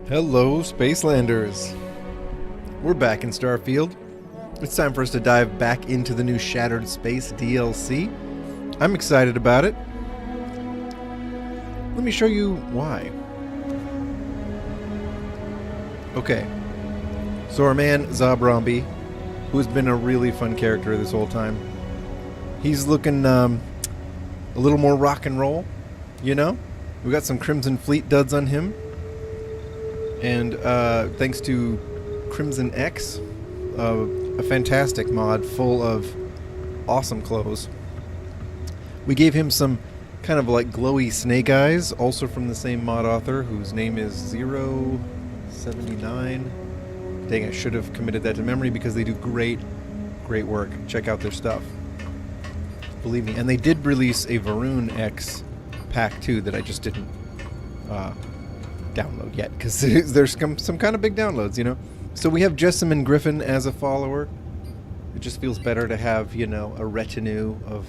Hello, Spacelanders! We're back in Starfield. It's time for us to dive back into the new Shattered Space DLC. I'm excited about it. Let me show you why. Okay. So our man, Zabrombi, who's been a really fun character this whole time, he's looking a little more rock and roll, you know? We got some Crimson Fleet duds on him. And thanks to Crimson X, a fantastic mod full of awesome clothes. We gave him some kind of like glowy snake eyes, also from the same mod author, whose name is 079. Dang, I should have committed that to memory because they do great work. Check out their stuff. Believe me. And they did release a Varun X pack too that I just didn't download yet because there's some kind of big downloads, you know. So we have Jessamine Griffin as a follower. It just feels better to have, you know, a retinue of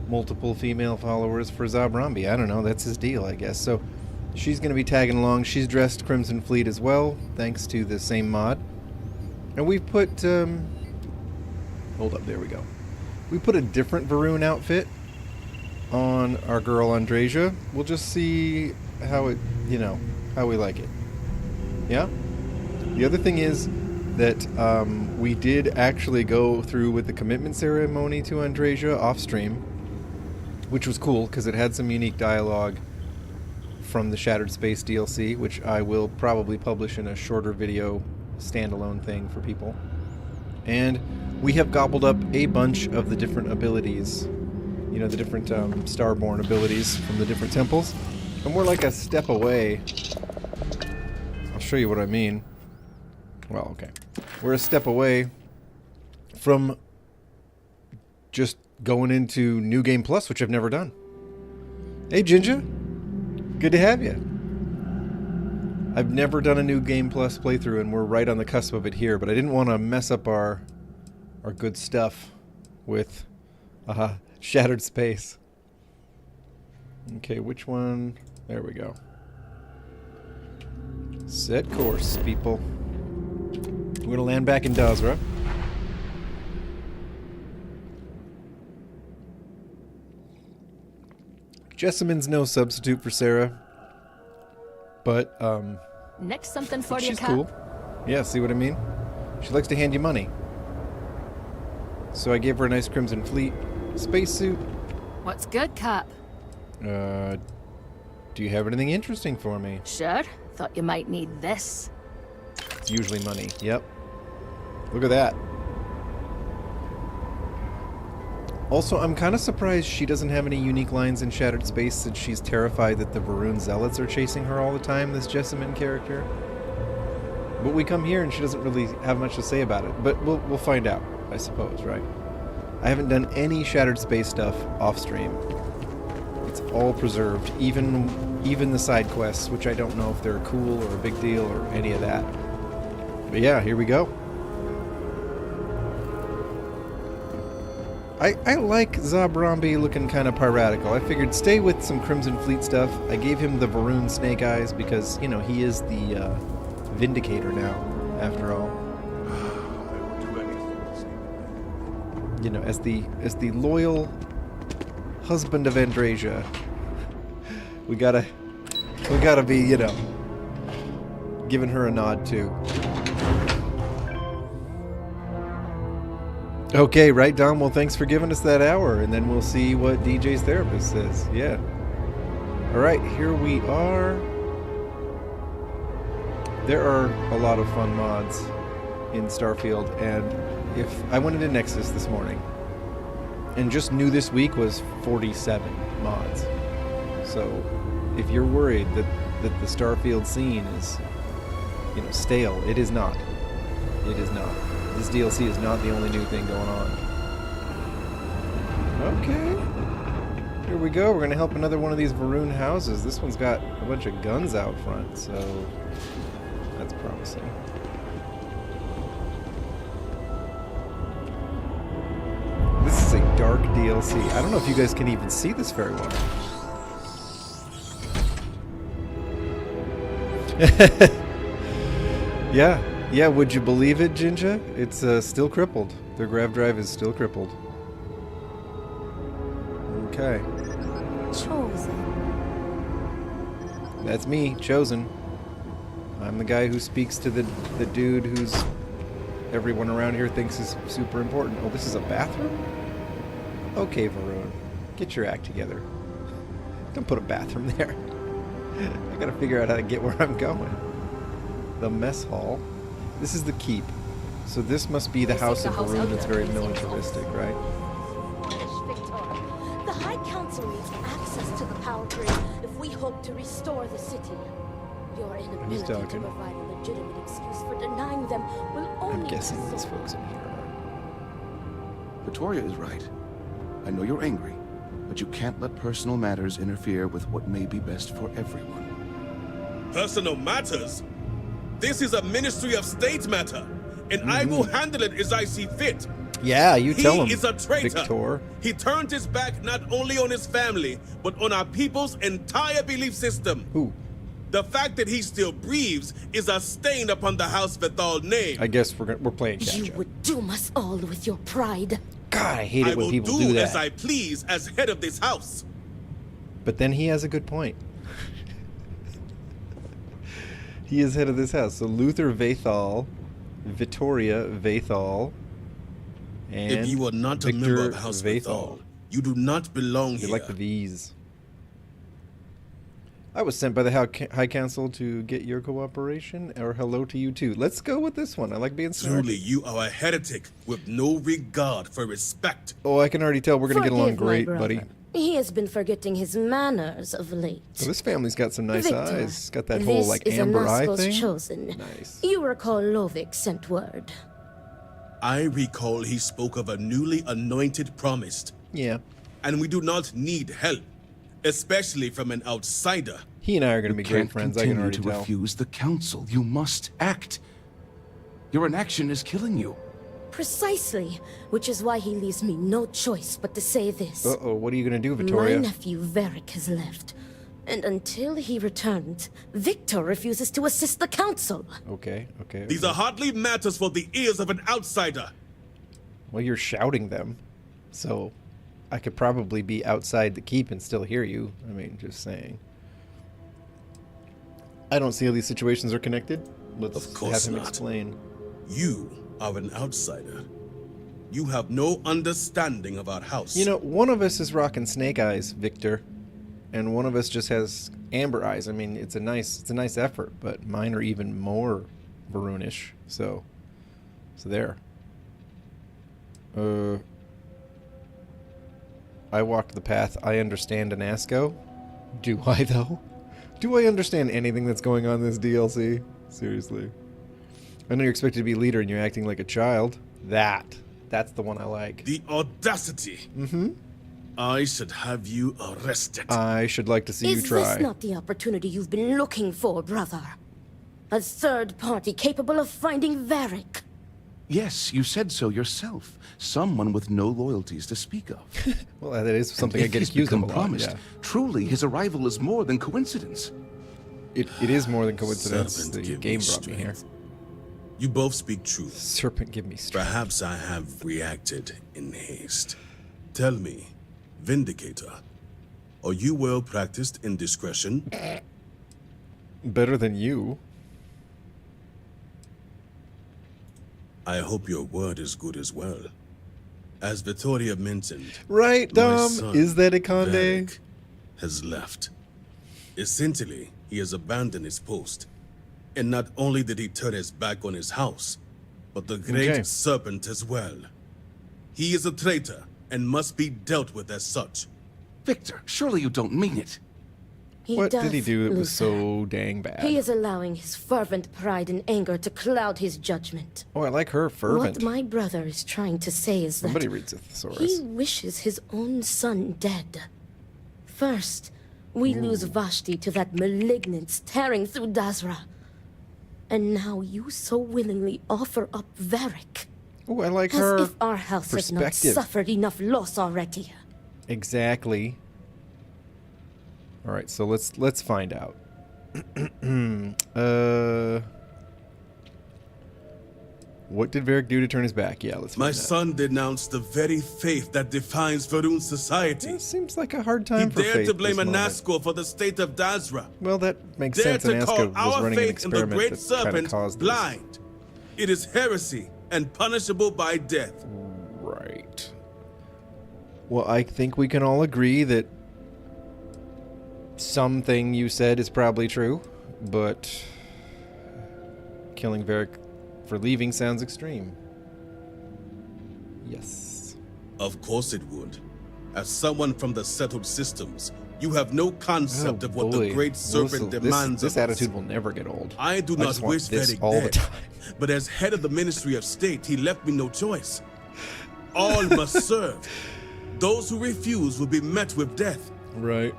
multiple female followers for Zabrombi. I don't know, that's his deal, I guess. So she's going to be tagging along. She's dressed Crimson Fleet as well, thanks to the same mod. And we've put hold up, there we go. We put a different Varun outfit on our girl Andreja. We'll just see how it, you know, how we like it. Yeah? The other thing is that we did actually go through with the commitment ceremony to Andreja off stream, which was cool because it had some unique dialogue from the Shattered Space DLC, which I will probably publish in a shorter video standalone thing for people. And we have gobbled up a bunch of the different abilities, you know, the different Starborn abilities from the different temples. And we're like a step away. I'll show you what I mean. Well, okay. We're a step away from just going into New Game Plus, which I've never done. Hey, Ginger. Good to have you. I've never done a New Game Plus playthrough, and we're right on the cusp of it here, but I didn't want to mess up our good stuff with Shattered Space. Okay, which one? There we go. Set course, people. We're going to land back in Dazra. Jessamine's no substitute for Sarah. But, next something for you, she's cool. Yeah, see what I mean? She likes to hand you money. So I gave her a nice Crimson Fleet spacesuit. What's good, Cap? Do you have anything interesting for me? Sure. Thought you might need this. It's usually money. Yep. Look at that. Also, I'm kind of surprised she doesn't have any unique lines in Shattered Space since she's terrified that the Varun Zealots are chasing her all the time, this Jessamine character. But we come here and she doesn't really have much to say about it. But we'll find out, I suppose, right? I haven't done any Shattered Space stuff off stream. It's all preserved, even the side quests, which I don't know if they're cool or a big deal or any of that. But yeah, here we go. I like Zabrombi looking kind of piratical. I figured stay with some Crimson Fleet stuff. I gave him the Varun Snake Eyes because, you know, he is the Vindicator now, after all. You know, as the loyal husband of Andreja, we gotta be, you know, giving her a nod too. Okay, right, Dom? Well, thanks for giving us that hour, and then we'll see what DJ's therapist says. Yeah. Alright, here we are. There are a lot of fun mods in Starfield, and if I went into Nexus this morning, and just new this week was 47 mods. So, if you're worried that the Starfield scene is, you know, stale, it is not. It is not. This DLC is not the only new thing going on. Okay. Here we go. We're going to help another one of these Varun houses. This one's got a bunch of guns out front, so that's promising. This is a dark DLC. I don't know if you guys can even see this very well. Yeah, yeah. Would you believe it, Jinja? It's still crippled. Their grav drive is still crippled. Okay. Chosen. That's me, Chosen. I'm the guy who speaks to the dude who's everyone around here thinks is super important. Oh, this is a bathroom? Okay, Varun. Get your act together. Don't put a bathroom there. I gotta figure out how to get where I'm going. The mess hall. This is the keep. So this must be the house of Varun that's very militaristic, right? The High Council needs access to the power grid if we hope to restore the city. Your inability to talking. provide a legitimate excuse for denying them will only... I'm guessing these folks in here are. Victoria is right. I know you're angry, but you can't let personal matters interfere with what may be best for everyone. Personal matters? This is a Ministry of State matter, and I will handle it as I see fit. Yeah, you tell him. He is a traitor. Victor. He turned his back not only on his family, but on our people's entire belief system. Who? The fact that he still breathes is a stain upon the House Vethal name. I guess we're playing catch You up. would doom us all with your pride. God, I hate I it when will people do do as that. I please as head of this house. But then he has a good point. He is head of this house. So Luther Vathal, Vittoria Vathal, and If you are not a Victor member of House Vethal, you do not belong You here. like the V's. I was sent by the High Council to get your cooperation, or hello to you too. Let's go with this one. I like being smart. Truly, you are a heretic with no regard for respect. Oh, I can already tell we're going to get along Forgive my great, brother. buddy. He has been forgetting his manners of late. So this family's got some nice Victor, eyes. Got that whole, like, this amber is eye Anasko's thing. Chosen. Nice. You recall Lovik sent word. I recall he spoke of a newly anointed promised, Yeah. and we do not need help, especially from an outsider. He and I are going to be great Can't friends, I can continue already to tell. refuse the council. You must act. Your inaction is killing you. Precisely, which is why he leaves me no choice but to say this. Uh-oh, what are you going to do, My Victoria? nephew Varric has left, and until he returns, Victor refuses to assist the council. Okay, okay. These are hardly matters for the ears of an outsider. Well, you're shouting them, so I could probably be outside the keep and still hear you. I mean, just saying. I don't see how these situations are connected. Let's Of course have him not. explain. You are an outsider. You have no understanding of our house. You know, one of us is rocking snake eyes, Victor, and one of us just has amber eyes. I mean, it's a nice effort, but mine are even more Varunish. So there. I walked the path. I understand Anasco. Do I though? Do I understand anything that's going on in this DLC? Seriously. I know you're expected to be leader and you're acting like a child. That's the one I like. the audacity. Mm-hmm. I should have you arrested. I should like to see you Is try. this not the opportunity you've been looking for, brother? A third party capable of finding Varric? Yes, you said so yourself. Someone with no loyalties to speak of. Well, that is something And I if get he's accused of a become lot. promised, Yeah. truly his arrival is more than coincidence. It is more than coincidence. Serpent, The give game me brought me here. strength. You both speak truth. Serpent, give me strength. Perhaps I have reacted in haste. Tell me, Vindicator, are you well practiced in discretion? Better than you. I hope your word is good as well. As Vittoria mentioned, Right, my Dom? son, Is that a Conde? Varric, has left. Essentially, he has abandoned his post. And not only did he turn his back on his house, but the great Okay. serpent as well. He is a traitor and must be dealt with as such. Victor, surely you don't mean it. What did he does, do that was Luther. so dang bad? He is allowing his fervent pride and anger to cloud his judgment. Oh, I like her fervent. What my brother is trying to say is that Somebody reads a thesaurus. he wishes his own son dead. First, we lose Vashti to that malignance tearing through Dazra. And now you so willingly offer up Varric. Oh, I like As her if our house has not perspective. suffered enough loss already. Exactly. All right, so let's find out. What did Varric do to turn his back? Yeah, let's find My out. son denounced the very faith that defines Varun society. It seems like a hard He time for dared Faith to blame this moment. Anasco for the state of Dazra. Well, that makes Dared sense. to call Anaska was our running an faith in the experiment great that kind of serpent caused this. blind. It is heresy and punishable by death. Right. Well, I think we can all agree that something you said is probably true, but killing Varric for leaving sounds extreme. Yes. Of course it would. As someone from the settled systems, you have no concept of what the great serpent demands this of attitude us. will never get old. I do I not just want wish this Varric all the dead, time. but as head of the Ministry of State, he left me no choice. All must serve. Those who refuse will be met with death. Right.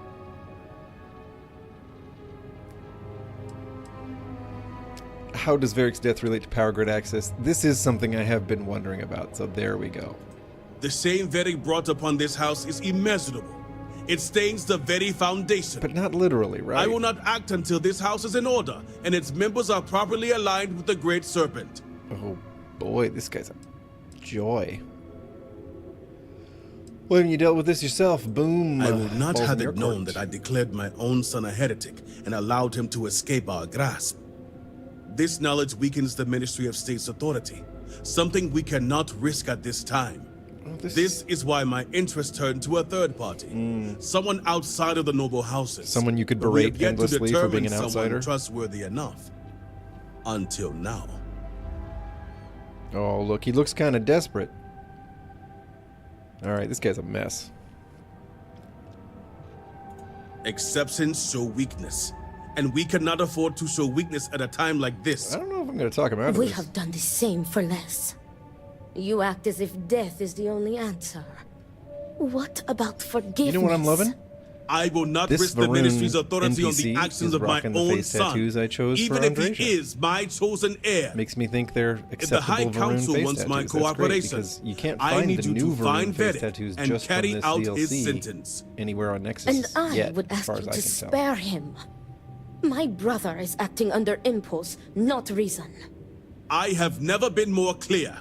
How does Varric's death relate to power grid access? This is something I have been wondering about, so there we go. The shame Varric brought upon this house is immeasurable. It stains the very foundation. But not literally, right? I will not act until this house is in order and its members are properly aligned with the Great Serpent. Oh boy, this guy's a joy. Well, you dealt with this yourself. Boom. I will not balls have in your it known court. that I declared my own son a heretic and allowed him to escape our grasp. This knowledge weakens the Ministry of State's authority, something we cannot risk at this time. Oh, This is why my interest turned to a third party, someone outside of the noble houses. Someone you could But we have berate yet to endlessly for being an determine someone outsider? trustworthy enough. Until now. Oh, look, he looks kind of desperate. Alright, this guy's a mess. Exceptions show weakness, and we cannot afford to show weakness at a time like this. I don't know if I'm going to talk him out of We this. have done the same for less. You act as if death is the only answer. What about forgiveness? You know what I'm loving? I will not This risk the Varun ministry's authority on the NPC actions is of my rocking the own face son, tattoos I chose even for if Andreja. he is my chosen heir. Makes me think they're If the High acceptable Varun Council face wants tattoos. my That's great, cooperation, because you can't I find need the you new to find Varun face Varric tattoos and just carry from this out DLC his sentence. anywhere on Nexus And I yet, would as ask far you as I to can tell. spare him. My brother is acting under impulse, not reason. I have never been more clear.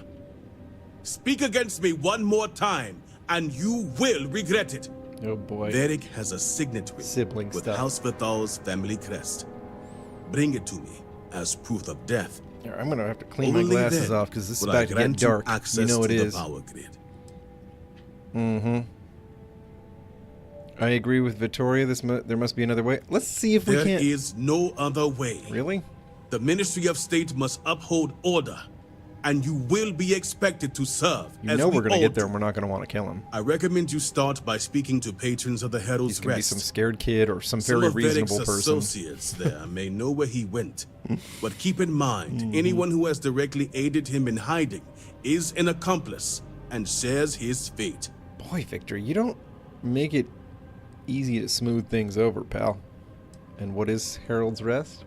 Speak against me one more time, and you will regret it. Oh boy. Varric has a signet ring Sibling with stuff. House Vithal's family crest. Bring it to me as proof of death. Here, I'm going to have to clean my Only glasses then off because this is will I about to get grant you dark. access You know it to is. the power grid. Mm-hmm. I agree with Vittoria. There must be another way. Let's see if we There can't. is no other way. Really? The Ministry of State must uphold order, and you will be expected to serve. You as know we we're going to all get there do. and we're not going to want to kill him. I recommend you start by speaking to patrons of the Herald's He's going to be Rest. some scared kid or some Some very of reasonable Varric's person. associates there may know where he went. But keep in mind, anyone who has directly aided him in hiding is an accomplice and shares his fate. Boy, Victor, you don't make it easy to smooth things over, pal. And what is Harold's Rest?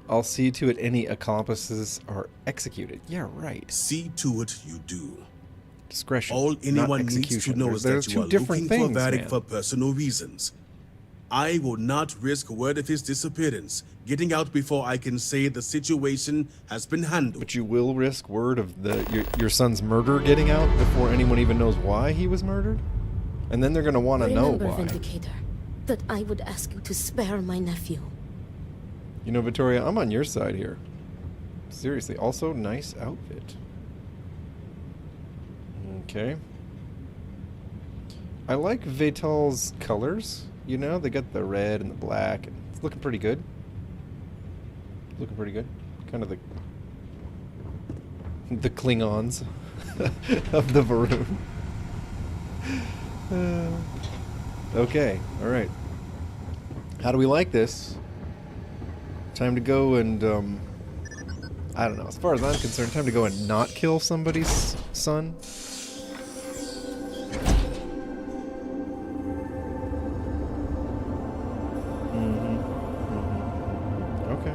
I'll see to it any accomplices are executed. Yeah, right. See to it you do. Discretion. All not anyone needs to execution. know is There's that you two are different looking things, for Varric man. for personal reasons. I will not risk word of his disappearance getting out before I can say the situation has been handled. But you will risk word of your son's murder getting out before anyone even knows why he was murdered? And then they're going to want to know Remember, why. Vindicator, that I would ask you to spare my nephew. You know, Vittoria, I'm on your side here. Seriously. Also, nice outfit. Okay. I like Vital's colors. You know, they got the red and the black. And it's looking pretty good. Looking pretty good. Kind of the Klingons of the Varun. Okay, all right. How do we like this? Time to go and, I don't know. As far as I'm concerned, time to go and not kill somebody's son. Okay.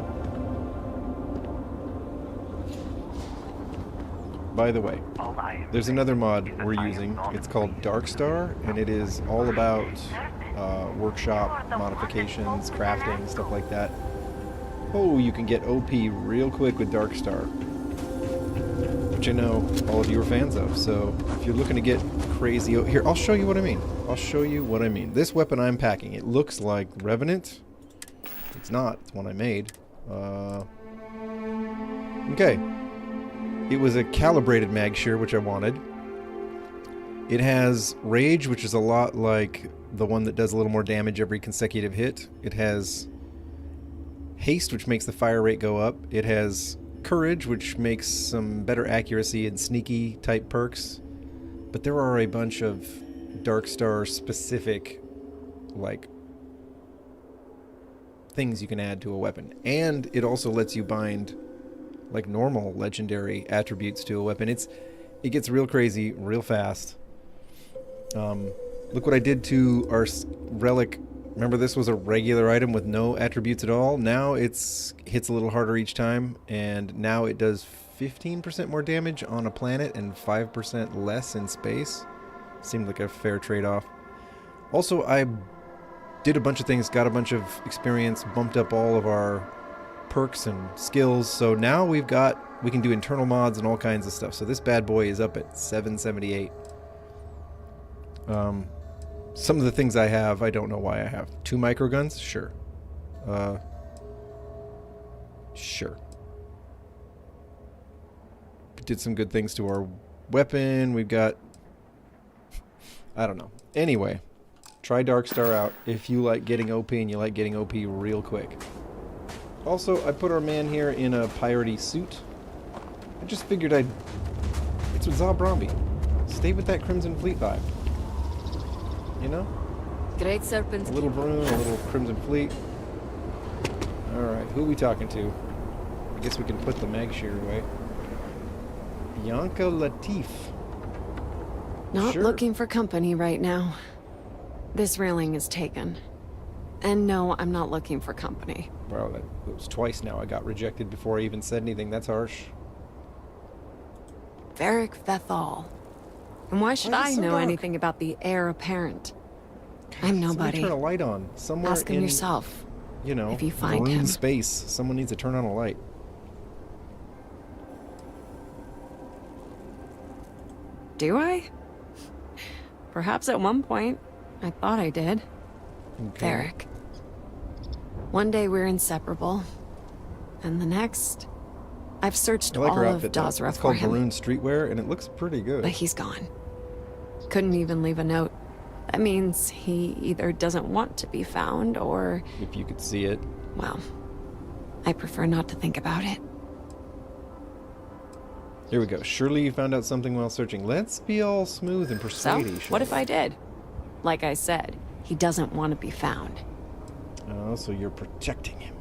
By the way, there's another mod we're using. It's called Darkstar, and it is all about workshop modifications, crafting, stuff like that. Oh, you can get OP real quick with Darkstar, which I know all of you are fans of. So if you're looking to get crazy, here, I'll show you what I mean. I'll show you what I mean. This weapon I'm packing, it looks like Revenant. It's not. It's one I made. Okay. It was a calibrated mag shear, which I wanted. It has Rage, which is a lot like the one that does a little more damage every consecutive hit. It has Haste, which makes the fire rate go up. It has Courage, which makes some better accuracy and sneaky type perks. But there are a bunch of Darkstar specific, like, things you can add to a weapon. And it also lets you bind, like, normal legendary attributes to a weapon. It gets real crazy real fast. Look what I did to our relic. Remember, this was a regular item with no attributes at all. Now hits a little harder each time, and now it does 15% more damage on a planet and 5% less in space. Seemed like a fair trade-off. Also, I did a bunch of things, got a bunch of experience, bumped up all of our perks and skills, so now we can do internal mods and all kinds of stuff. So this bad boy is up at 778. Some of the things I have, I don't know why I have. 2 microguns? Sure. Sure. Did some good things to our weapon. We've got... I don't know. Anyway, try Darkstar out if you like getting OP and you like getting OP real quick. Also, I put our man here in a piratey suit. I just figured It's with Zabrombi. Stay with that Crimson Fleet vibe. You know? Great Serpent. A little Varun, a little Crimson Fleet. Alright, who are we talking to? I guess we can put the mag shear away. Bianca Latif. Not Sure. looking for company right now. This railing is taken. And no, I'm not looking for company. Wow, that was twice now. I got rejected before I even said anything. That's harsh. Varric Vethal. And why should Why is I it so know dark? anything about the heir apparent? I'm Somebody nobody. turn a light on. Somewhere Ask him in, yourself. you know, if you find maroon him. space. Someone needs to turn on a light. Do I? Perhaps at one point. I thought I did. Okay. Varric. One day we're inseparable. And the next... I've searched I like all her of outfit, though. Dazra It's for called him. Maroon Streetwear, and it looks pretty good. But he's gone. Couldn't even leave a note. That means he either doesn't want to be found or, If you could see it. well, I prefer not to think about it. Here we go. Surely you found out something while searching. Let's be all smooth and So, persuading. what if I did? Like I said, he doesn't want to be found. Oh, so you're protecting him.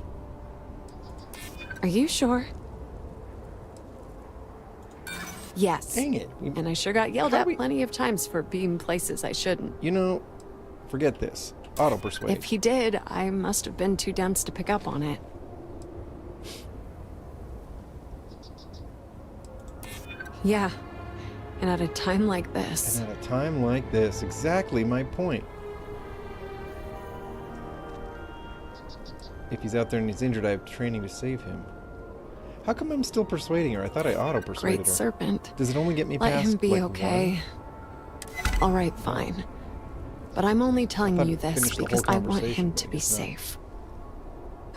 Are you sure? Yes. Dang it. And I sure got yelled How at we- plenty of times for being places I shouldn't. You know, forget this. Auto persuade. If he did, I must have been too dense to pick up on it. Yeah. And at a time like this. And at a time like this, exactly my point. If he's out there and he's injured, I have training to save him. How come I'm still persuading her? I thought I auto-persuaded Great her. Serpent. Does it only get me Let past, him be like, okay. All right, fine. But I'm only telling thought you it this finished the because whole I want him conversation, to but be it's not. safe.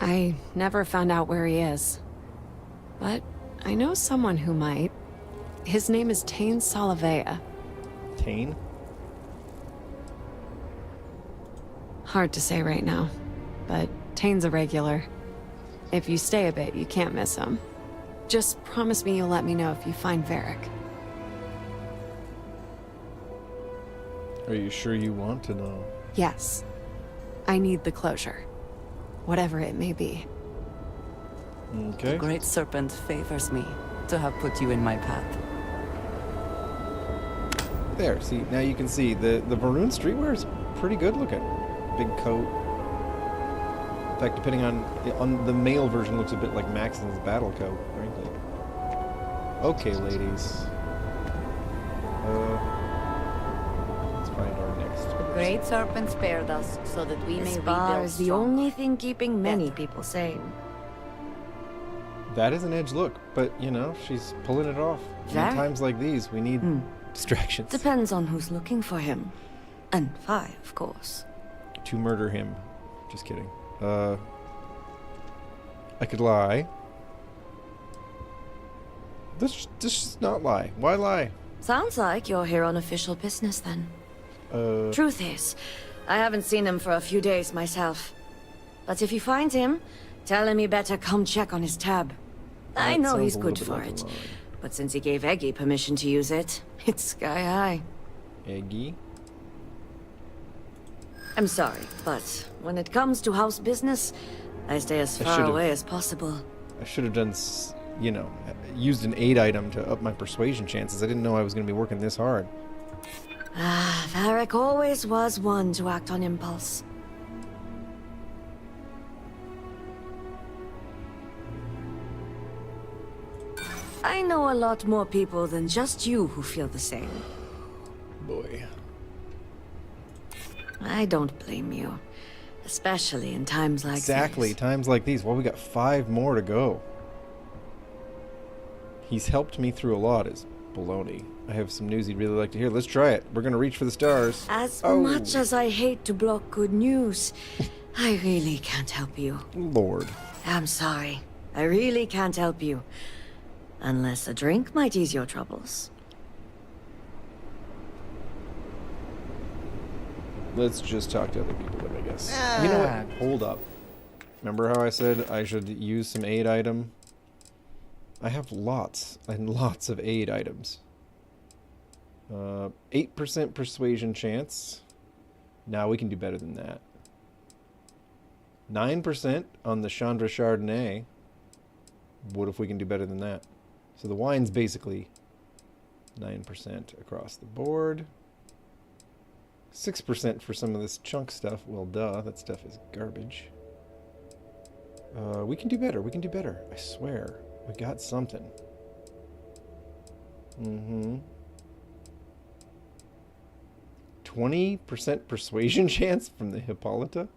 I never found out where he is. But I know someone who might. His name is Tain Salavea. one? Tane? Hard to say right now, but Tain's a regular. If you stay a bit, you can't miss him. Just promise me you'll let me know if you find Varric. Are you sure you want to know? Yes. I need the closure. Whatever it may be. Okay. The Great Serpent favors me to have put you in my path. There, see, now you can see the maroon streetwear is pretty good looking. Big coat. In fact, depending on the male version, looks a bit like Maxon's battle coat, frankly. Okay, ladies. Let's find our next. The Great Serpent spared us so that we may This rebuild bar is the strong. only thing keeping many people sane. That is an edge look, but you know, she's pulling it off. In Very. times like these, we need distractions. Depends on who's looking for him. And Vi, of course. To murder him. Just kidding. I could lie. This just not lie. Why lie? Sounds like you're here on official business then. Truth is, I haven't seen him for a few days myself. But if you find him, tell him he better come check on his tab. I That know sounds he's a good little bit for like a it. lie. But since he gave Eggy permission to use it, it's sky high. Eggy. I'm sorry, but when it comes to house business, I stay as I far should've- away as possible. I should have done, you know, used an aid item to up my persuasion chances. I didn't know I was going to be working this hard. Ah, Varric always was one to act on impulse. I know a lot more people than just you who feel the same. Boy. I don't blame you. Especially in times like Exactly. these. Times like these. Well, we got 5 more to go. He's helped me through a lot is baloney. I have some news he'd really like to hear. Let's try it. We're going to reach for the stars. As Oh. much as I hate to block good news, I really can't help you. Lord. I'm sorry. I really can't help you. Unless a drink might ease your troubles. Let's just talk to other people then, I guess. You know what? Hold up. Remember how I said I should use some aid item? I have lots and lots of aid items. 8% persuasion chance. Now we can do better than that. 9% on the Chandra Chardonnay. What if we can do better than that? So the wine's basically 9% across the board. 6% for some of this chunk stuff. Well, duh, that stuff is garbage. We can do better. We can do better. I swear. We got something. Mm-hmm. 20% persuasion chance from the Hippolyta?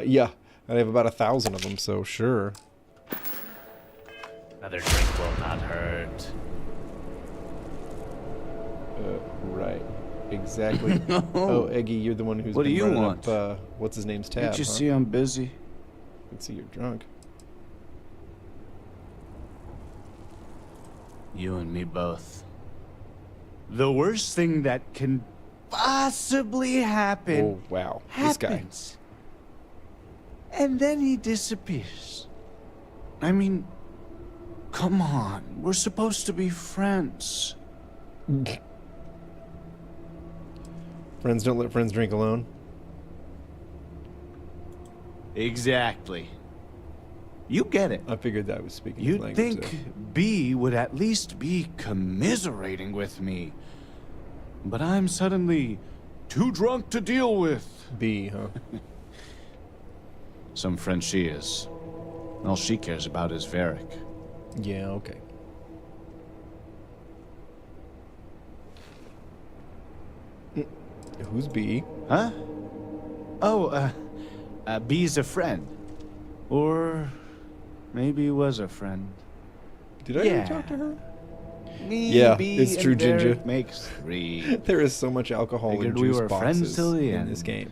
Yeah. I have about 1,000 of them, so sure. Another drink will not hurt. Right. Exactly. Oh, Eggy, you're the one who's What do been you running want? up, what's his name's tab, Can't you huh? see I'm busy? I can see you're drunk. You and me both. The worst thing that can possibly happen Oh, wow. This guy. happens. And then he disappears. I mean, come on. We're supposed to be friends. Friends don't let friends drink alone. Exactly. You get it. I figured that was speaking his You'd language. think B would at least be commiserating with me. But I'm suddenly too drunk to deal with. though. B, huh? Some friend she is. All she cares about is Varric. Yeah, okay. Who's B? Huh? Oh, B's a friend. Or maybe was a friend. Did I Yeah. ever talk to her? Me, Yeah, B, it's and true, Ginger. Varric makes 3. There is so much alcohol in Figured we juice were boxes friends till the in this end. game.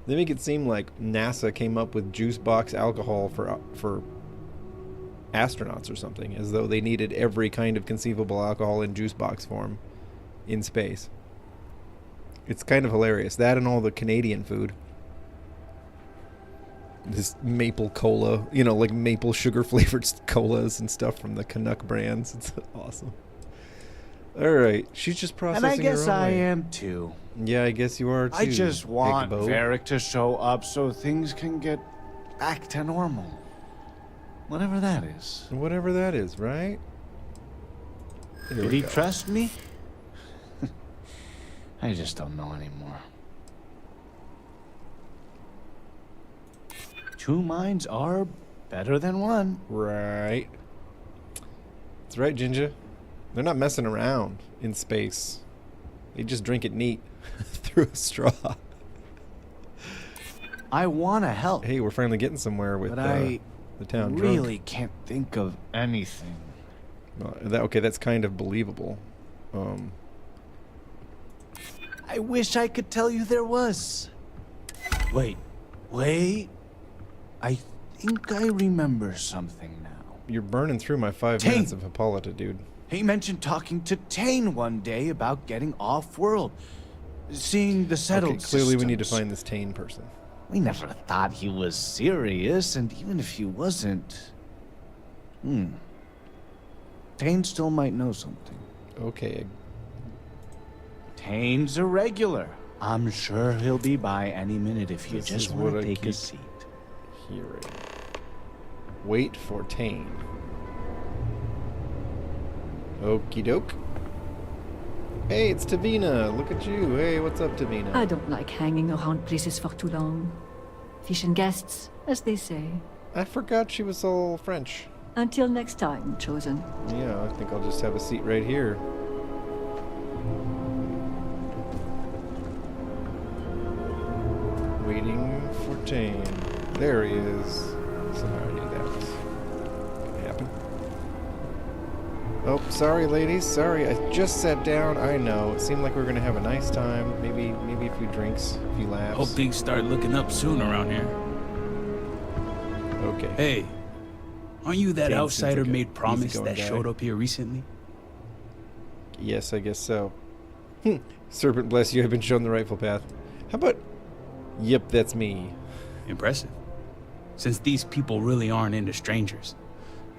They make it seem like NASA came up with juice box alcohol for astronauts or something, as though they needed every kind of conceivable alcohol in juice box form in space. It's kind of hilarious. That and all the Canadian food. This maple cola, you know, like maple sugar flavored colas and stuff from the Canuck brands. It's awesome. All right, she's just processing And I guess her own I way. am too. Yeah, I guess you are too. I just want Igbo. Varric to show up so things can get back to normal. Whatever that is. Whatever that is, right? Here Did we he go. trust me? I just don't know anymore. Two minds are better than one. Right. That's right, Ginger. They're not messing around in space. They just drink it neat through a straw. I want to help, Hey, we're finally getting somewhere with but I the town drunk. Really can't think of anything. Okay, that's kind of believable. I wish I could tell you there was. Wait. I think I remember something now. You're burning through my 5 Tane. minutes of Hippolyta, dude. He mentioned talking to Tane one day about getting off-world. Seeing the settled Okay, clearly we need to systems. find this Tane person. We never thought he was serious, and even if he wasn't... Tane still might know something. Okay. Tane's a regular. I'm sure he'll be by any minute if you This just is want what to I take a keep- seat. Hearing. Wait for Tane. Okie doke. Hey, it's Tavina. Look at you. Hey, what's up, Tavina? I don't like hanging around places for too long. Fish and guests, as they say. I forgot she was all French. Until next time, Chosen. Yeah, I think I'll just have a seat right here. Waiting for Tane. There he is. Somehow I knew that was gonna happen. Oh, sorry, ladies. Sorry, I just sat down. I know. It seemed like we were gonna have a nice time. Maybe a few drinks, a few laughs. Hope things start looking up soon around here. Okay. Hey, aren't you that James seems outsider like a made promise easygoing that guy. showed up here recently? Yes, I guess so. Serpent bless you, I've been shown the rightful path. How about... Yep, that's me. Impressive. Since these people really aren't into strangers,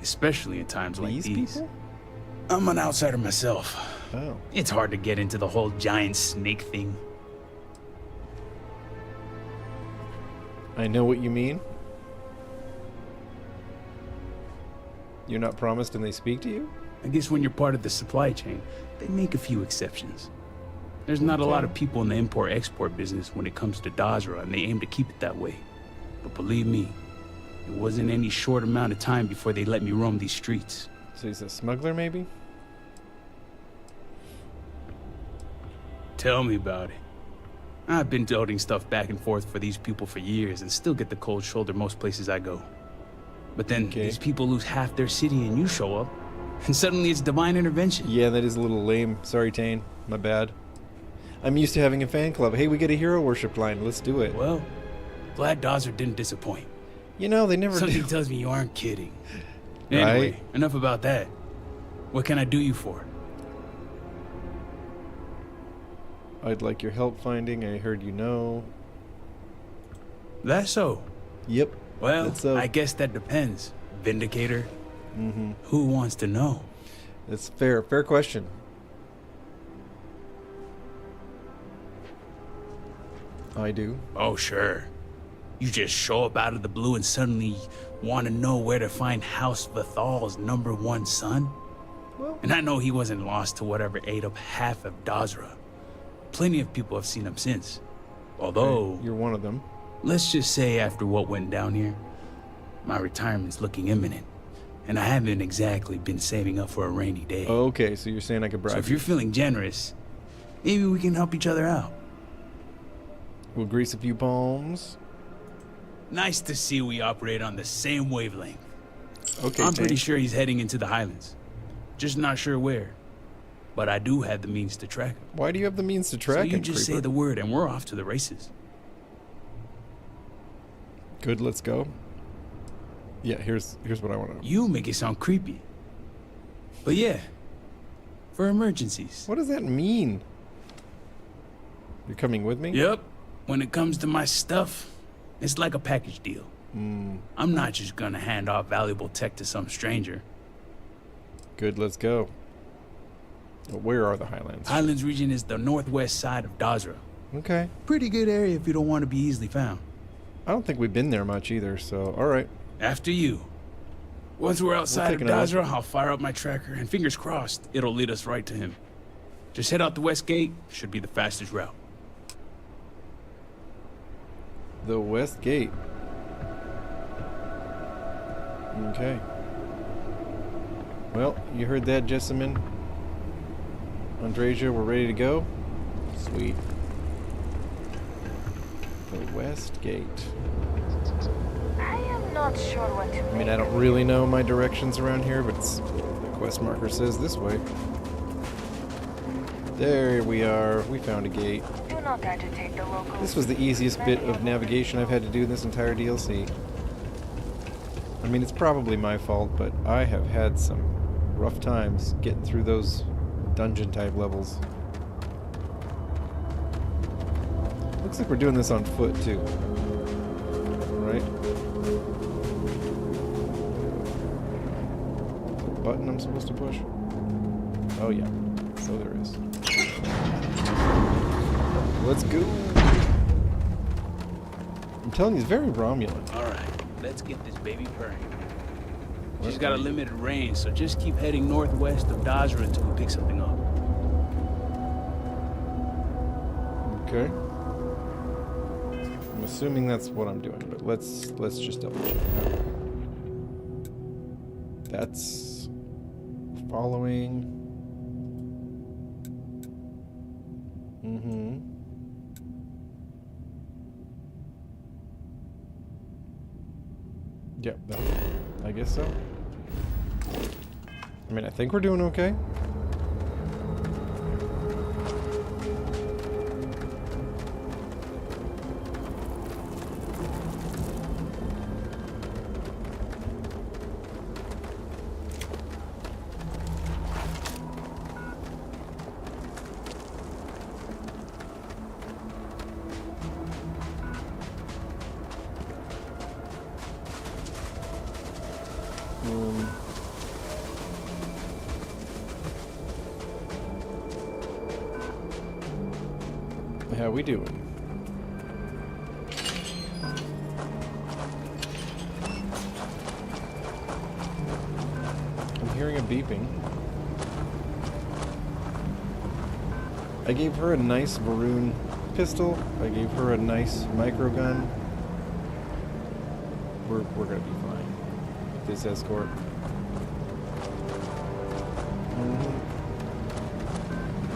especially in times like These these. people? I'm an outsider myself. Oh. It's hard to get into the whole giant snake thing. I know what you mean. You're not promised and they speak to you? I guess when you're part of the supply chain, they make a few exceptions. There's not a lot of people in the import-export business when it comes to Dazra, and they aim to keep it that way. But believe me, it wasn't any short amount of time before they let me roam these streets. So he's a smuggler, maybe? Tell me about it. I've been toting stuff back and forth for these people for years and still get the cold shoulder most places I go. But then these people lose half their city and you show up, and suddenly it's divine intervention. Yeah, that is a little lame. Sorry, Tane. My bad. I'm used to having a fan club. Hey, we get a hero worship line. Let's do it. Well, glad Dazra didn't disappoint. You know, they never Something do. tells me you aren't kidding. Right? Anyway, enough about that. What can I do you for? I'd like your help finding. I heard you know. That's so. Yep. Well, that's so. I guess that depends. Vindicator? Mm-hmm. Who wants to know? That's fair. Fair question. I do. Oh, sure. You just show up out of the blue and suddenly want to know where to find House Vathal's #1 son? Well, And I know he wasn't lost to whatever ate up half of Dazra. Plenty of people have seen him since. Although, you're one of them. let's just say after what went down here, my retirement's looking imminent. And I haven't exactly been saving up for a rainy day. Okay, so you're saying I could bribe So if you. you're feeling generous, maybe we can help each other out. We'll grease a few palms. Nice to see we operate on the same wavelength. Okay, I'm pretty Tane. sure he's heading into the Highlands. Just not sure where. But I do have the means to track him. Why do you have the means to track So you him, just creeper? say the word and we're off to the races. Good, let's go. Yeah, here's what I want to know. You make it sound creepy. But yeah, for emergencies. What does that mean? You're coming with me? Yep. When it comes to my stuff, it's like a package deal. I'm not just gonna hand off valuable tech to some stranger. Good, let's go. Well, where are the Highlands? Highlands region is the northwest side of Dazra. Okay. Pretty good area if you don't want to be easily found. I don't think we've been there much either, so alright. After you. Once we're outside take of another. Dazra, I'll fire up my tracker, and fingers crossed, it'll lead us right to him. Just head out the west gate, should be the fastest route. The West Gate. Okay. Well, you heard that, Jessamine. Andresia, we're ready to go? Sweet. The West Gate. I am no Not sure what to I mean, I don't really know my directions around here, but the quest marker says this way. There we are. We found a gate. Do not agitate the locals. This was the easiest bit of navigation I've had to do in this entire DLC. I mean, it's probably my fault, but I have had some rough times getting through those dungeon-type levels. Looks like we're doing this on foot, too. Right? Is there a button I'm supposed to push? Oh, yeah. So there is. Let's go. I'm telling you, it's very Romulan. All right, let's get this baby purring. She's got a limited range, so just keep heading northwest of Dazra until we pick something up. Okay. I'm assuming that's what I'm doing, but let's just double check. That's following. Mm-hmm. Yep, I guess so. I mean, I think we're doing okay. How we doing? I'm hearing a beeping. I gave her a nice Varun pistol. I gave her a nice microgun. We're gonna be fine with this escort.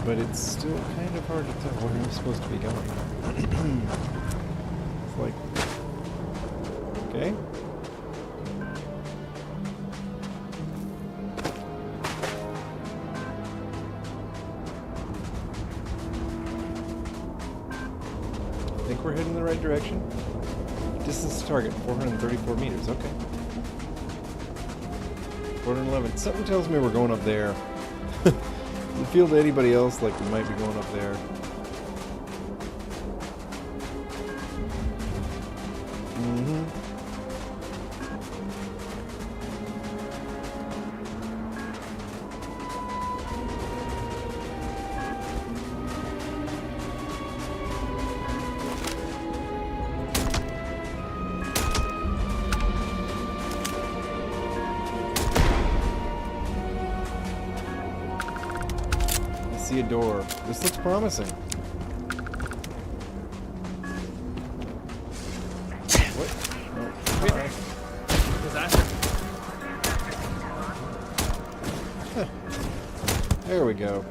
But it's still kind of hard to tell where I'm supposed to be going. It's like, okay. I think we're heading in the right direction. Distance to target, 434 meters, okay. 411, something tells me we're going up there. Does it feel to anybody else like we might be going up there? Mm-hmm. See a door. This looks promising. What? Oh, alright. There we go.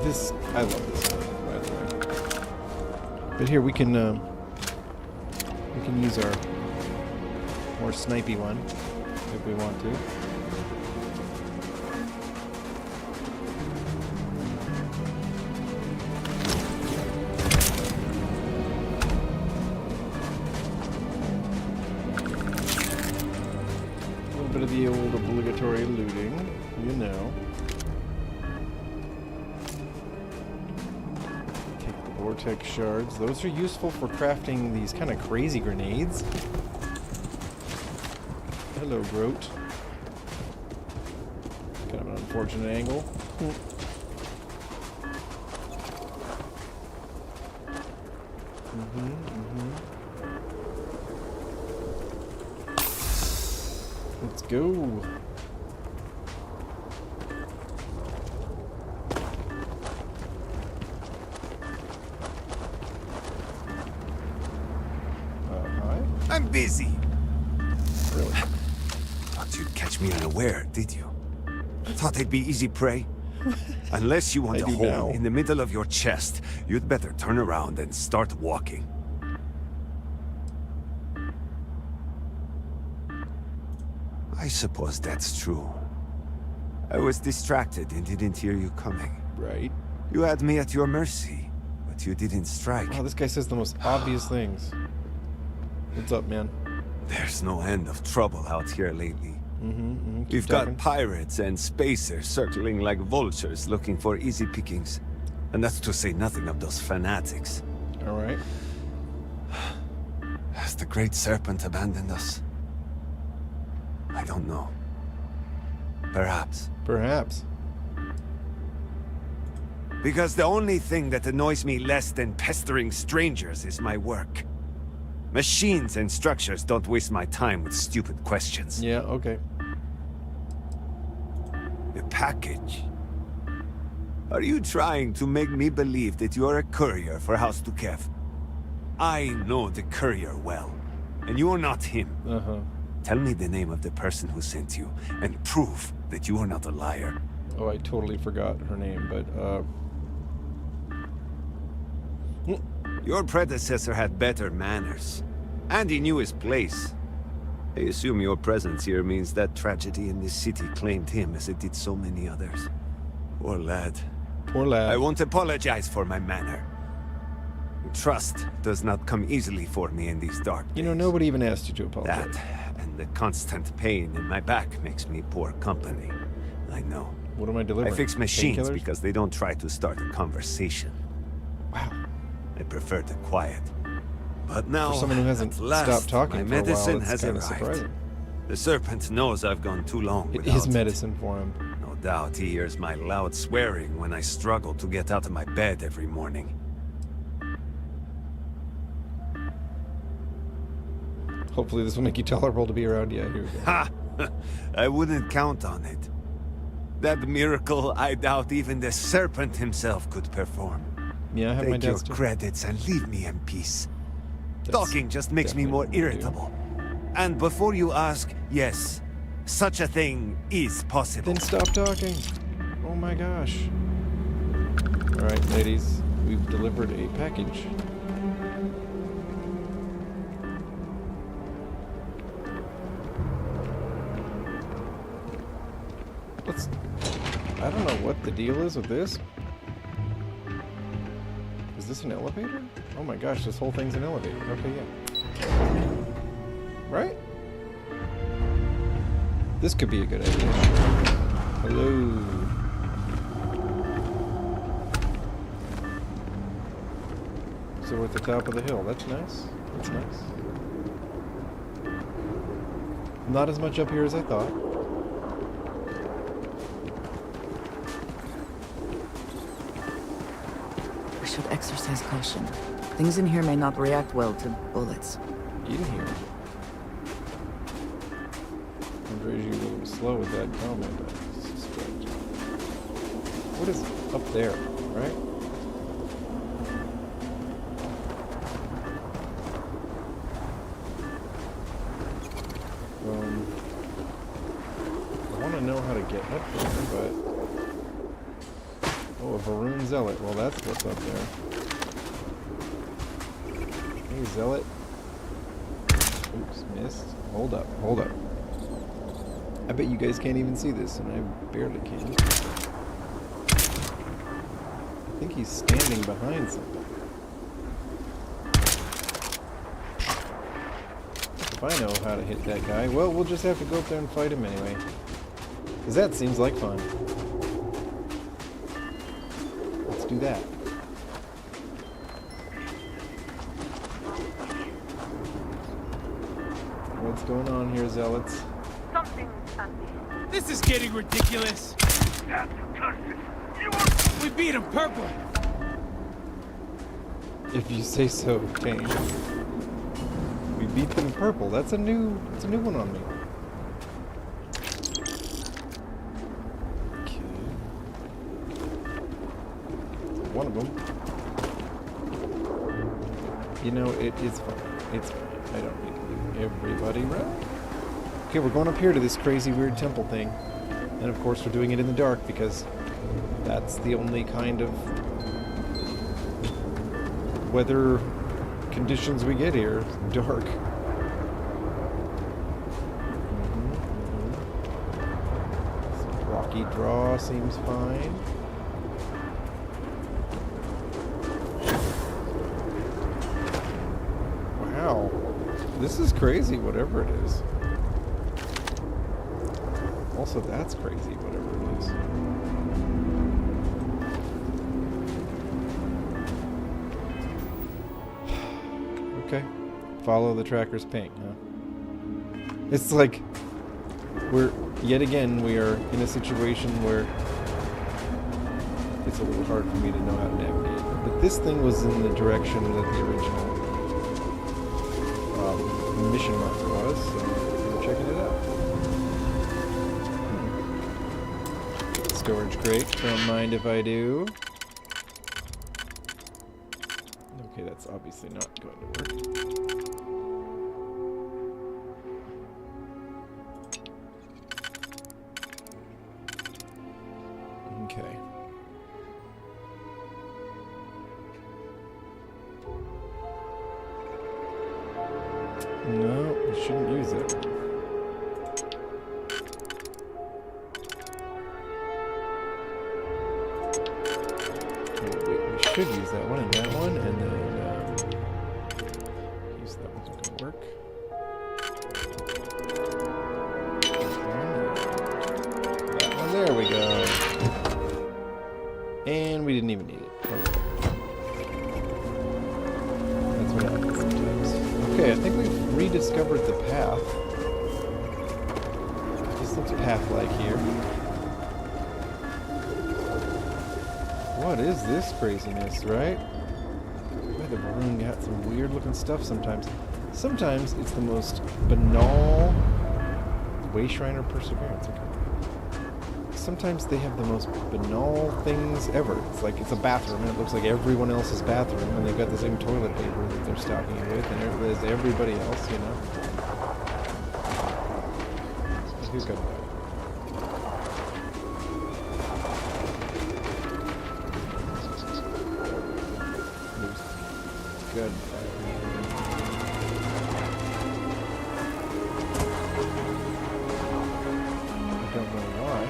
This, I love this one, by the way. But here we can use our more snipey one if we want to. Bit of the old obligatory looting, you know. Take the vortex shards. Those are useful for crafting these kind of crazy grenades. Hello, Groat. Kind of an unfortunate angle. Let's go. Hi? I'm busy. Really? Thought you'd catch me unaware, did you? Thought I'd be easy prey? Unless you want I a do hole now. in the middle of your chest, you'd better turn around and start walking. I suppose that's true. I was distracted and didn't hear you coming. Right. You had me at your mercy, but you didn't strike. Wow, this guy says the most obvious things. What's up, man? There's no end of trouble out here lately. Keep We've talking. got pirates and spacers circling like vultures looking for easy pickings. And that's to say nothing of those fanatics. All right. Has the Great Serpent abandoned us? I don't know. Perhaps. Perhaps. Because the only thing that annoys me less than pestering strangers is my work. Machines and structures don't waste my time with stupid questions. Yeah, okay. The package. Are you trying to make me believe that you're a courier for House Dukev? I know the courier well, and you're not him. Uh-huh. Tell me the name of the person who sent you, and prove that you are not a liar. Oh, I totally forgot her name, but, Your predecessor had better manners, and he knew his place. I assume your presence here means that tragedy in this city claimed him as it did so many others. Poor lad. Poor lad. I won't apologize for my manner. Trust does not come easily for me in these dark days. You know, nobody even asked you to apologize. That, and the constant pain in my back makes me poor company. I know. What am I delivering? I fix machines Painkillers? because they don't try to start a conversation. Wow. I prefer the quiet. But now, For someone who hasn't at last, stopped talking my for a while, medicine it's has kind of arrived. surprising. The serpent knows I've gone too long It without is medicine for him. No doubt he hears my loud swearing when I struggle to get out of my bed every morning. Hopefully this will make you tolerable to be around. Yeah, here we go. Ha! I wouldn't count on it. That miracle I doubt even the serpent himself could perform. Yeah, I have my Take your dad's too. credits and leave me in peace. That's Talking just makes me more definitely what I do. irritable. And before you ask, yes, such a thing is possible. Then stop talking. Oh my gosh. Alright, ladies. We've delivered a package. Let's... I don't know what the deal is with this. Is this an elevator? Oh my gosh, this whole thing's an elevator. Okay, yeah. Right? This could be a good idea. Hello. So we're at the top of the hill. That's nice. That's nice. Not as much up here as I thought. We should exercise caution. Things in here may not react well to bullets. In here. Andre's usually a little slow with that comment, I suspect. What is up there, right? I want to know how to get up there, but... Oh, a Varun Zealot. Well, that's what's up there. Hey, Zealot. Oops, missed. Hold up, hold up. I bet you guys can't even see this, and I barely can. I think he's standing behind something. If I know how to hit that guy, well, we'll just have to go up there and fight him anyway. Because that seems like fun. Let's do that. What's going on here, Zealots? This is getting ridiculous. We beat him purple. If you say so, Kane. We beat them purple. That's a new one on me. Okay. One of them. You know, it is fine. It's fine. I don't need to leave everybody right. Okay, we're going up here to this crazy weird temple thing. And of course we're doing it in the dark because that's the only kind of weather conditions we get here. Dark. lucky draw seems fine. Wow. This is crazy, whatever it is. Also, that's crazy, whatever it is. Okay. Follow the tracker's ping, huh? It's like yet again, we are in a situation where it's a little hard for me to know how to navigate. But this thing was in the direction that the original mission marker was, so we're checking it out. Storage crate, don't mind if I do. Okay, that's obviously not going to work. Okay. No, we shouldn't use it. Oh, wait, we should use that one and that one, and then use that one's gonna work. That one, there we go. And we didn't even need it. Okay. That's what happens sometimes. Okay, I think we've rediscovered the path. This looks path-like here. What is this craziness, right? Boy, the Maroon got some weird-looking stuff sometimes. Sometimes it's the most banal Wayshrine or Perseverance. Okay. Sometimes they have the most banal things ever. It's like it's a bathroom and it looks like everyone else's bathroom, and they've got the same toilet paper that they're stocking it with, and there's everybody else, you know. Who's got that? Good. I don't know why.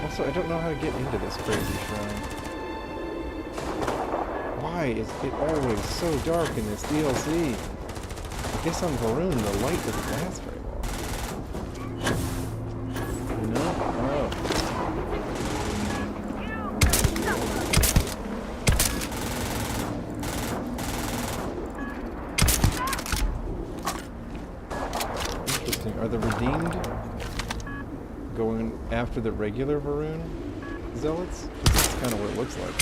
Also, I don't know how to get into this crazy shrine. Why is it always so dark in this DLC? I guess on Varun, the light doesn't last very long. You know? Oh. Interesting. Are the redeemed going after the regular Varun zealots? That's kind of what it looks like.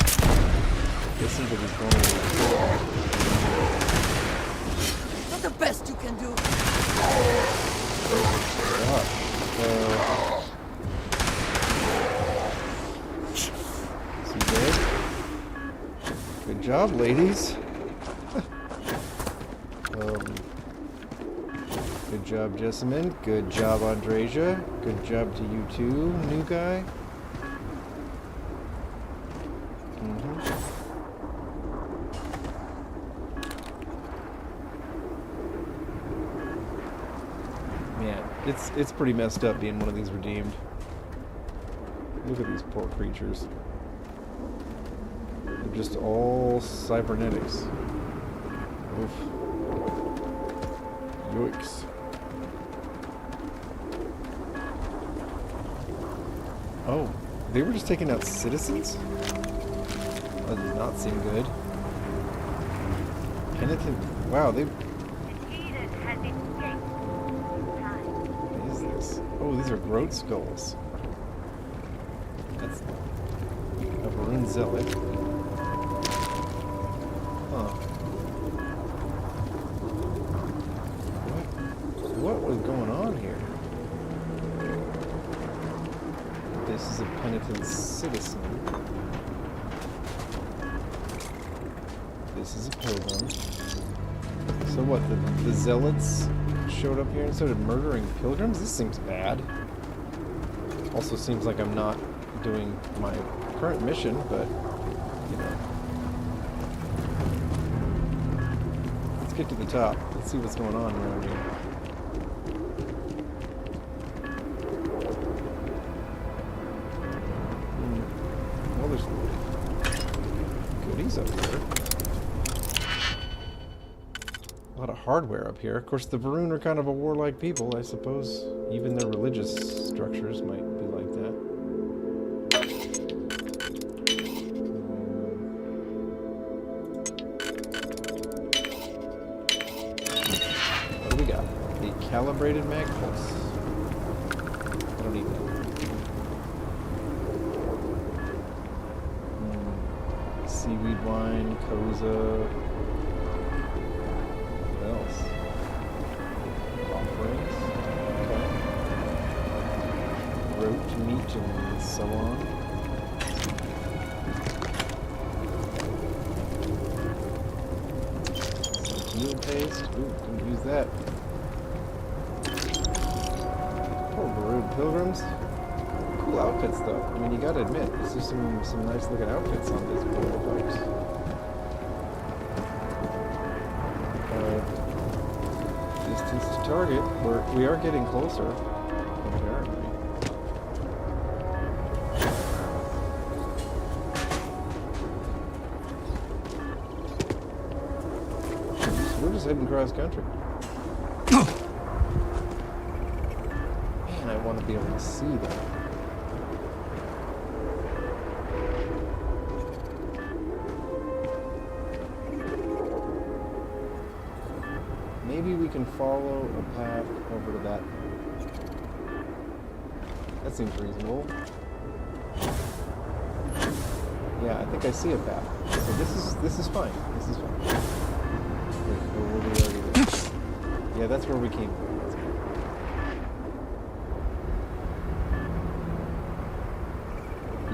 They seem to be going Not the best you can do. gosh. Is he dead? Good job, ladies. Good job, Jessamine. Good job, Andreja. Good job to you too, new guy. Man, it's pretty messed up being one of these redeemed. Look at these poor creatures. They're just all cybernetics. Oof. Yikes. Oh, they were just taking out citizens? That does not seem good. Penitent. Wow, they. What is this? Oh, these are Groat skulls. That's a Varun zealot. Huh. What was going on here? This is a penitent citizen. This is a pilgrim. So what, the zealots showed up here and started murdering pilgrims? This seems bad. Also seems like I'm not doing my current mission, but, you know. Let's get to the top. Let's see what's going on around here. things up here. A lot of hardware up here. Of course, the Varun are kind of a warlike people. I suppose even their religious structures might be like that. What do we got? The calibrated mag pulse. I don't need that. Seaweed wine, Koza. What else? Offerings. Okay. Roast meat and so on. Some heal paste. Ooh, didn't use that. Poor Varun pilgrims. Cool outfits though. I mean, you gotta admit, there's just some nice looking outfits on these poor folks. Distance to target. We are getting closer, apparently. We're just heading cross country. Man, I want to be able to see that. Maybe we can follow a path over to that. That seems reasonable. Yeah, I think I see a path. So this is fine. This is fine. Wait, or were we already there? Yeah, that's where we came from. That's good.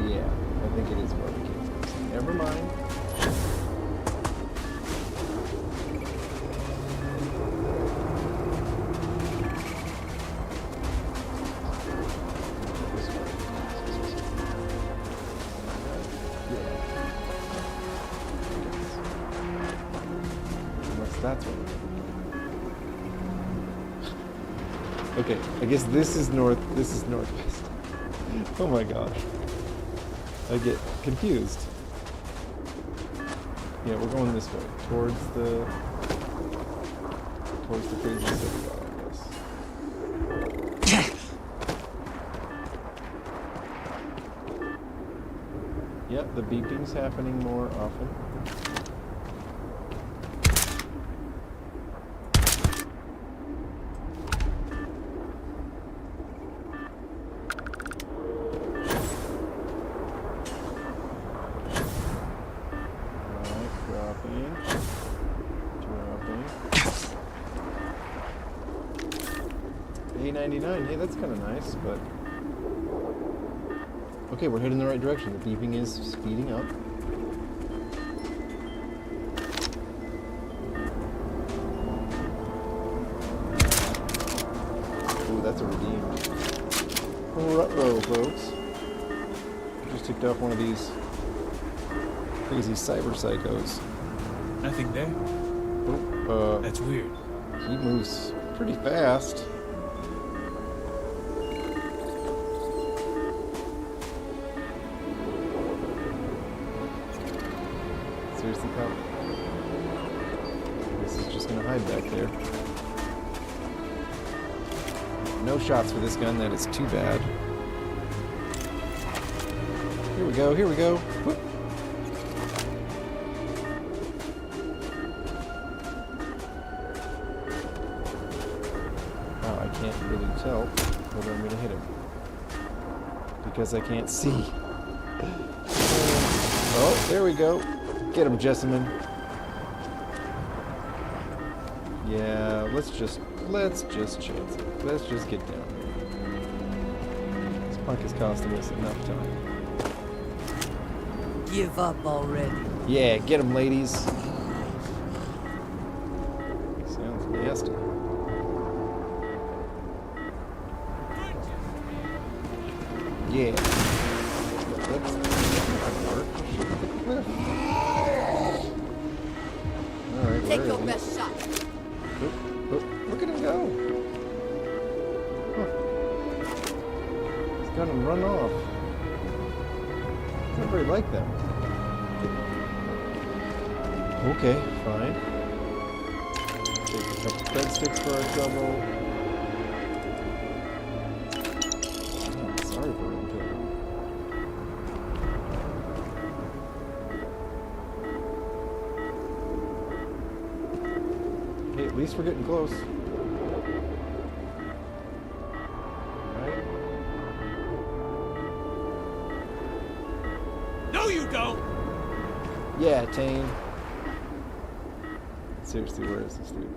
Yeah, I think it is where we came from. So never mind. That's what okay, I guess this is north, this is northwest. Oh my gosh. I get confused. Yeah, we're going this way, towards the crazy citadel, I guess. Yep, the beeping's happening more often. $8.99. Hey, that's kind of nice, but okay, we're heading in the right direction. The beeping is speeding up. Ooh, that's a redeem. Ruh-roh, folks. Just ticked off one of these crazy cyber psychos. Nothing there? Oh, that's weird. He moves pretty fast. Seriously, pal? This is just gonna hide back there. No shots for this gun, that is too bad. Here we go, here we go. Whoop. Wow, I can't really tell whether I'm gonna hit him. Because I can't see. Oh, there we go. Get him, Jessamine. Yeah, let's just chance it. Let's just get down. This punk is costing us enough time. Give up already. Yeah, get him, ladies. Sounds nasty. Yeah. Let's Alright, Take where your is he? best shot. Look at him go. Huh. He's got him run off. It's not very like them. Okay, fine. Take a couple breadsticks for our trouble. Oh, sorry for impairing. Hey, at least we're getting close. Right? No, you don't! Yeah, Tane. Seriously, where is this dude?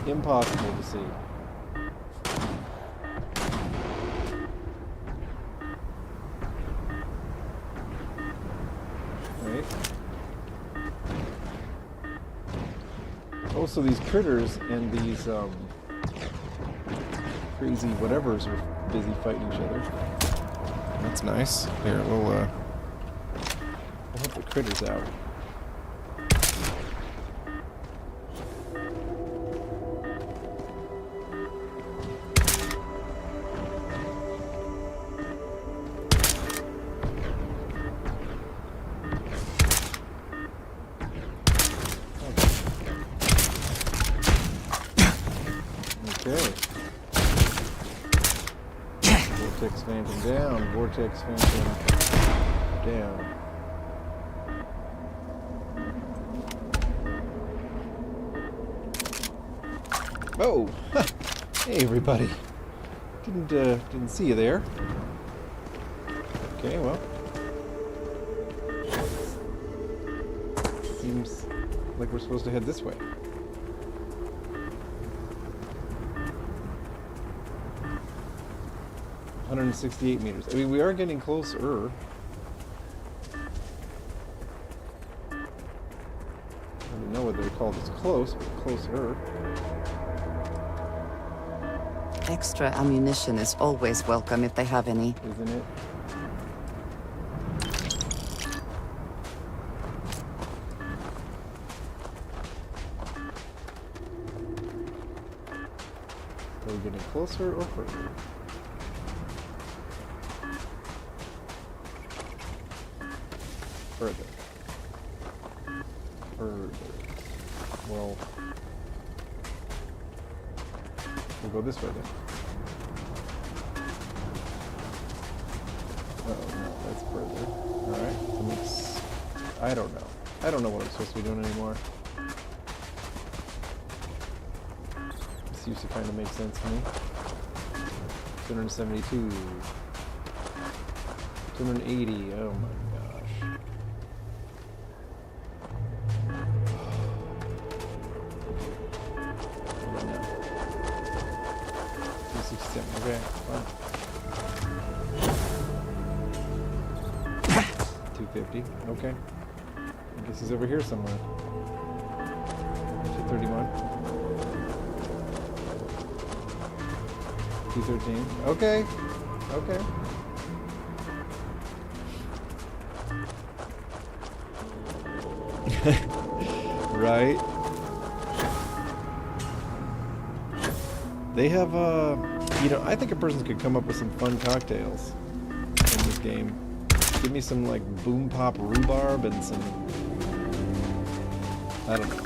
Impossible to see. Right. Also, these critters and these crazy whatevers are busy fighting each other. That's nice. Here, we'll help the critters out. Okay. Vortex Phantom down. Vortex Phantom down. Oh! Hey everybody. Didn't see you there. Okay, well. Seems like we're supposed to head this way. $168 meters. I mean, we are getting closer. I don't know whether they call this close, but closer. Extra ammunition is always welcome if they have any. Isn't it? Are we getting closer or further? Further. Further. Well, we'll go this way then. Oh no, that's further. Alright, I don't know. I don't know what I'm supposed to be doing anymore. This used to kind of make sense to me. 272. 280, oh my gosh. What now? 267, okay, fine. 250, okay. I guess he's over here somewhere. 231. 213. Okay. Okay. Right. They have, you know, I think a person could come up with some fun cocktails in this game. Give me some, like, boom pop rhubarb and some, I don't know,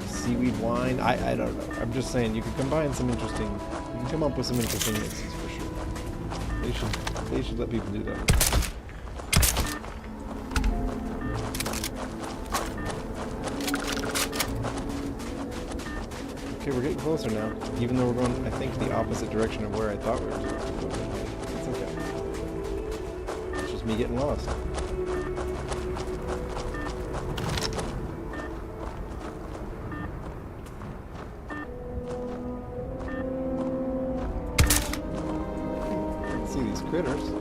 seaweed wine. I don't know. I'm just saying, you could combine some interesting, you can come up with some interesting mixes for sure. They should let people do that. Okay, we're getting closer now. Even though we're going, I think, the opposite direction of where I thought we were supposed to go. It's okay. It's just me getting lost. see these critters.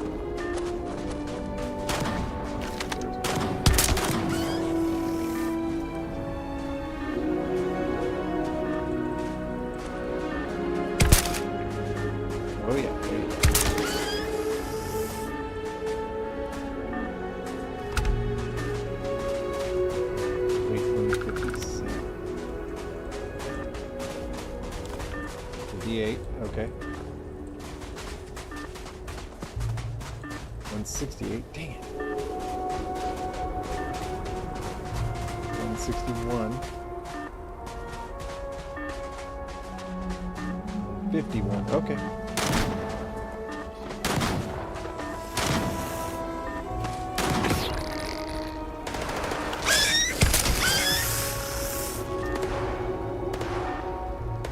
Oh yeah, there you go. Wait, 156. D8, okay. 168, dang it. 161. 51, okay.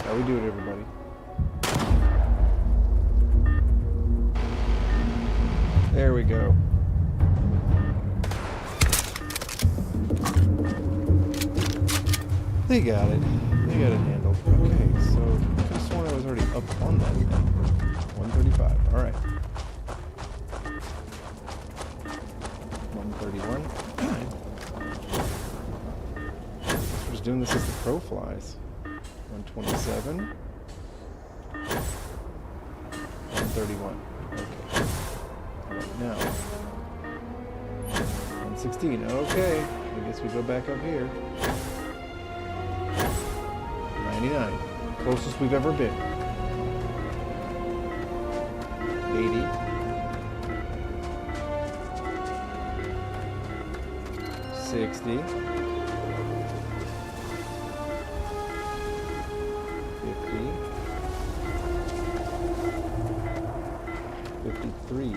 How we do it, everybody? There we go. They got it. They got it handled. Okay, so I could have sworn I was already up on that thing. 135. All right. 131. Fine. We're just doing this as the crow flies. 127. 131. Okay. All right, now. 116. Okay. I guess we go back up here. 99. Closest we've ever been. 80. 60. 50. 53.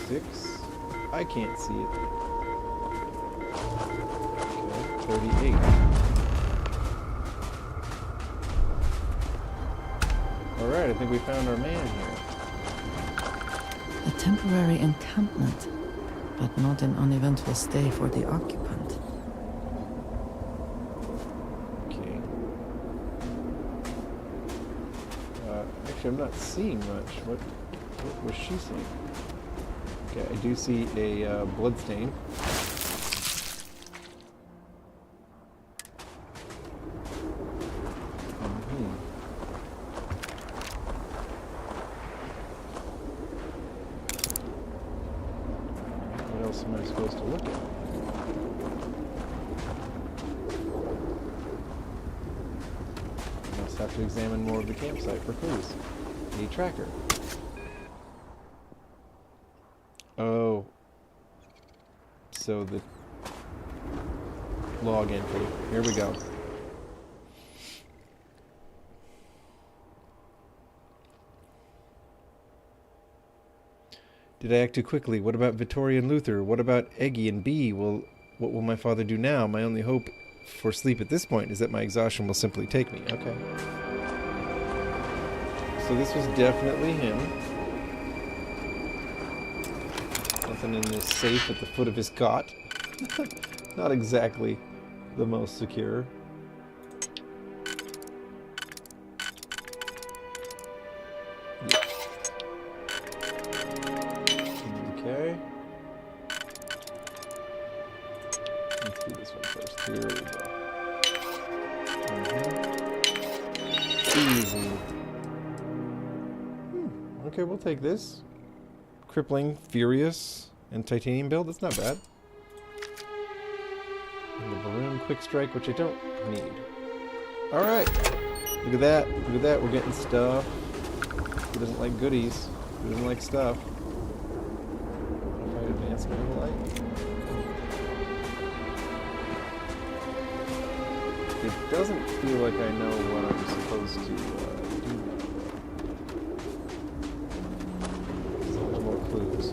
46. I can't see it. 38. Alright, I think we found our man here. A temporary encampment, but not an uneventful stay for the occupant. Okay. Actually, I'm not seeing much. What was she seeing? Okay, I do see a bloodstain. What else am I supposed to look at? I must have to examine more of the campsite for clues. A tracker. Oh. So the log entry. Here we go. Did I act too quickly? What about Vittoria and Luther? What about Eggy and Bee? What will my father do now? My only hope for sleep at this point is that my exhaustion will simply take me. Okay. So this was definitely him. Nothing in this safe at the foot of his cot. Not exactly the most secure. Okay. Let's do this one first. Here we go. Easy. Okay, we'll take this. Crippling, Furious, and Titanium build. That's not bad. And the Balloon Quick Strike, which I don't need. Alright. Look at that. Look at that. We're getting stuff. Who doesn't like goodies? Who doesn't like stuff? Modified Advancement of Light. It doesn't feel like I know what I'm supposed to do. So there's more clues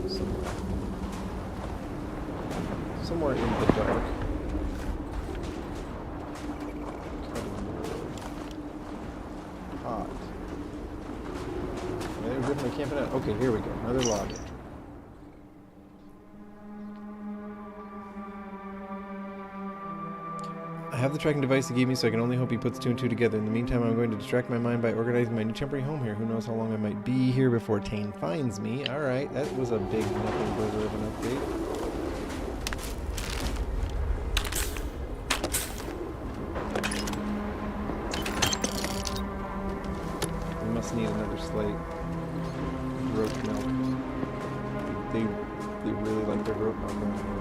somewhere in the dark. Hot. They're definitely camping out. Okay, here we go. Another log entry. I have the tracking device he gave me, so I can only hope he puts 2 and 2 together. In the meantime, I'm going to distract my mind by organizing my new temporary home here. Who knows how long I might be here before Tane finds me. Alright, that was a big nothing burger of an update. We must need another slate. Rope milk. They really like their rope milk around here.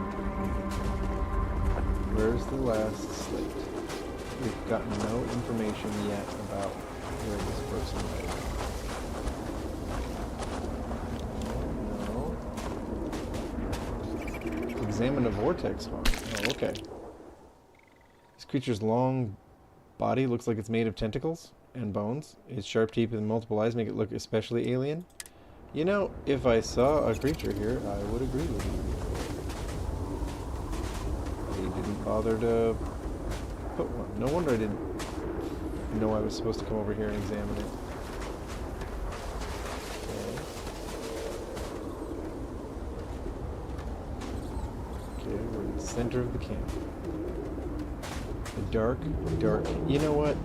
Where's the last slate? We've gotten no information yet about where this person is. No. Examine a vortex farm. Oh, okay. This creature's long body looks like it's made of tentacles and bones. Its sharp teeth and multiple eyes make it look especially alien. You know, if I saw a creature here, I would agree with you. He didn't bother to put one. No wonder I didn't know I was supposed to come over here and examine it. Okay, we're in the center of the camp. The dark. You know what?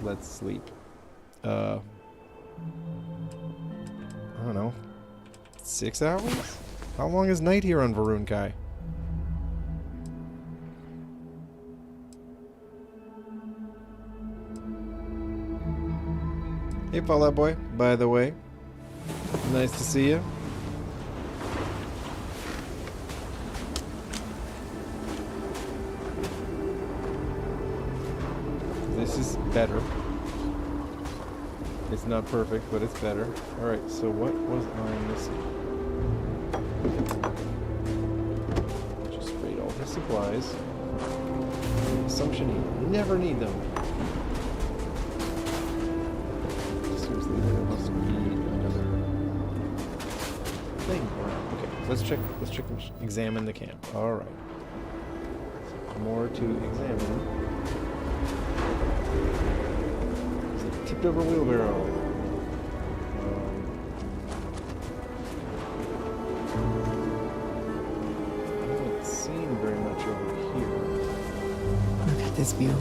Let's sleep. I don't know. 6 hours? How long is night here on Varun Kai? Hey, Fallout Boy, by the way. Nice to see you. This is better. It's not perfect, but it's better. Alright, so what was I missing? Just raid all his supplies. Assumption he never need them. Seriously, there must be another thing around. Okay, let's check examine the camp. Alright. More to examine. Tipped over wheelbarrow. I haven't seen very much over here. Look at this view.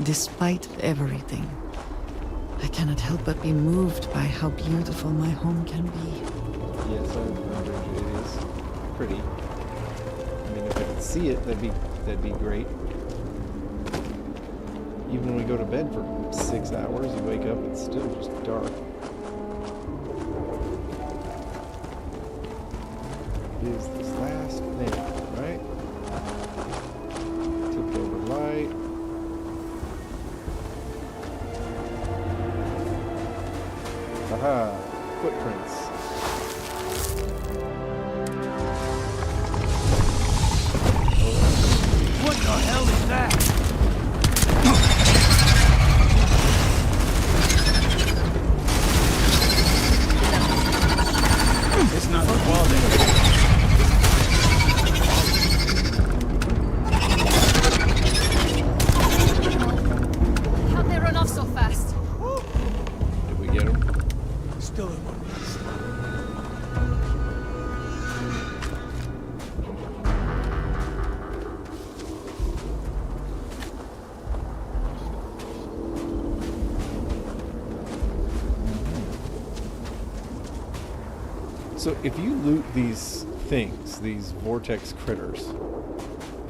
Despite everything, I cannot help but be moved by how beautiful my home can be. Yes, I agree. It is pretty. I mean, if I could see it, that'd be great. Even when we go to bed for 6 hours, you wake up, it's still just dark. Is this last thing, right? Tipped over light. Aha! Footprints. What the hell is that? It's not the wall there. How'd they run off so fast? Did we get him? Still in one piece. So if you loot these things, these vortex critters,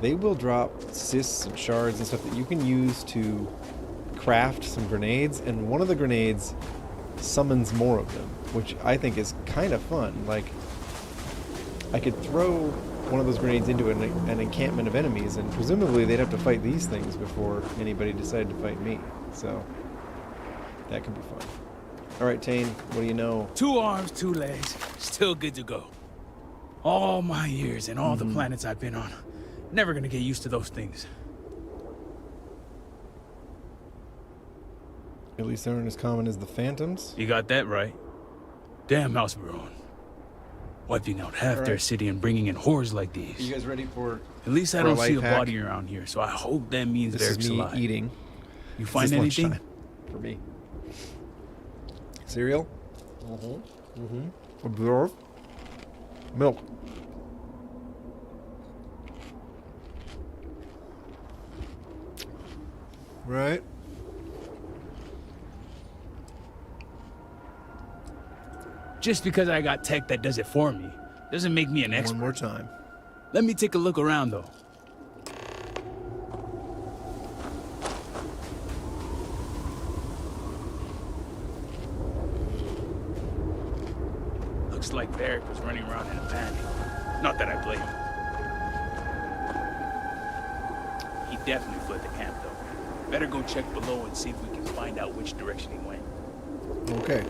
they will drop cysts and shards and stuff that you can use to craft some grenades, and one of the grenades summons more of them, which I think is kind of fun. Like, I could throw one of those grenades into an encampment of enemies, and presumably they'd have to fight these things before anybody decided to fight me. So that could be fun. Alright, Tane, what do you know? 2 arms, 2 legs. Still good to go. All my years and all the planets I've been on. Never gonna get used to those things. At least they aren't as common as the phantoms. You got that right. Damn House Baron. Wiping out half their city and bringing in horrors like these. You guys ready for? At least I for a don't see a life hack? body around here, so I hope that means This Eric's is me alive. eating. You This find is anything? lunchtime for me. Cereal. Observe. Milk. Right? Just because I got tech that does it for me doesn't make me an expert. One more time. Let me take a look around, though. Looks like Varric was running around in a panic. Not that I blame him. He definitely fled the camp, though. Better go check below and see if we can find out which direction he went. Okay.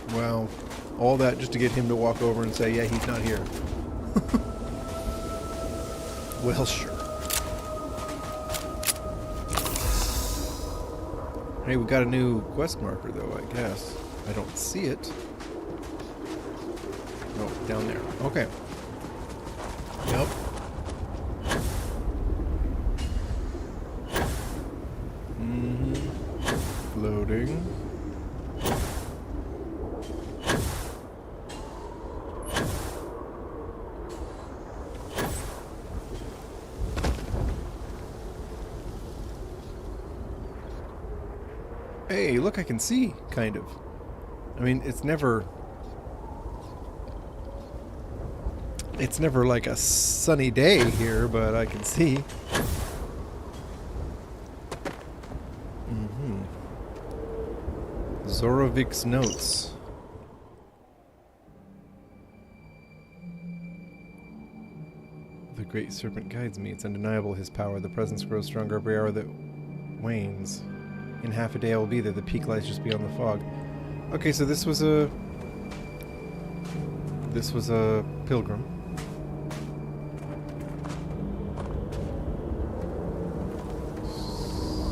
Well, all that just to get him to walk over and say, yeah, he's not here. Well, sure. Hey, we got a new quest marker, though, I guess. I don't see it. No, down there. Okay. Yep. Loading. Hey, look, I can see, kind of. I mean, it's never like a sunny day here, but I can see. Zorovik's notes. The Great Serpent guides me. It's undeniable, his power. The presence grows stronger every hour that wanes. In half a day I will be there. The peak lies just beyond the fog. Okay, so this was a pilgrim.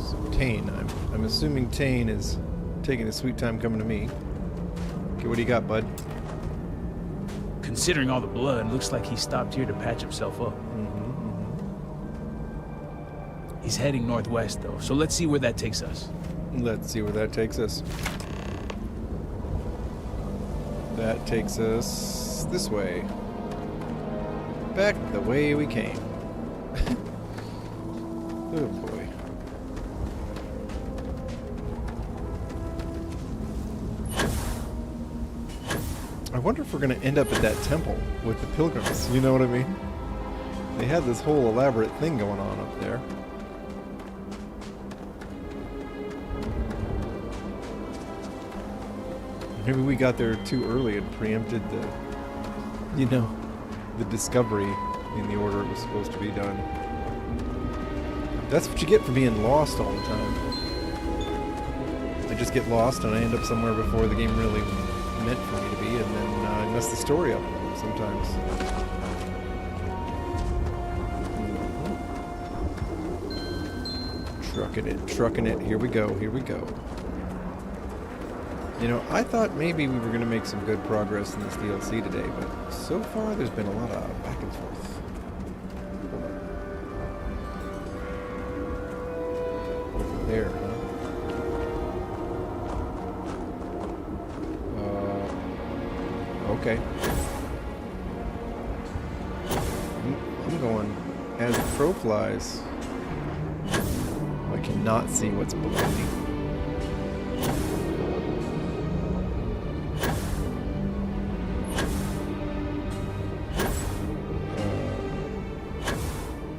So Tane. I'm assuming Tane is taking his sweet time coming to me. Okay, what do you got, bud? Considering all the blood, looks like he stopped here to patch himself up. He's heading northwest, though, so let's see where that takes us. Let's see where that takes us. That takes us this way. Back the way we came. Oh boy. I wonder if we're going to end up at that temple with the pilgrims. You know what I mean? They had this whole elaborate thing going on up there. Maybe we got there too early and preempted the, you know, the discovery in the order it was supposed to be done. That's what you get for being lost all the time. I just get lost and I end up somewhere before the game really meant for me to be, and then I mess the story up sometimes. Trucking it. Here we go. You know, I thought maybe we were going to make some good progress in this DLC today, but so far there's been a lot of back and forth. Over there, huh? Okay. I'm going as the crow flies. I cannot see what's below me.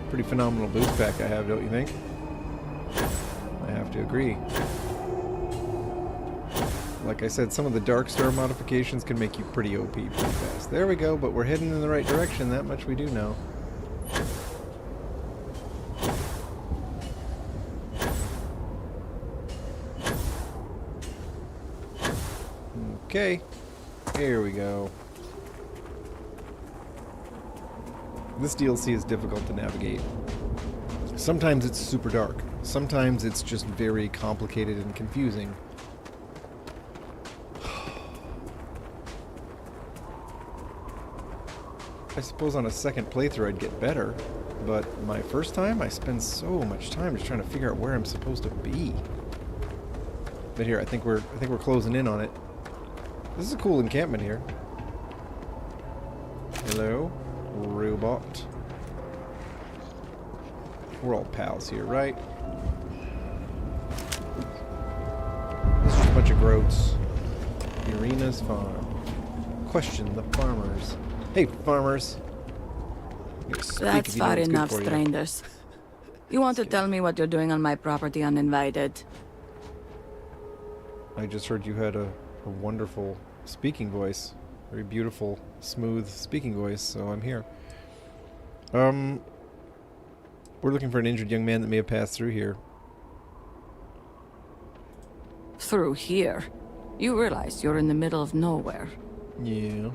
Pretty phenomenal boost pack I have, don't you think? I have to agree. Like I said, some of the Dark Star modifications can make you pretty OP pretty fast. There we go, but we're heading in the right direction, that much we do know. Okay, here we go. This DLC is difficult to navigate. Sometimes it's super dark. Sometimes it's just very complicated and confusing. I suppose on a second playthrough I'd get better, but my first time I spend so much time just trying to figure out where I'm supposed to be. But here, I think we're closing in on it. This is a cool encampment here. Hello, robot. We're all pals here, right? This is just a bunch of groats. Irina's farm. Question the farmers. Hey, farmers. That's far enough, strangers. You want to tell me what you're doing on my property uninvited? I just heard you had a wonderful speaking voice. Very beautiful, smooth speaking voice, so I'm here. We're looking for an injured young man that may have passed through here. Through here? You realize you're in the middle of nowhere. Yeah.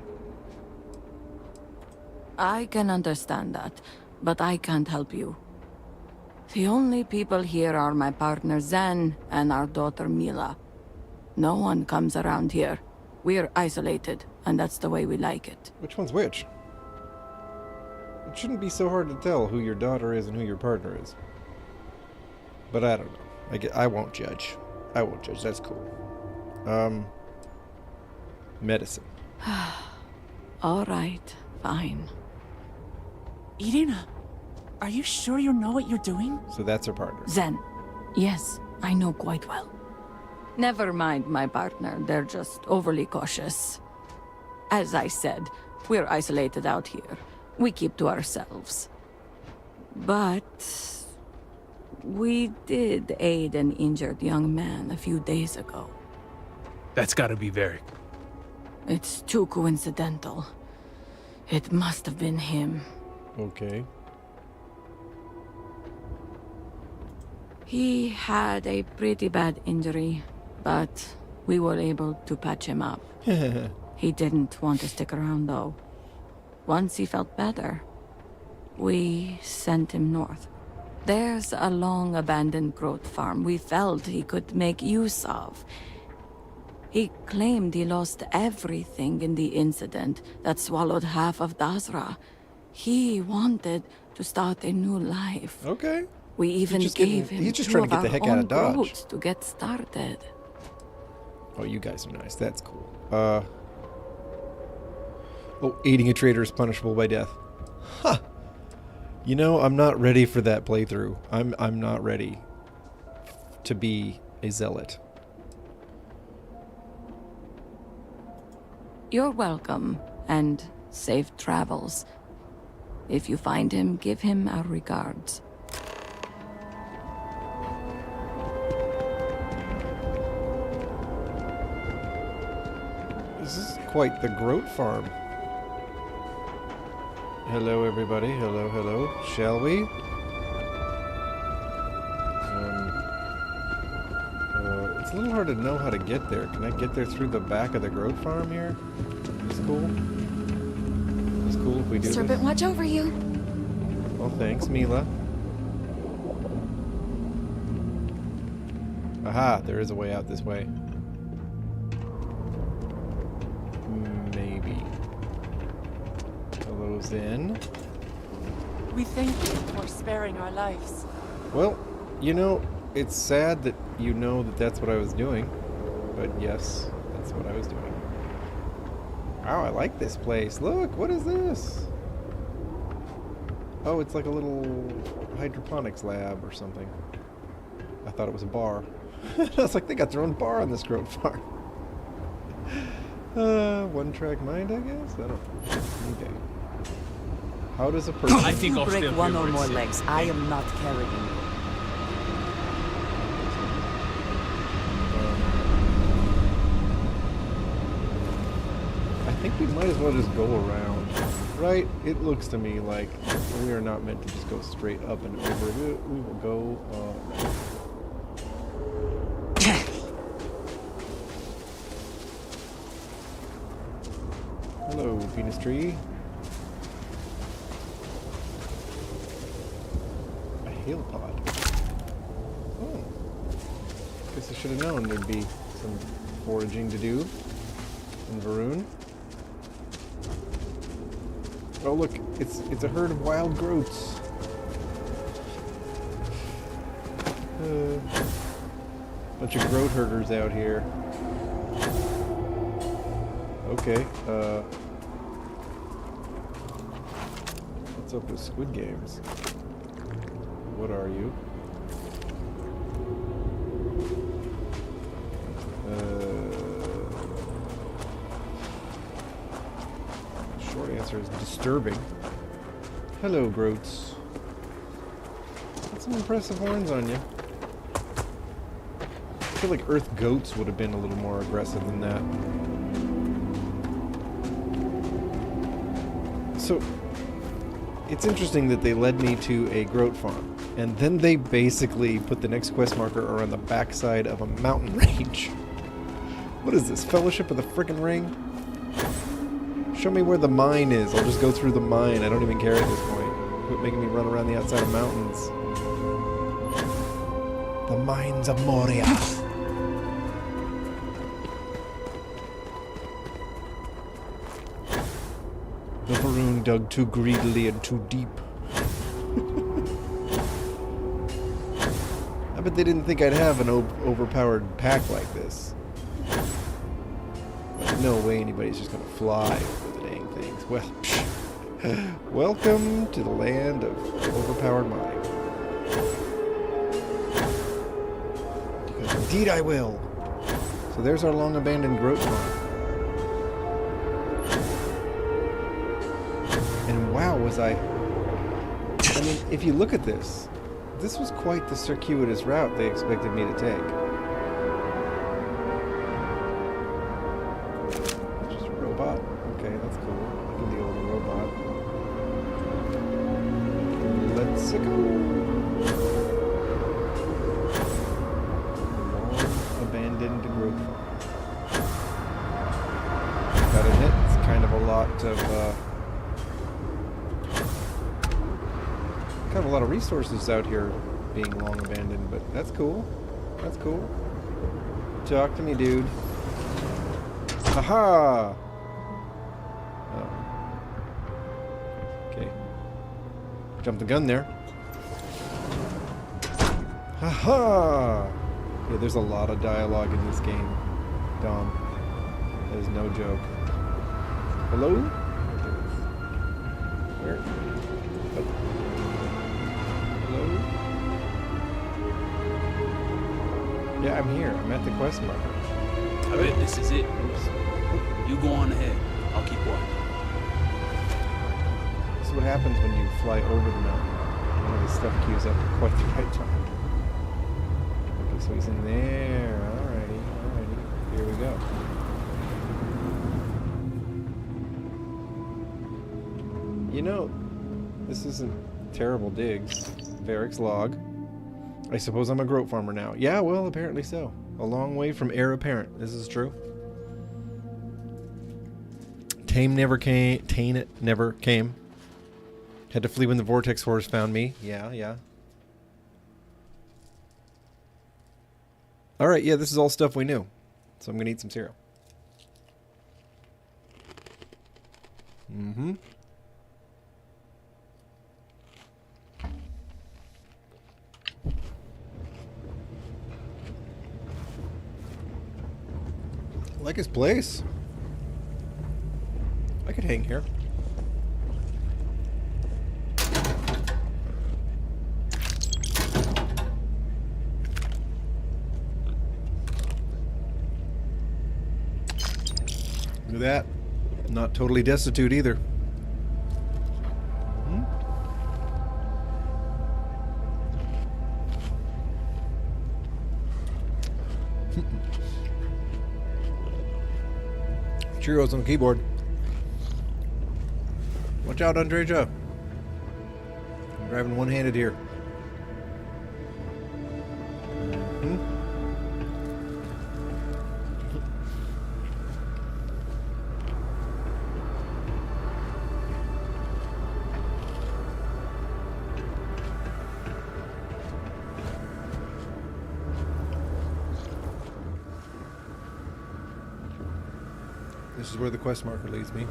I can understand that, but I can't help you. The only people here are my partner Zen and our daughter Mila. No one comes around here. We're isolated, and that's the way we like it. Which one's which? It shouldn't be so hard to tell who your daughter is and who your partner is. But I don't know. I won't judge. I won't judge. That's cool. Medicine. All right, fine. Irina, are you sure you know what you're doing? So that's her partner. Zen. Yes, I know quite well. Never mind my partner, they're just overly cautious. As I said, we're isolated out here. We keep to ourselves. But we did aid an injured young man a few days ago. That's gotta be Varric. It's too coincidental. It must have been him. Okay. He had a pretty bad injury, but we were able to patch him up. He didn't want to stick around, though. Once he felt better, we sent him north. There's a long-abandoned growth farm we felt he could make use of. He claimed he lost everything in the incident that swallowed half of Dazra. He wanted to start a new life. Okay. We even gave him he's just two trying to of get the our heck out own of Dodge. brutes to get started. Oh, you guys are nice. That's cool. Oh, aiding a traitor is punishable by death. Huh. You know, I'm not ready for that playthrough. I'm not ready to be a zealot. You're welcome, and safe travels. If you find him, give him our regards. This is quite the Groat farm. Hello, everybody. Hello, hello. Shall we? It's a little hard to know how to get there. Can I get there through the back of the Groat farm here? It's cool. It's cool if we do Serpent, this. watch over you. Oh, thanks, Mila. Aha, there is a way out this way. Maybe. Hello, Zen. We thank you for sparing our lives. Well, you know, it's sad that you know that that's what I was doing. But yes, that's what I was doing. Wow, I like this place. Look, what is this? Oh, it's like a little hydroponics lab or something. I thought it was a bar. I was like, they got their own bar on this Groat farm. One-track mind, I guess? I don't know. Okay. How does a person... I think I'll break one or more legs. I am not carrying. I think we might as well just go around. Right? It looks to me like we are not meant to just go straight up and over. We will go around. Hello, penis tree. A hail pod. Oh. Guess I should have known there'd be some foraging to do in Varun. Oh look, it's a herd of wild groats. Bunch of groat herders out here. Okay, what's up with Squid Games? What are you? Short answer is disturbing. Hello, Groats. Got some impressive horns on you. I feel like Earth Goats would have been a little more aggressive than that. So, it's interesting that they led me to a Groat farm, and then they basically put the next quest marker around the backside of a mountain range. What is this, Fellowship of the Frickin' Ring? Show me where the mine is. I'll just go through the mine. I don't even care at this point. Quit making me run around the outside of mountains. The mines of Moria. The Varun dug too greedily and too deep. I bet they didn't think I'd have an overpowered pack like this. There's no way anybody's just gonna fly over the dang things. Well, welcome to the land of overpowered mining. Because indeed I will. So there's our long-abandoned Groat farm. And wow, was I mean, if you look at this, this was quite the circuitous route they expected me to take. It's just a robot. Okay, that's cool. I can deal with a robot. Let's go. Long abandoned Groat farm. Gotta admit, it's kind of a lot of kind of a lot of resources out here being long abandoned, but that's cool. That's cool. Talk to me, dude. Haha! Oh. Okay. Jumped the gun there. Haha! Yeah, there's a lot of dialogue in this game, Dom. That is no joke. Hello? Where? Oh. Hello? Yeah, I'm here. I'm at the quest marker. I bet this is it. Oops. You go on ahead. I'll keep watching. This is what happens when you fly over the mountain. One of the stuff queues up at quite the right time. Okay, so he's in there. Alrighty, alrighty. Here we go. You know, this isn't terrible digs. Varric's log. I suppose I'm a Groat farmer now. Yeah, well, apparently so. A long way from heir apparent. This is true. Tane never came. Had to flee when the vortex horse found me. Yeah, yeah. Alright, yeah, this is all stuff we knew. So I'm gonna eat some cereal. Mm-hmm. I like his place. I could hang here. Look at that. Not totally destitute either. Hmm? Cheerios on the keyboard. Watch out, Andreja. I'm driving one-handed here. Hmm? This is where the quest marker leads me.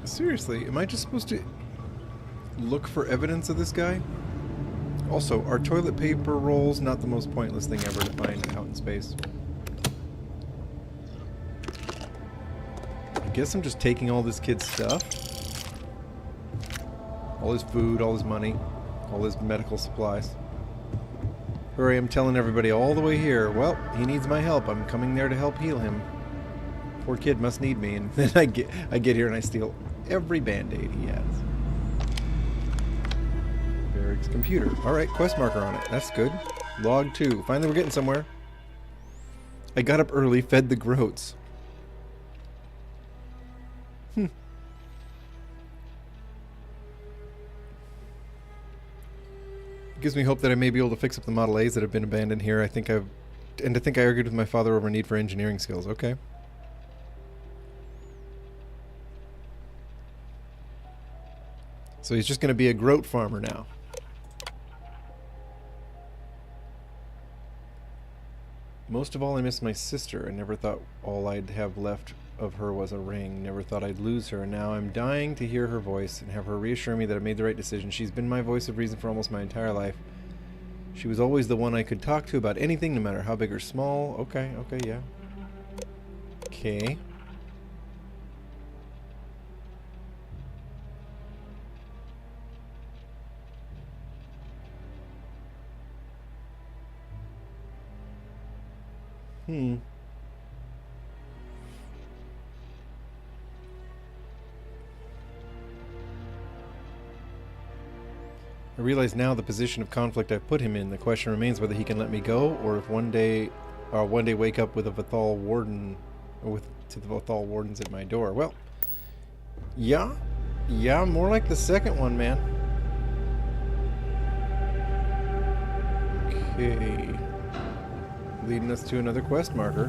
Seriously, am I just supposed to look for evidence of this guy? Also, are toilet paper rolls not the most pointless thing ever to find out in space? I guess I'm just taking all this kid's stuff. All his food, all his money, all his medical supplies. Hurry, I'm telling everybody all the way here. Well, he needs my help. I'm coming there to help heal him. Poor kid must need me. And then I get here and I steal every band-aid he has. Eric's computer. Alright, quest marker on it. That's good. Log 2. Finally we're getting somewhere. I got up early, fed the groats. Gives me hope that I may be able to fix up the Model A's that have been abandoned here. I think I argued with my father over need for engineering skills. Okay. So he's just going to be a groat farmer now. Most of all, I miss my sister. I never thought all I'd have left of her was a ring. Never thought I'd lose her. Now I'm dying to hear her voice and have her reassure me that I made the right decision. She's been my voice of reason for almost my entire life. She was always the one I could talk to about anything, no matter how big or small. Okay, yeah. Okay. I realize now the position of conflict I've put him in. The question remains whether he can let me go, or if one day wake up with a Vathal warden, or to the Vathal wardens at my door. Well, yeah, more like the second one, man. Okay, leading us to another quest marker,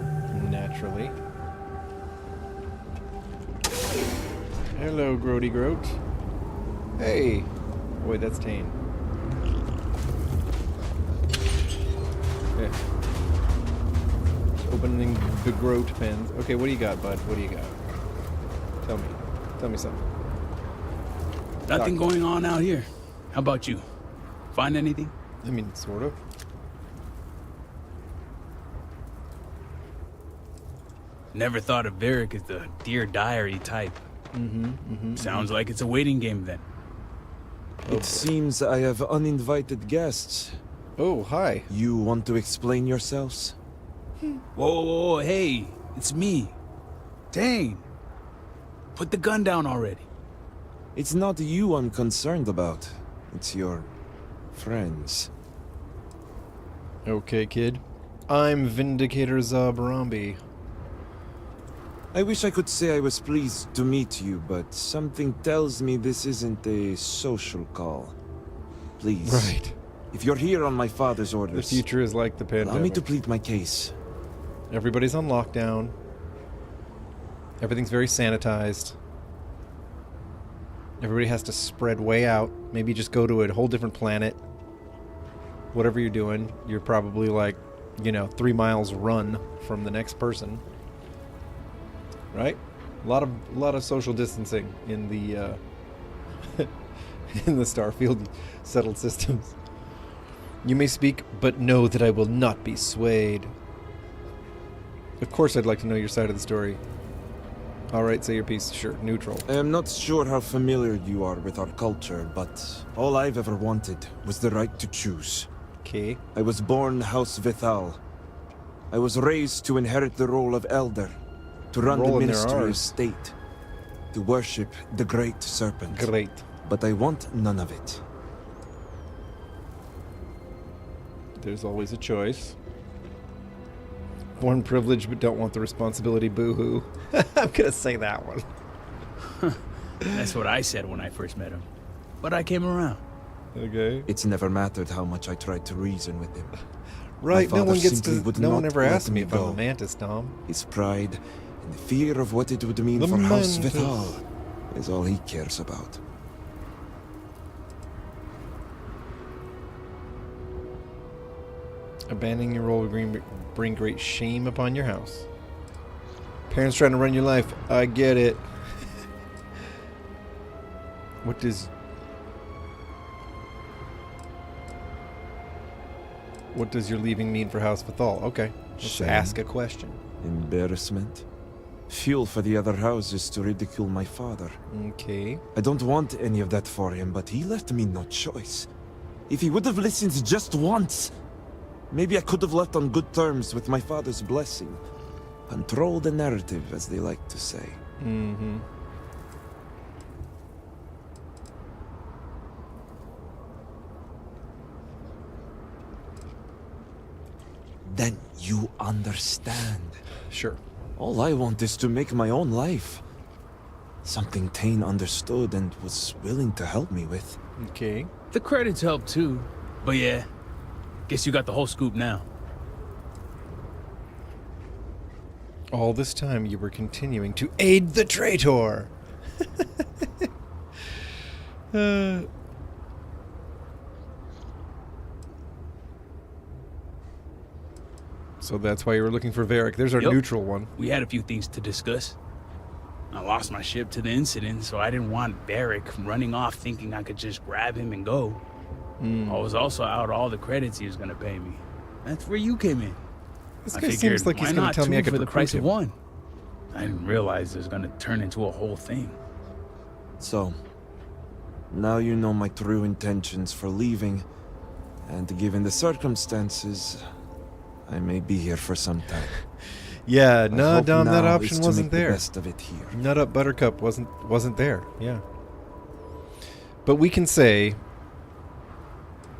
naturally. Hello, Grody Groat. Hey. Wait, that's Tane. Yeah. Opening the Groat pens. Okay, what do you got, bud? What do you got? Tell me. Tell me something. Nothing going on out here. How about you? Find anything? I mean, sort of. Never thought of Varric as the Dear Diary type. Sounds like it's a waiting game then. It seems I have uninvited guests. Oh, hi. You want to explain yourselves? Whoa, hey, it's me. Dang. Put the gun down already. It's not you I'm concerned about. It's your friends. Okay, kid. I'm Vindicator Zabrambi. I wish I could say I was pleased to meet you, but something tells me this isn't a social call. Please. Right. If you're here on my father's orders... The future is like the pandemic. Allow me to plead my case. Everybody's on lockdown. Everything's very sanitized. Everybody has to spread way out. Maybe just go to a whole different planet. Whatever you're doing, you're probably like, 3 miles run from the next person. Right? A lot of social distancing in the in the Starfield settled systems. You may speak, but know that I will not be swayed. Of course I'd like to know your side of the story. Alright, say your piece. Sure, neutral. I am not sure how familiar you are with our culture, but all I've ever wanted was the right to choose. Okay. I was born House Vithal. I was raised to inherit the role of elder. To run the Ministry of State. To worship the Great Serpent. Great. But I want none of it. There's always a choice. Born privileged but don't want the responsibility, boo-hoo. I'm gonna say that one. That's what I said when I first met him. But I came around. Okay. It's never mattered how much I tried to reason with him. Right, no one ever asked me if go. I'm a mantis, Tom. His pride and the fear of what it would mean for House Vithal is all he cares about. Abandoning your role would bring great shame upon your house. Parents trying to run your life. I get it. What does... What does your leaving mean for House Vithal? Okay, let's Shame. ask a question. Embarrassment. Fuel for the other houses to ridicule my father. Okay. I don't want any of that for him, but he left me no choice. If he would have listened just once, maybe I could have left on good terms with my father's blessing. Control the narrative, as they like to say. Mm-hmm. Then you understand. Sure. All I want is to make my own life. Something Tane understood and was willing to help me with. Okay. The credits help too. But yeah, guess you got the whole scoop now. All this time you were continuing to aid the traitor. So that's why you were looking for Varric. There's our Yup. neutral one. We had a few things to discuss. I lost my ship to the incident, so I didn't want Varric running off thinking I could just grab him and go. I was also out all the credits he was gonna pay me. That's where you came in. This I guy figured, seems like he's why gonna not tell me I two could for the recruit price him. of one. I didn't realize it was gonna turn into a whole thing. So, now you know my true intentions for leaving, and given the circumstances, I may be here for some time. Yeah, My no, hope Dom, that now option is to wasn't make the there. best of it here. Nut Up Buttercup wasn't there. Yeah. But we can say,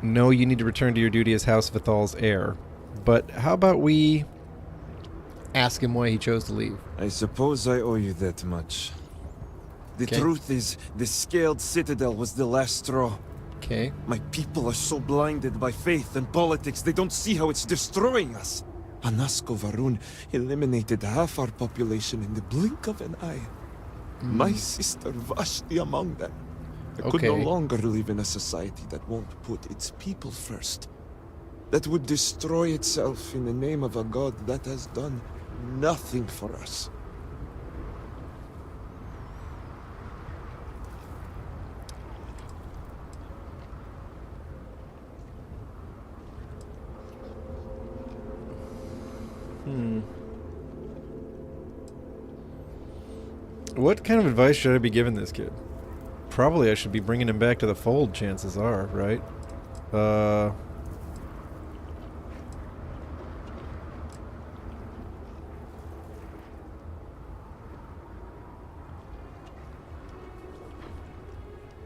no, you need to return to your duty as House Vithal's heir. But how about we ask him why he chose to leave? I suppose I owe you that much. The Okay. truth is, the scaled citadel was the last straw. Okay. My people are so blinded by faith and politics, they don't see how it's destroying us. Anasko Varun eliminated half our population in the blink of an eye. My sister Vashti among them. I could no Okay. longer live in a society that won't put its people first. That would destroy itself in the name of a god that has done nothing for us. What kind of advice should I be giving this kid? Probably I should be bringing him back to the fold, chances are, right?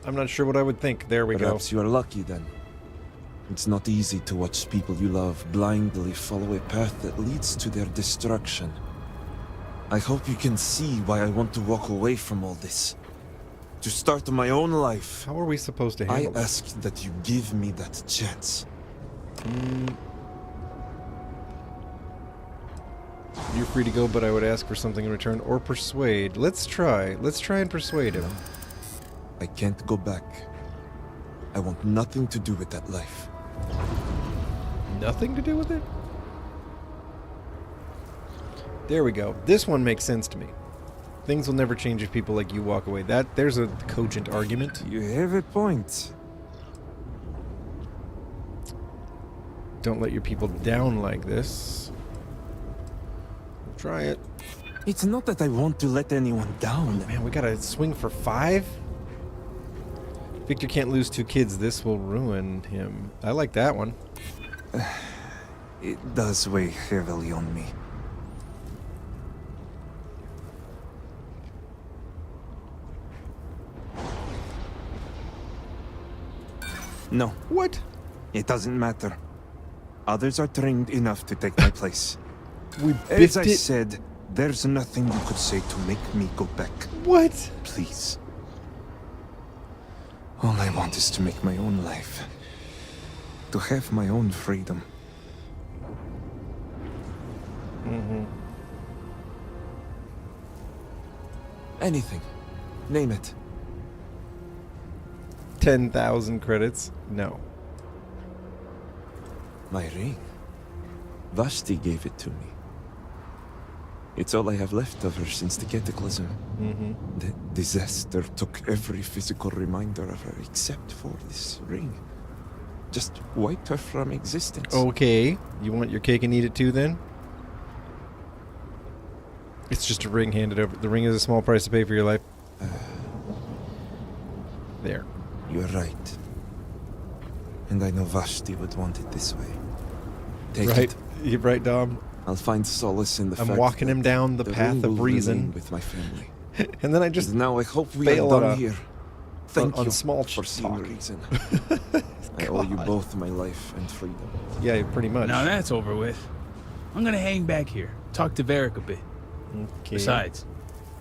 I'm not sure what I would think. There we Perhaps you are lucky then. It's not easy to watch people you love blindly follow a path that leads to their destruction. I hope you can see why I want to walk away from all this. To start my own life. How are we supposed to I handle this? ask that you give me that chance. You're free to go, but I would ask for something in return. Or persuade. Let's try. Let's try and persuade him. I can't go back. I want nothing to do with that life. Nothing to do with it? There we go. This one makes sense to me. Things will never change if people like you walk away. There's a cogent argument. You have a point. Don't let your people down like this. We'll try it. It's not that I want to let anyone down. Man, we gotta swing for 5? Victor can't lose 2 kids. This will ruin him. I like that one. It does weigh heavily on me. No. What? It doesn't matter. Others are trained enough to take my place. We As biffed I it. said, there's nothing you could say to make me go back. What? Please. All I want is to make my own life. To have my own freedom. Anything. Name it. 10,000 credits? No. My ring. Vashti gave it to me. It's all I have left of her since the cataclysm. The disaster took every physical reminder of her except for this ring. Just wiped her from existence. Okay. You want your cake and eat it too, then? It's just a ring handed over. The ring is a small price to pay for your life. There. You're right. And I know Vashti would want it this way. Take Right. it. You're right, Dom. I'll find solace in the fact I'm walking that him down the path rule of will reason. remain with my family. And then I just And now I hope we are fail done on a- here. Thank on you small for seeing talk. reason. I owe you both my life and freedom. Yeah, pretty much. Now that's over with. I'm gonna hang back here, talk to Varric a bit. Okay. Besides,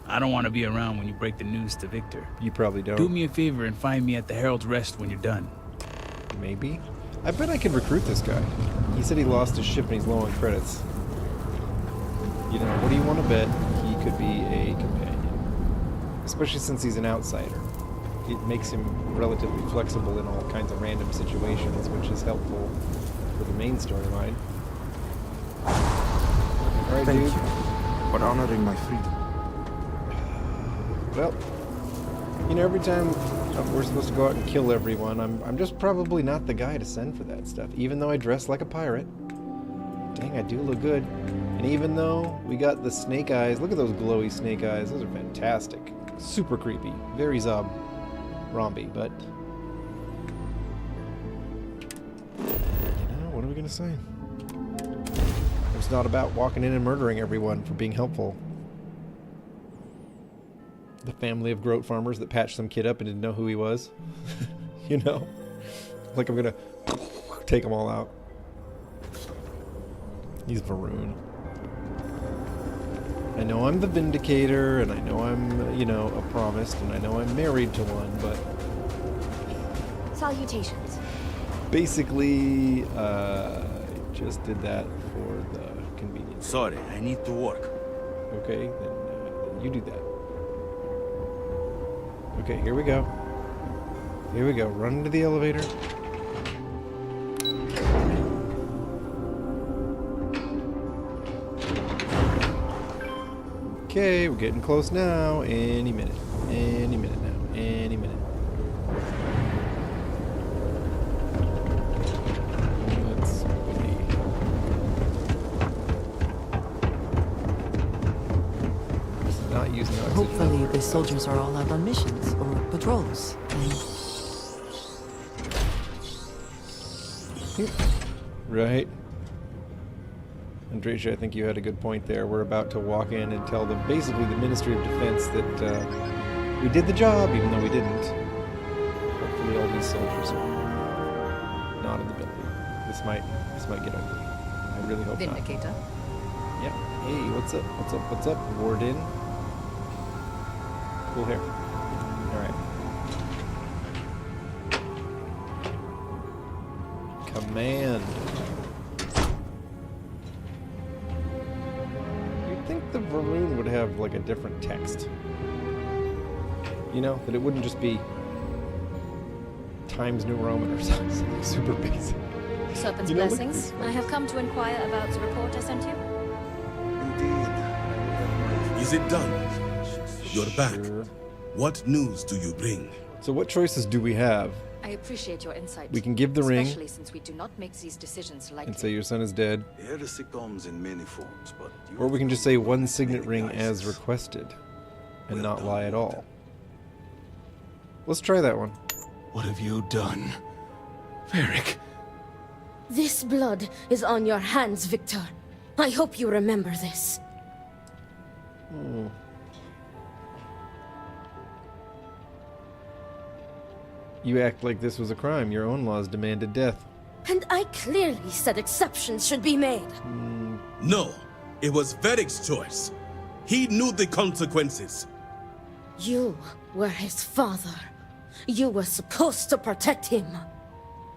I don't want to be around when you break the news to Victor. You probably don't. Do me a favor and find me at the Herald's Rest when you're done. Maybe. I bet I could recruit this guy. He said he lost his ship and he's low on credits. You know, what do you want to bet? He could be a companion. Especially since he's an outsider. It makes him relatively flexible in all kinds of random situations, which is helpful for the main storyline. Alright, Thank dude. you for honoring my freedom. Well, you know, every time we're supposed to go out and kill everyone, I'm just probably not the guy to send for that stuff, even though I dress like a pirate. Dang, I do look good. And even though we got the snake eyes, look at those glowy snake eyes, those are fantastic. Super creepy, very Romby, but... You know, what are we gonna say? It's not about walking in and murdering everyone for being helpful. The family of groat farmers that patched some kid up and didn't know who he was. You know? Like I'm gonna take them all out. He's Varun. I know I'm the Vindicator, and I know I'm, you know, a Promised, and I know I'm married to one, but... Salutations. Basically, I just did that for the convenience. Sorry, I need to work. Okay, then you do that. Okay, here we go. Here we go. Run into the elevator. Okay, we're getting close now. Any minute. Any minute now. Any minute. Let's see. Not using oxygen. Hopefully the soldiers are all out on missions or patrols. Right. Andreja, I think you had a good point there. We're about to walk in and tell them, basically the Ministry of Defense, that we did the job, even though we didn't. Hopefully all these soldiers are not in the building. This might get ugly. I really hope Vindicator. not. Yeah. Hey, what's up? What's up? What's up, Warden? Cool hair. All right. Command. You'd think the Varun would have like a different text. You know, that it wouldn't just be Times New Roman or something super basic. Serpent's You know, blessings. I have come to inquire about the report I sent you. Is it done? You're back. What news do you bring? So what choices do we have? I appreciate your insight. We can give the ring, especially since we do not make these decisions lightly. and say your son is dead. Heresy comes in many forms, but Or we can just say one signet ring as requested, and not lie at all. Let's try that one. What have you done? Varric. This blood is on your hands, Victor. I hope you remember this. You act like this was a crime. Your own laws demanded death. And I clearly said exceptions should be made. No, it was Varric's choice. He knew the consequences. You were his father. You were supposed to protect him.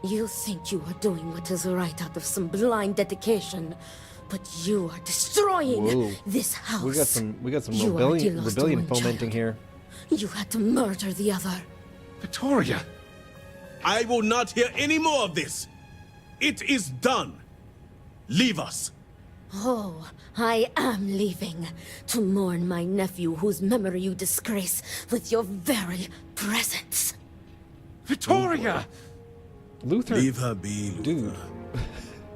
You think you are doing what is right out of some blind dedication, but you are destroying Whoa. this house. We got some You already rebellion lost rebellion one fomenting child. here. You had to murder the other. Victoria! I will not hear any more of this. It is done. Leave us. Oh, I am leaving to mourn my nephew whose memory you disgrace with your very presence. Victoria! Luther. Leave her be, Luther. Dude.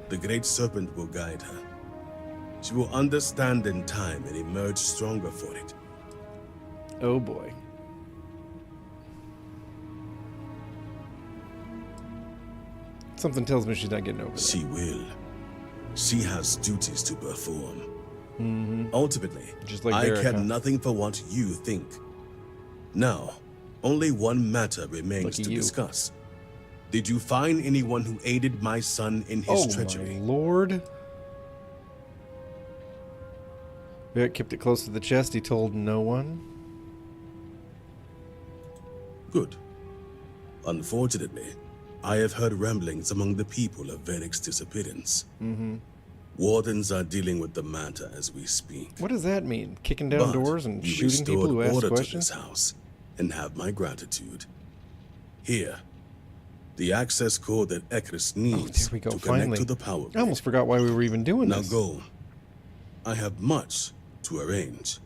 The Great Serpent will guide her. She will understand in time and emerge stronger for it. Oh boy. Something tells me she's not getting over it. She will. She has duties to perform. Mm-hmm. Ultimately, just like I Derek, care huh? nothing for what you think. Now, only one matter remains to discuss. Did you find anyone who aided my son in his treachery? My lord. Barrett kept it close to the chest. He told no one. Good. Unfortunately, I have heard ramblings among the people of Varric's disappearance. Mm-hmm. Wardens are dealing with the matter as we speak. What does that mean? Kicking down doors and you shooting people who restored ask order questions? to this house and have my gratitude. Here, the access code that Ekris needs there we go, to finally. connect to the power grid. I almost forgot why we were even doing Now this. go. I have much to arrange.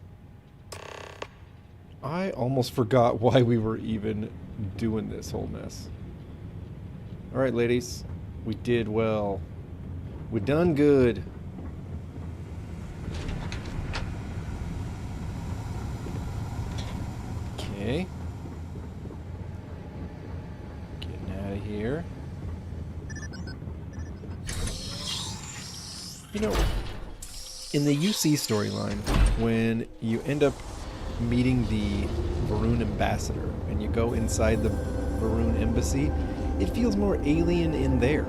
I almost forgot why we were even doing this whole mess. All right, ladies. We did well. We done good. Okay. Getting out of here. You know, in the UC storyline, when you end up meeting the Varun ambassador and you go inside the Varun embassy, it feels more alien in there.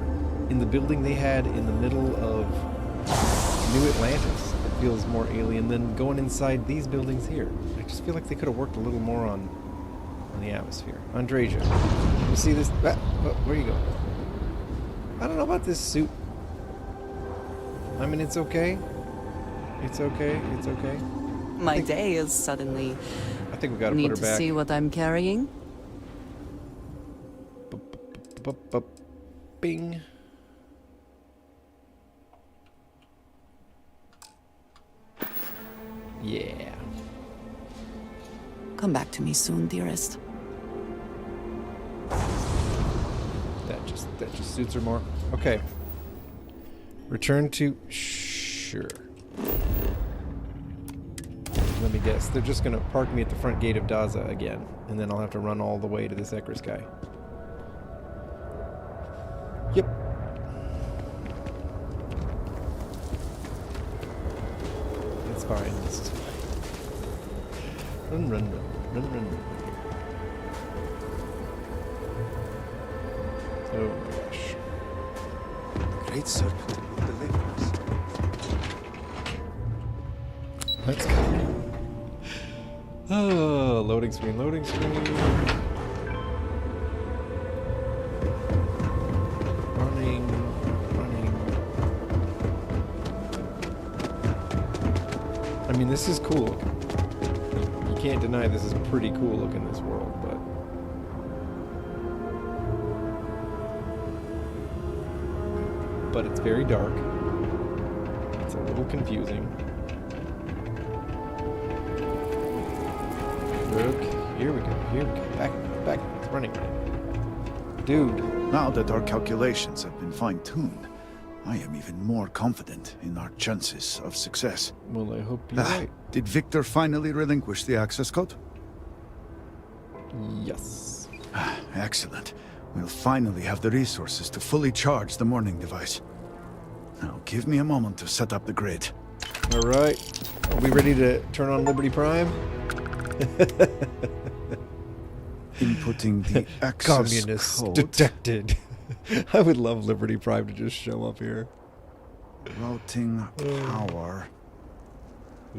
In the building they had in the middle of New Atlantis, it feels more alien than going inside these buildings here. I just feel like they could have worked a little more on the atmosphere. Andreja, you see this? Where you go? I don't know about this suit. I mean, it's okay. It's okay. It's okay. My day is suddenly. I think we gotta need put her back. to see what I'm carrying. Bing. Yeah. Come back to me soon, dearest. That just suits her more. Okay. Return to sure. Let me guess. They're just gonna park me at the front gate of Daza again, and then I'll have to run all the way to this Ekris guy. Yep. It's fine. This is fine. Run, run, run, run, run, run. Oh my gosh. Great Serpent delivers. Let's go. Oh, loading screen, loading screen. Running. I mean, this is cool looking. You can't deny this is pretty cool looking, this world, but... But it's very dark. It's a little confusing. Look, here we go, back, it's running. Dude. Now that our calculations have been fine-tuned, I am even more confident in our chances of success. Well, I hope you're right. Did Victor finally relinquish the access code? Yes. Excellent. We'll finally have the resources to fully charge the morning device. Now, give me a moment to set up the grid. All right. Are we ready to turn on Liberty Prime? Inputting the access Communist code. detected. I would love Liberty Prime to just show up here. Routing power.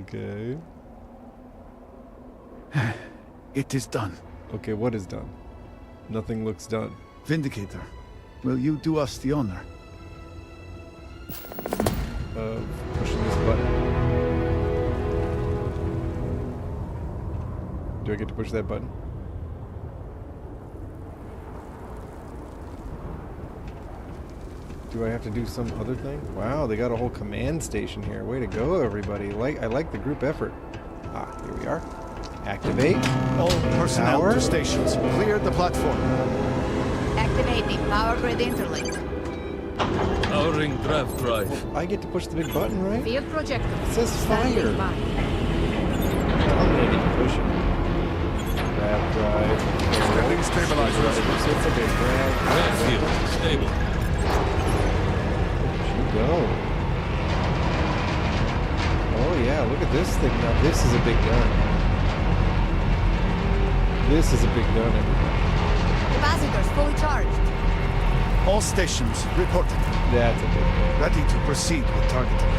Okay. It is done. Okay, what is done? Nothing looks done. Vindicator, will you do us the honor? Pushing this button. Do I get to push that button? Do I have to do some other thing? Wow, they got a whole command station here. Way to go, everybody. I like the group effort. Ah, here we are. Activate. All personnel Power. to stations. Clear the platform. Activating power grid interlink. Powering draft drive. Well, I get to push the big button, right? Field projector. It says fire. Standing by. I'm gonna get to push it. Grab drive. Setting stabilizers. So it's like a grab. Field stable. Where'd you go? Oh yeah, look at this thing now. This is a big gun. This is a big gun, everybody. Capacitors fully charged. All stations reported. That's a big gun. Ready to proceed with targeting.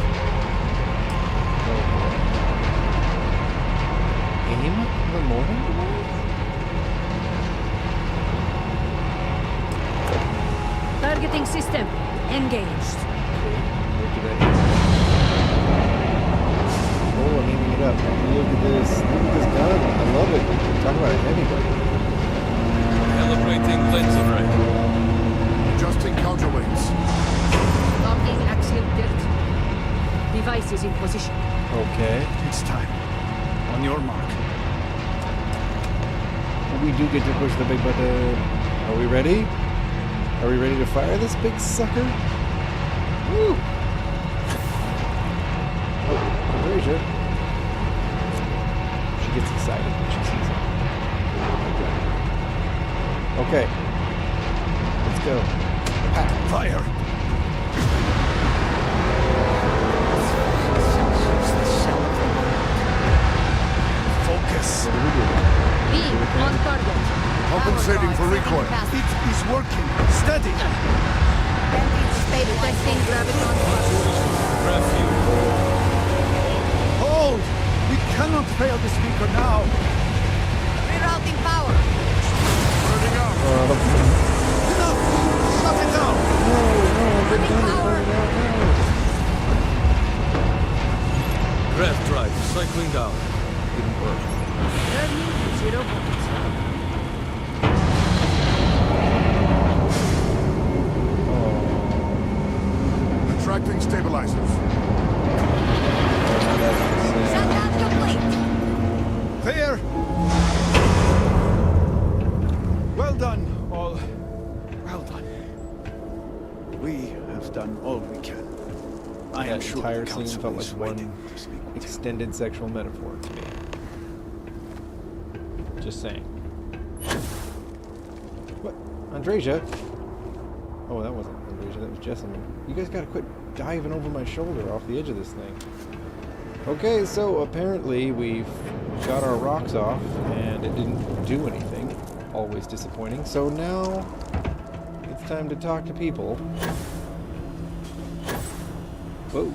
Aim the morning device? Targeting system engaged. Oh, I'm aiming it up. Look at this. Look at this gun. I love it. Talk about a heavy gun. Calibrating lens array. Adjusting counterweights. Locking axial tilt. Device is in position. Okay. It's time. On your mark. We do get to push the big button. Are we ready? Are we ready to fire this big sucker? Woo! Oh, Andreja. She gets excited when she sees it. Okay. Let's go. Fire! Focus. What do we do? Beam on target. Compensating for recoil. It is working. Steady. Detecting graviton. Draft field. Hold! We cannot fail the speaker now. Rerouting power. Burning out. Enough! Shut it down! Draft drive cycling down. Didn't work. Turning 0 volts. Retracting stabilizers. Shutdown complete. There! Well done, all. Well done. We have done all we can. I am That sure entire the scene council felt is like waiting one to speak with you. extended sexual metaphor to me. Just saying. What? Andreja? Oh, that wasn't Andreja, that was Jessamine. You guys gotta quit diving over my shoulder off the edge of this thing. Okay, so apparently we've got our rocks off, and it didn't do anything. Always disappointing. So now it's time to talk to people. Whoa.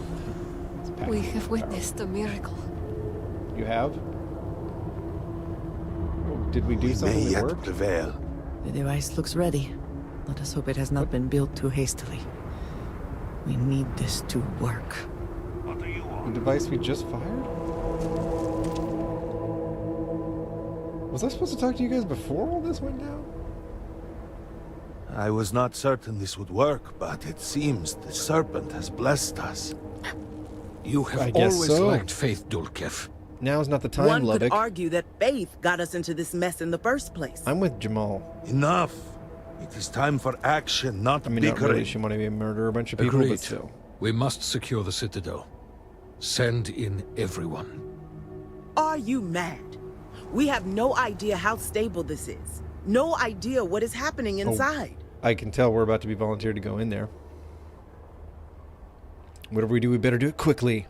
We have witnessed a miracle. You have? Oh, did we do something that worked? Prevail. The device looks ready. Let us hope it has not been built too hastily. We need this to work. The device we just fired? Was I supposed to talk to you guys before all this went down? I was not certain this would work, but it seems the serpent has blessed us. You I have guess always so. lacked faith, Dulkev. Now's not the time, One could Lubbock. argue that faith got us into this mess in the first place. I'm with Jamal. Enough. It is time for action, not I mean, not bickering. really. She wanted me to murder a bunch of people, but Agreed. still. We must secure the Citadel. Send in everyone. Are you mad? We have no idea how stable this is. No idea what is happening inside. I can tell we're about to be volunteered to go in there. Whatever we do, we better do it quickly.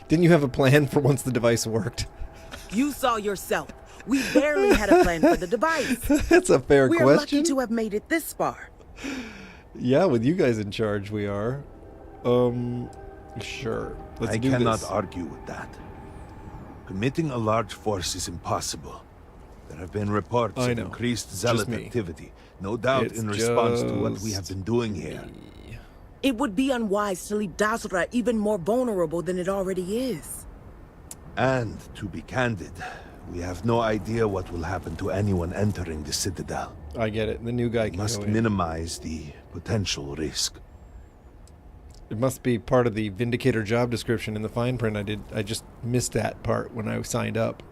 Didn't you have a plan for once the device worked? You saw yourself. We barely had a plan for the device. That's a fair We're question. lucky to have made it this far. Yeah, with you guys in charge, we are. Sure. Let's I do cannot this. argue with that. Committing a large force is impossible. There have been reports I of know. increased Just zealot me. activity, no doubt It's in response to what we just have been doing here. It would be unwise to leave Dazra even more vulnerable than it already is. And, to be candid, we have no idea what will happen to anyone entering the Citadel. I get it. The new guy can must go in. minimize the potential risk. It must be part of the Vindicator job description in the fine print. I just missed that part when I signed up.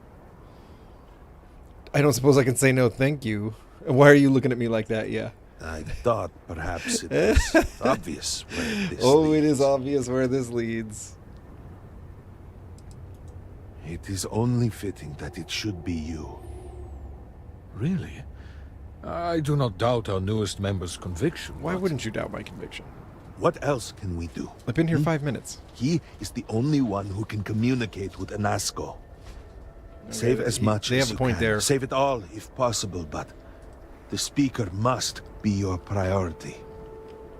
I don't suppose I can say no thank you. Why are you looking at me like that? Yeah. I thought perhaps it was obvious where this Oh, it is obvious where this leads. It is only fitting that it should be you. Really? I do not doubt our newest member's conviction. Why wouldn't you doubt my conviction? What else can we do? I've been here 5 minutes. He is the only one who can communicate with Anasco. Save as much they as have a you point can. there. Save it all if possible, but the Speaker must be your priority.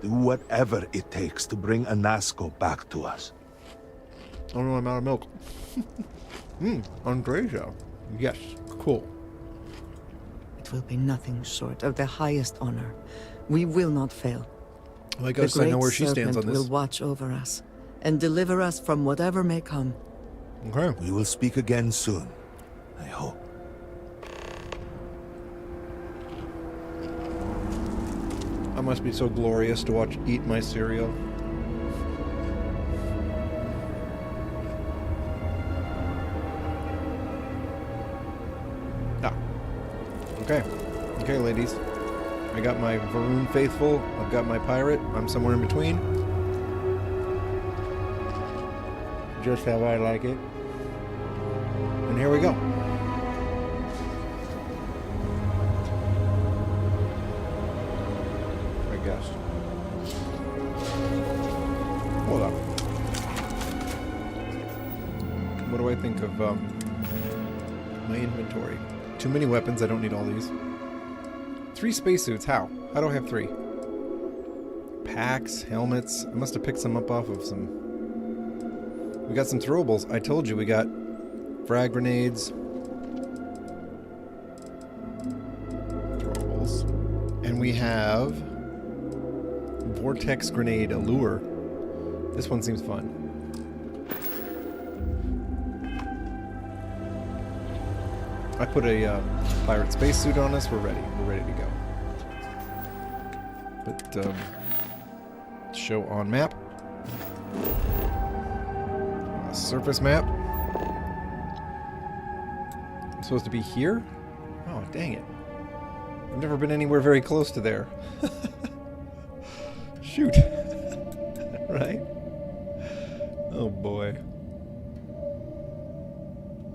Do whatever it takes to bring Anasco back to us. Oh no, I'm out of milk. Andreja. Yes, cool. It will be nothing short of the highest honor. We will not fail. Well, I guess I know where she stands on this. Will watch over us and deliver us from whatever may come. Okay. We will speak again soon, I hope. I must be so glorious to eat my cereal. Ah. Okay. Okay, ladies. I got my Varun faithful. I've got my pirate. I'm somewhere in between. Just how I like it. And here we go. I guess. Hold on. What do I think of my inventory? Too many weapons. I don't need all these. 3 spacesuits. How? How do I have 3? Packs, helmets. I must have picked some up off of some. We got some throwables. I told you we got frag grenades. Throwables. And we have vortex grenade allure. This one seems fun. I put a pirate spacesuit on us. We're ready. We're ready to go. But show on map. Surface map. I'm supposed to be here? Oh, dang it. I've never been anywhere very close to there. Shoot. Right? Oh boy.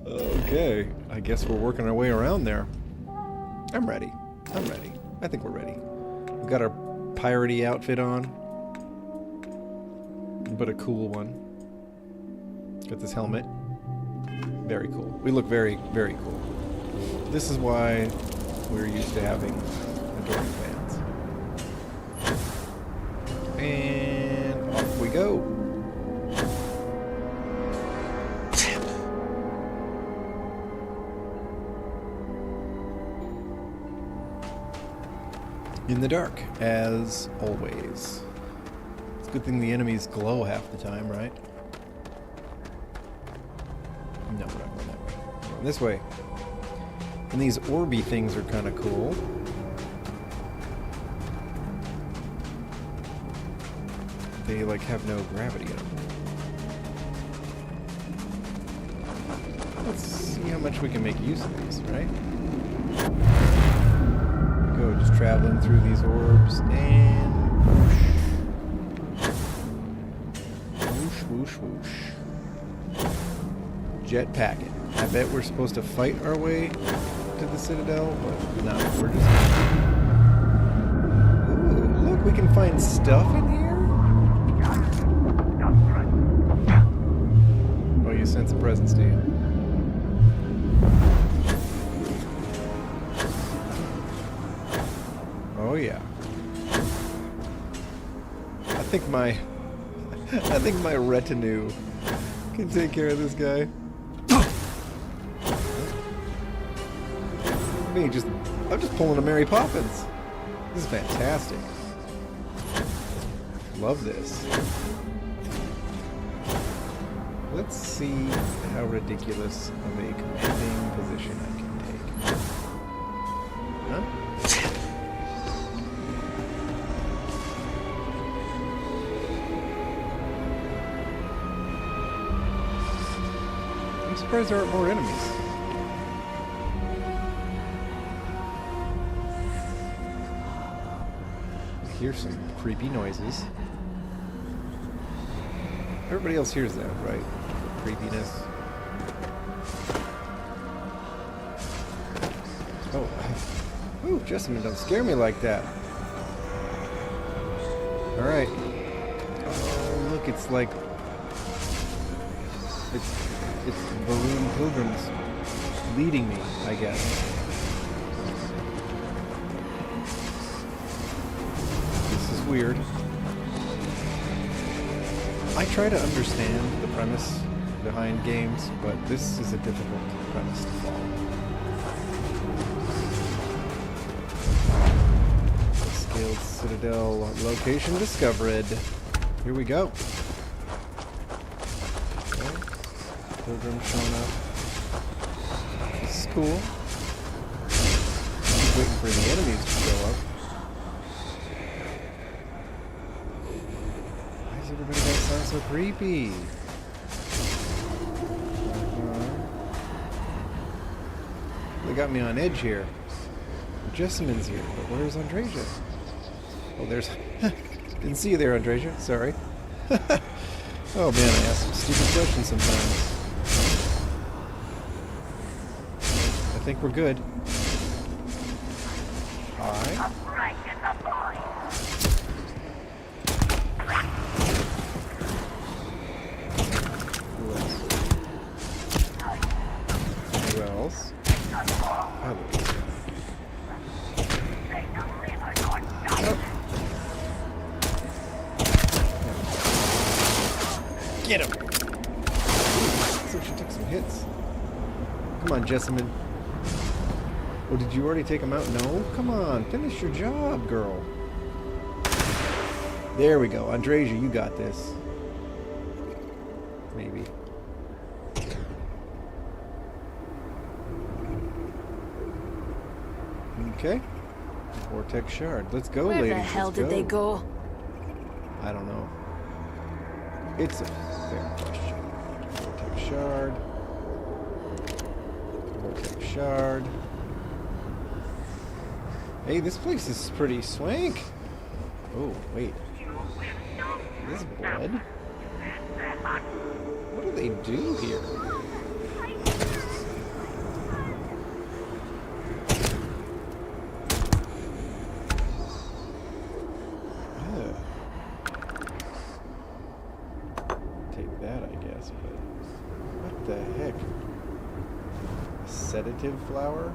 Okay. I guess we're working our way around there. I'm ready. I'm ready. I think we're ready. We've got our piratey outfit on. But a cool one. Got this helmet. Very cool. We look very, very cool. This is why we're used to having adoring fans. And off we go. In the dark, as always. It's a good thing the enemies glow half the time, right? No, we're not going that way. We're going this way. And these orby things are kind of cool. They, like, have no gravity in them. Let's see how much we can make use of these, right? Go, just traveling through these orbs, and whoosh, whoosh, whoosh. Jetpacking. I bet we're supposed to fight our way to the Citadel, but no, we're just... Ooh, look, we can find stuff in here? Oh, you sense a presence, do you? Oh yeah. I think my retinue can take care of this guy. I'm just pulling a Mary Poppins. This is fantastic. Love this. Let's see how ridiculous of a commanding position I can take. Huh? I'm surprised there aren't more enemies. hear some creepy noises. Everybody else hears that, right? The creepiness. Oh, ooh, Jessamine, don't scare me like that. All right. Oh, look, it's like it's balloon pilgrims leading me, I guess. This is weird. I try to understand the premise behind games, but this is a difficult premise to follow. The Scaled Citadel location discovered. Here we go. Okay. Pilgrim showing up. This is cool. Keep waiting for the enemies to show up. Why does everybody gotta sound so creepy? They got me on edge here. Jessamine's here, but where's Andreja? Oh, there's... Didn't see you there, Andreja. Sorry. Oh man, I ask some stupid questions sometimes. I think we're good. Hi. Who else? Get him! So she took some hits. Come on, Jessamine. Oh, did you already take him out? No? Come on, finish your job, girl. There we go. Andreja, you got this. Maybe. Okay. Vortex shard. Let's go, ladies. Where the hell did they go? I don't know. It's a fair question. Vortex shard. Vortex shard. Hey, this place is pretty swank. Oh, wait. This blood? What do they do here? Take that, I guess, but what the heck? A sedative flower?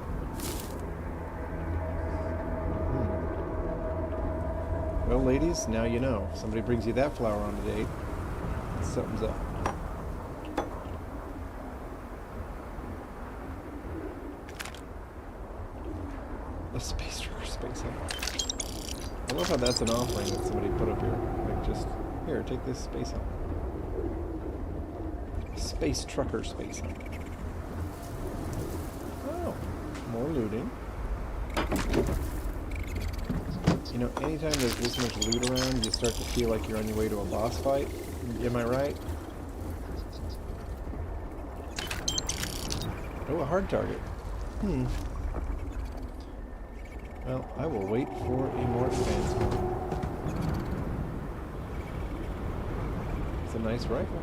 Well, ladies, now you know. If somebody brings you that flower on a date, something's up. A space trucker space helmet. I love how that's an offering that somebody put up here. Like, just, here, take this space helmet. Space trucker space helmet. Oh, more looting. You know, anytime there's this much loot around, you start to feel like you're on your way to a boss fight. Am I right? Oh, a hard target. Well, I will wait for a more advanced one. It's a nice rifle.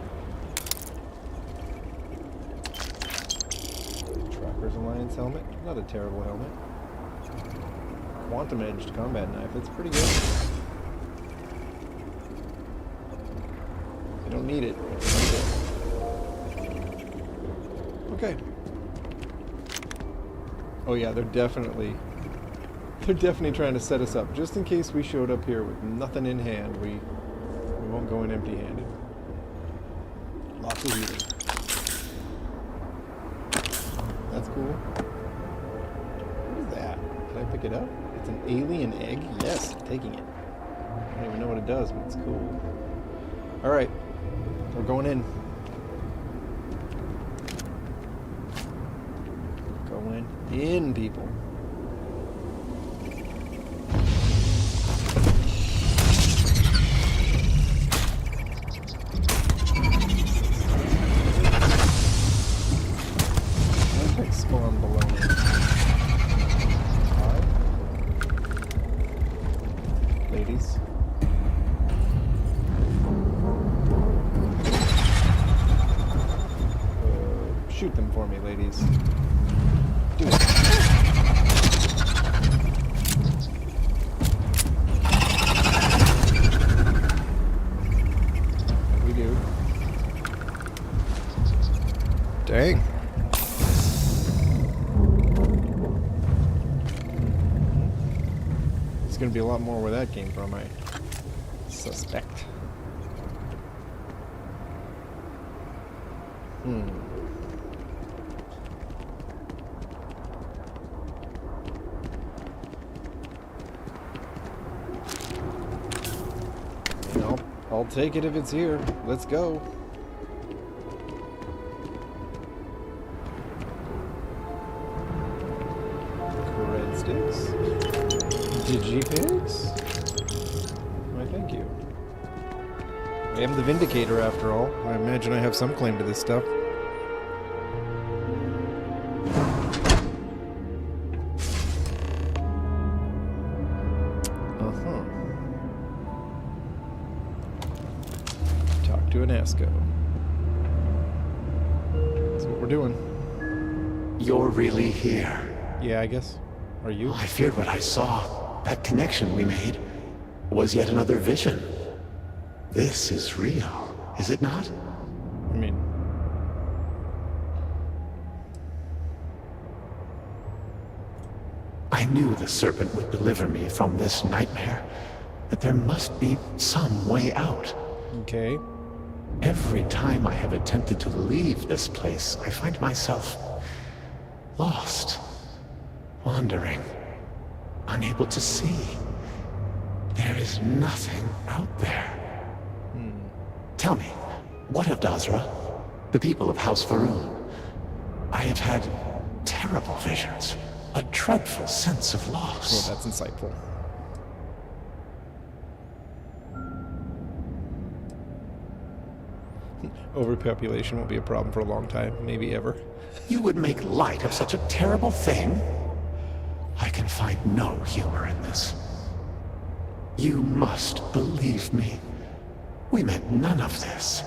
Tracker's Alliance helmet. Not a terrible helmet. Quantum edged combat knife. That's pretty good. I don't need it. Okay. Oh yeah, they're definitely trying to set us up. Just in case we showed up here with nothing in hand, we won't go in empty-handed. Lots of healing. That's cool. What is that? Can I pick it up? It's an alien egg? Yes, I'm taking it. I don't even know what it does, but it's cool. Alright. We're going in. Going in, people. Spawn below me. Ladies. Shoot them for me, ladies. Do it. We do. Dang. There's gonna be a lot more where that came from, I suspect. I'll take it if it's here. Let's go. Red sticks. Digipigs? Why, thank you. I am the Vindicator after all. I imagine I have some claim to this stuff. To an ASCO. That's what we're doing. You're really here. Yeah, I guess. Are you? I feared what I saw. That connection we made was yet another vision. This is real, is it not? I mean... I knew the serpent would deliver me from this nightmare, but there must be some way out. Okay. Every time I have attempted to leave this place, I find myself lost, wandering, unable to see. There is nothing out there. Tell me, what of Dazra? The people of House Faroon? I have had terrible visions, a dreadful sense of loss. Well, that's insightful. Overpopulation won't be a problem for a long time, maybe ever. You would make light of such a terrible thing? I can find no humor in this. You must believe me. We meant none of this.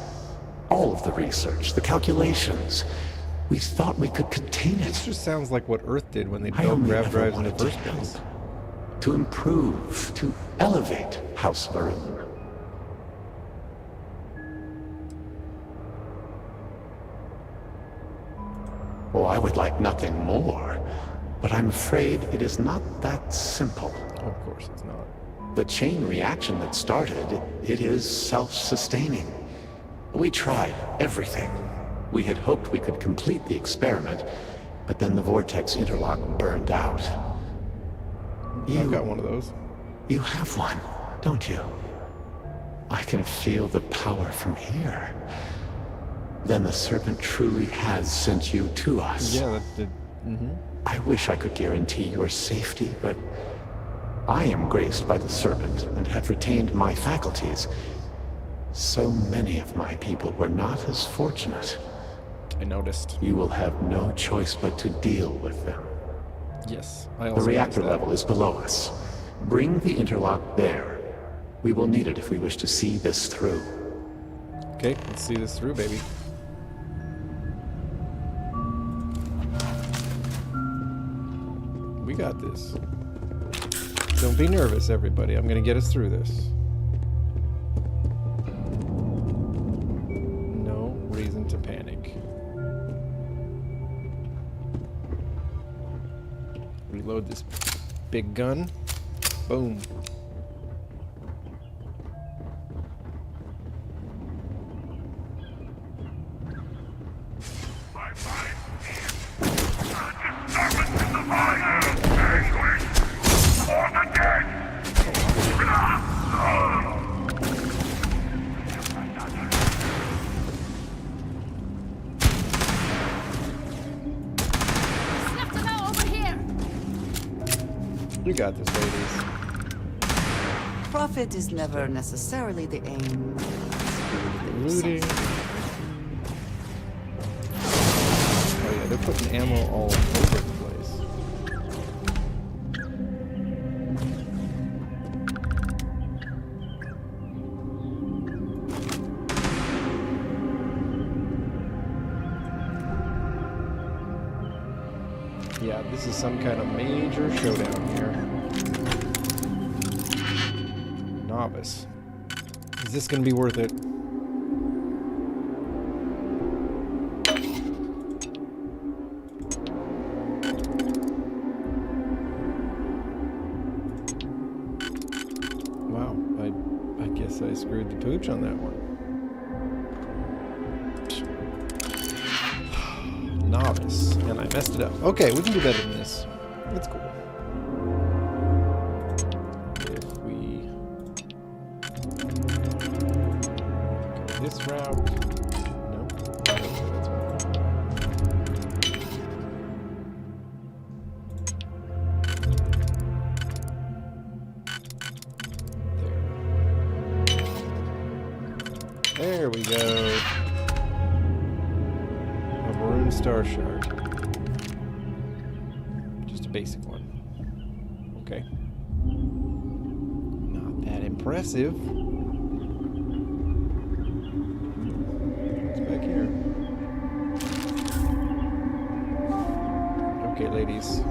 All of the research, the calculations. We thought we could contain it. This just sounds like what Earth did when they built grav drives in the first place. To improve, to elevate House Faroon. Oh, I would like nothing more, but I'm afraid it is not that simple. Of course it's not. The chain reaction that started, it is self-sustaining. We tried everything. We had hoped we could complete the experiment, but then the vortex interlock burned out. I've got one of those. You have one, don't you? I can feel the power from here. Then the serpent truly has sent you to us. Yeah, that did. I wish I could guarantee your safety, but I am graced by the serpent and have retained my faculties. So many of my people were not as fortunate. I noticed. You will have no choice but to deal with them. Yes, I The also reactor noticed that. level is below us. Bring the interlock there. We will need it if we wish to see this through. Okay, let's see this through, baby. We got this. Don't be nervous, everybody. I'm gonna get us through this. No reason to panic. Reload this big gun. Boom. You got this, ladies. Profit is never necessarily the aim. Looting. Oh yeah, they're putting ammo all over the place. Yeah, this is some kind of major showdown here. Novice. Is this going to be worth it? Wow, I guess I screwed the pooch on that one. Novice, and I messed it up. Okay, we can do better than this. It's cool. If we go this route, no, okay, that's fine. There we go. Star shard. Just a basic one. Okay. Not that impressive. What's back here? Okay, ladies.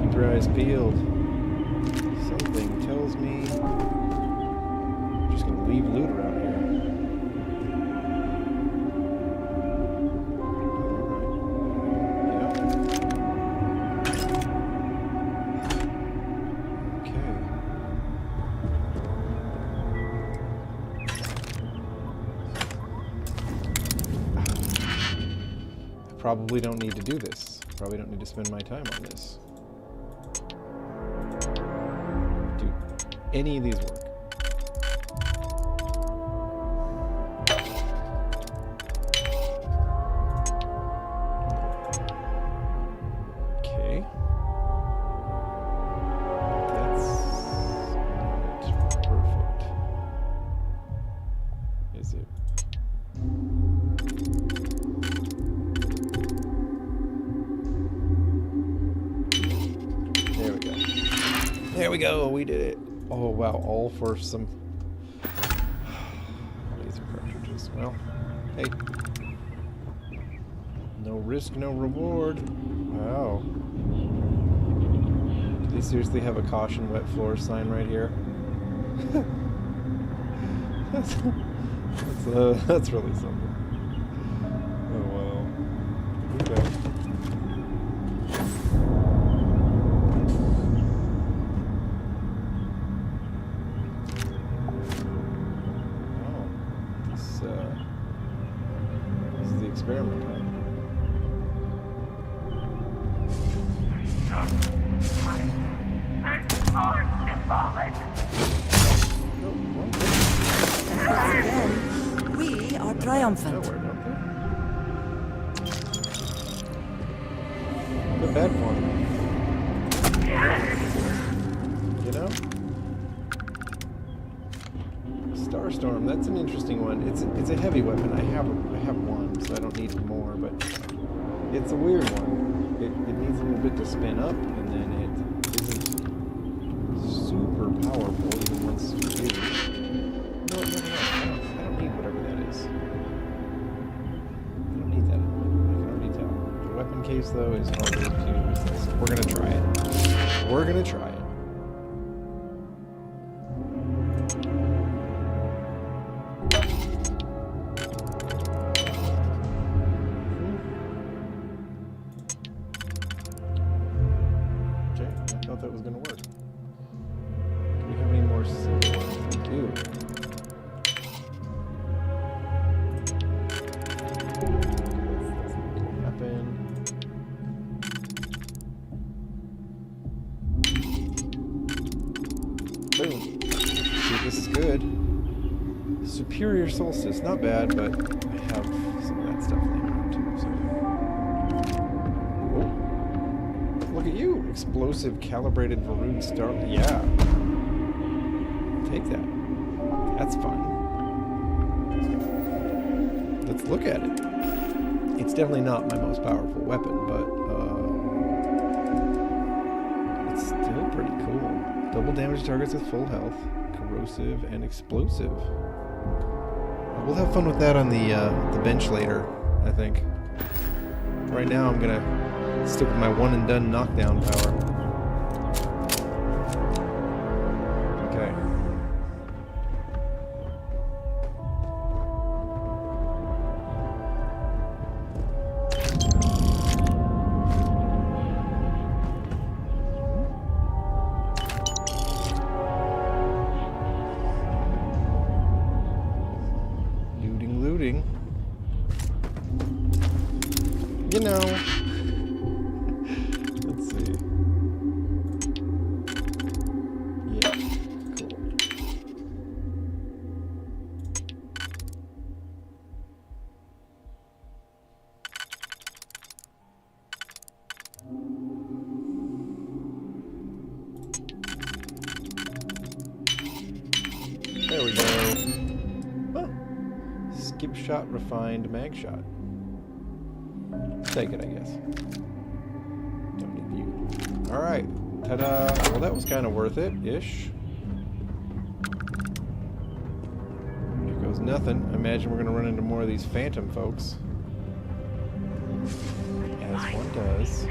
Keep your eyes peeled. Something tells me I'm just gonna leave loot around here. Probably don't need to do this. Probably don't need to spend my time on this. Do any of these work? Okay. That's not perfect. Is it? There we go, we did it. Oh wow, all for some laser cartridges. Well, hey. No risk, no reward. Wow. Do they seriously have a caution wet floor sign right here? that's really something. Oh wow. Okay. This is the experiment time. Again, we are triumphant. The bad one. You know? Starstorm, that's an interesting one. It's a heavy weapon. I have one, so I don't need more, but it's a weird one. It needs a little bit to spin up, and then it isn't super powerful even once you use it. No, I don't need whatever that is. I don't need that. I can already tell. The weapon case, though, is harder to resist. We're gonna try it. We're gonna try it. That was going to work. Do we have any more signals? We do. That's not going to happen. Boom. See, this is good. Superior Solstice, not bad, but I have some of that stuff laying around too, so. Look at you! Explosive calibrated Varun Star. Yeah. Take that. That's fun. Let's look at it. It's definitely not my most powerful weapon, but it's still pretty cool. Double damage targets with full health, corrosive, and explosive. We'll have fun with that on the bench later, I think. Right now, I'm gonna stick with my one and done knockdown power. Okay. Looting. You know. Let's see. Yeah, cool. There we go. Huh. Skip shot, refined mag shot. Take it, I guess. Don't need you. Alright. Ta-da. Well, that was kind of worth it-ish. Here goes nothing. I imagine we're going to run into more of these phantom folks. As one does.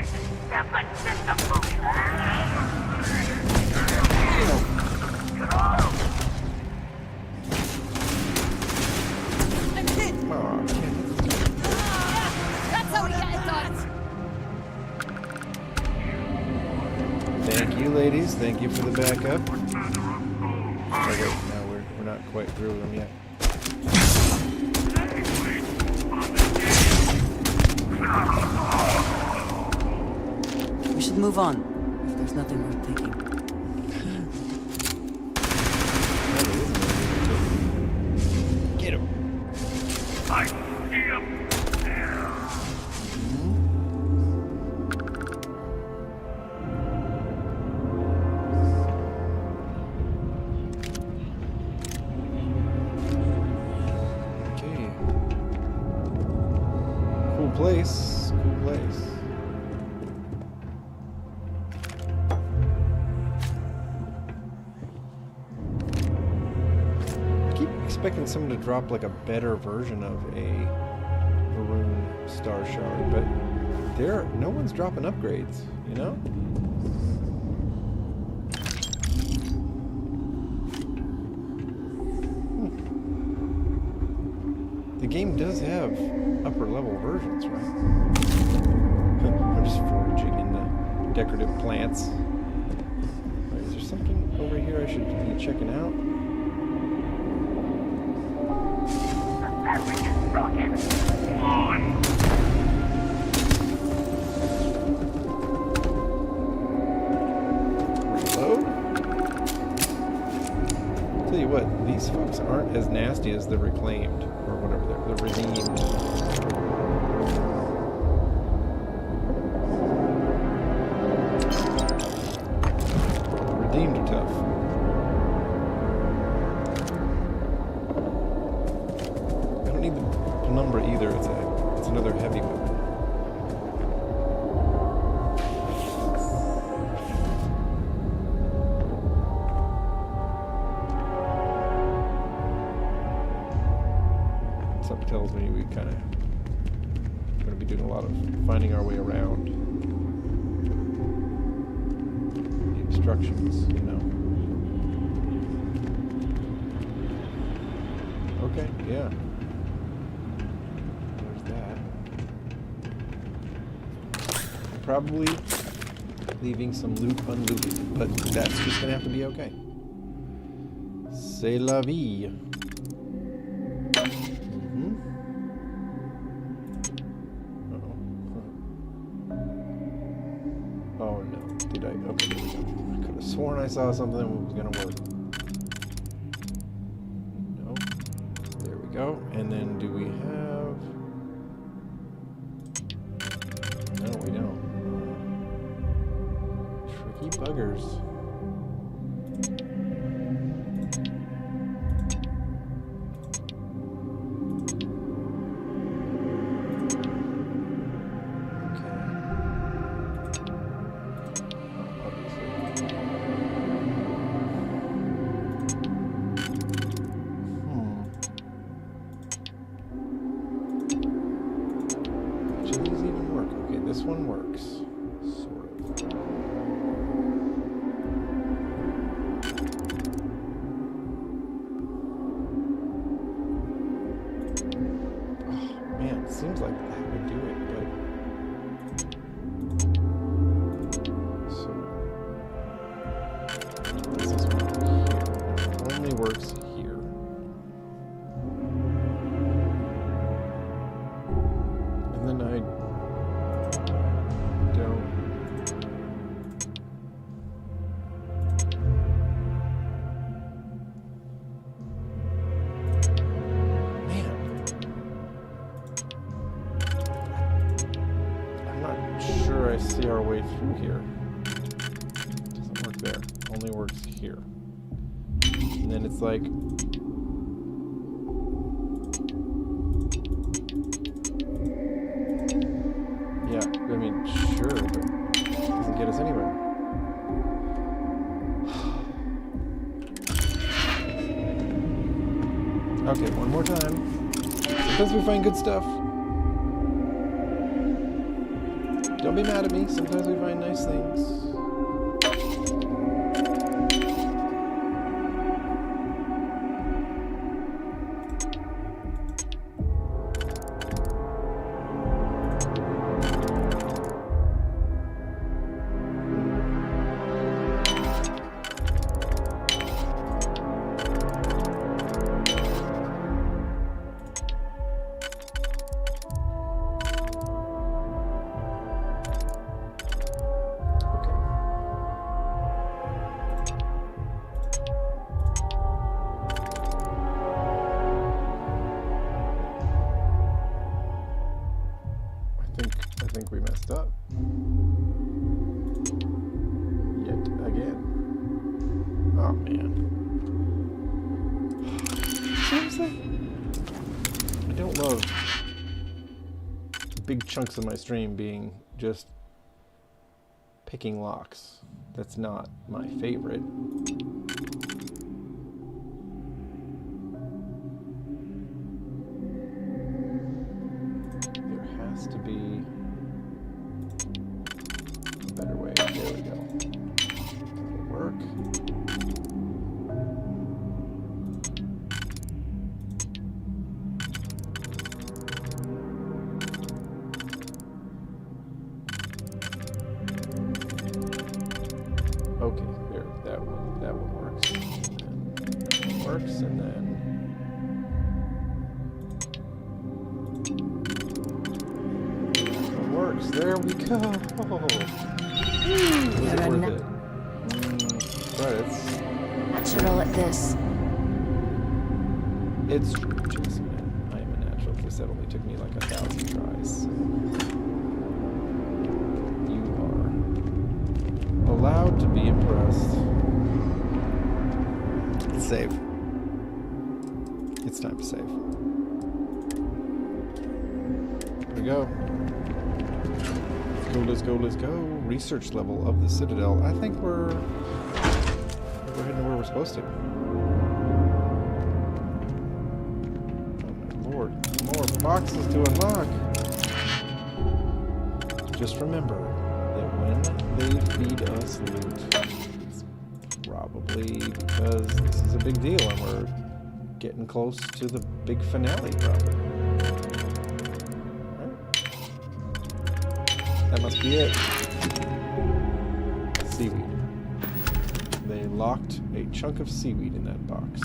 That's how we get it done. Thank you, ladies. Thank you for the backup. Oh, wait, no, we're not quite through them yet. We should move on, if there's nothing worth taking. Get him. Cool place. Cool place. I keep expecting someone to drop like a better version of a Varun Star Shard, but no one's dropping upgrades, you know? The game does have upper level versions, right? I'm just foraging in the decorative plants. Right, is there something over here I should be checking out? Reload? Tell you what, these folks aren't as nasty as the reclaimed, or whatever they're redeemed. Redeemed are tough. I don't need the penumbra either. It's another heavy weapon. Something tells me we kind of going to be doing a lot of finding our way around the obstructions, you know. Okay, yeah. There's that. I'm probably leaving some loot unlooted, but that's just going to have to be okay. C'est la vie. Oh no, did I? Okay, there we go. I could have sworn I saw something that was gonna work. No. There we go. And then do we have... No, we don't. Tricky buggers. Chilies even work? this one works. Sort of. Oh, man, it seems like that would do it, but... So... This is one here. It only works here. And then I don't... Man. I'm not sure I see our way through here. Doesn't work there. Only works here. And then it's like... Yeah, I mean, sure, but it doesn't get us anywhere. Okay, one more time. Sometimes we find good stuff. Don't be mad at me. Sometimes we find nice things. I think we messed up. Yet again. Oh man. Seriously? I don't love big chunks of my stream being just picking locks. That's not my favorite. To be a better way. There we go. That'll work. Okay, there. That one works. And that one works, and then. Works. There we go. Was it worth it? Credits. Natural at this. It's just, I am a natural. This that only took me like 1,000 tries. You are allowed to be impressed. Save. It's time to save. Here we go. Let's go, let's go. Research level of the Citadel. I think we're heading to where we're supposed to. Oh my lord. More boxes to unlock. Just remember that when they feed us loot, it's probably because this is a big deal and we're getting close to the big finale, probably. That must be it. Seaweed. They locked a chunk of seaweed in that box.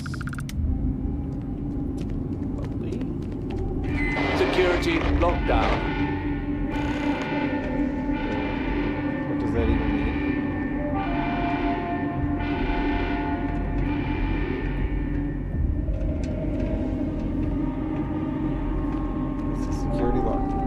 Lovely. Security lockdown. What does that even mean? It's a security lockdown.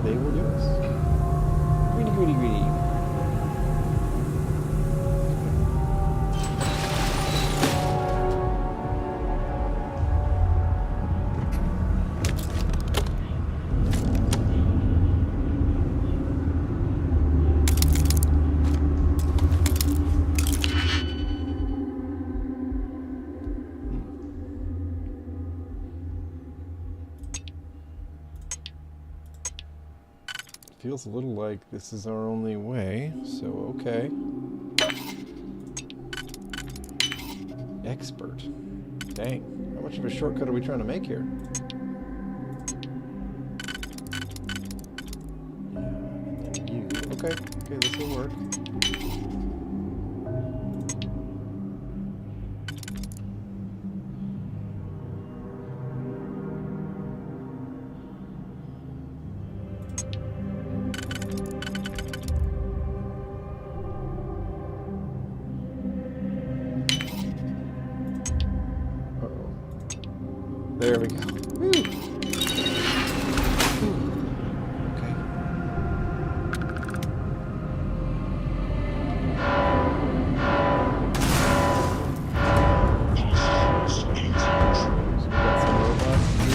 they will give us. Greedy, greedy, greedy. Feels a little like this is our only way, so okay. Expert. Dang. How much of a shortcut are we trying to make here? Yeah, and then you. Okay, okay, this will work. There we go. Woo. Okay. So we got some robots here.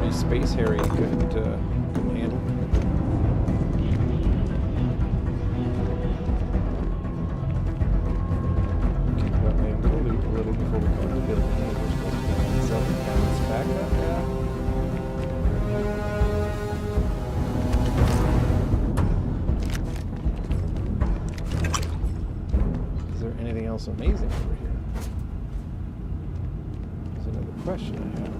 Space Harry couldn't handle. Okay, got my loop a little before we go to the building. We're supposed to be on self-balance back up, yeah. Is there anything else amazing over here? That's another question I have.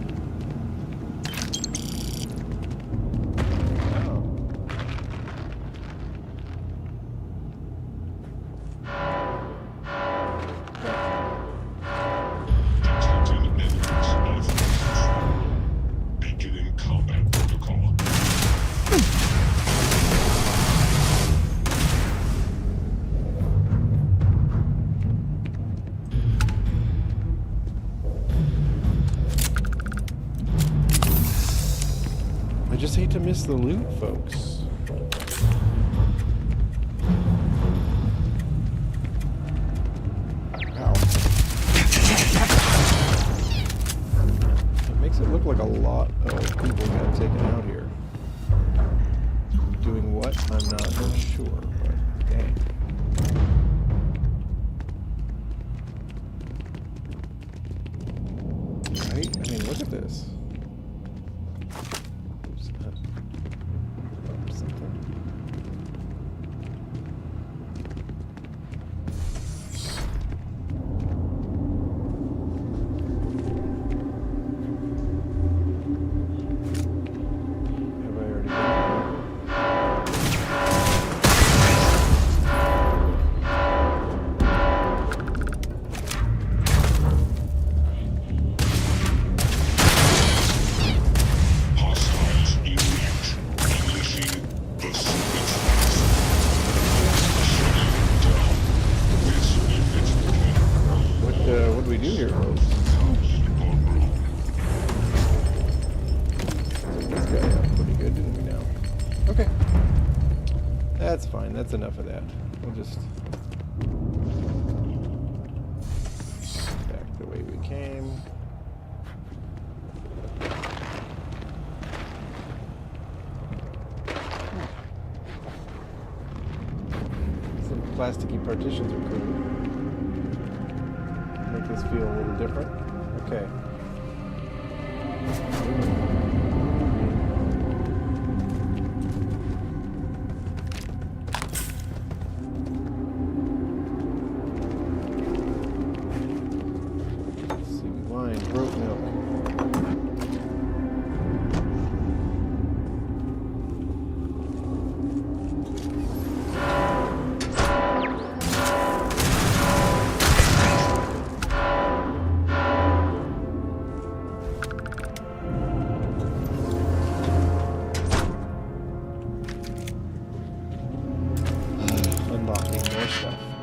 I just hate to miss the loot, folks. Ow. It makes it look like a lot of people got taken out here. Doing what? I'm not sure, but dang. Right? I mean, look at this. What do we do here, folks? This guy up pretty good, didn't we now? Okay. That's fine. That's enough of that. We'll just back the way we came. Some plasticky partitions are cool. Make this feel a little different. Okay. Let's see, wine, broke milk.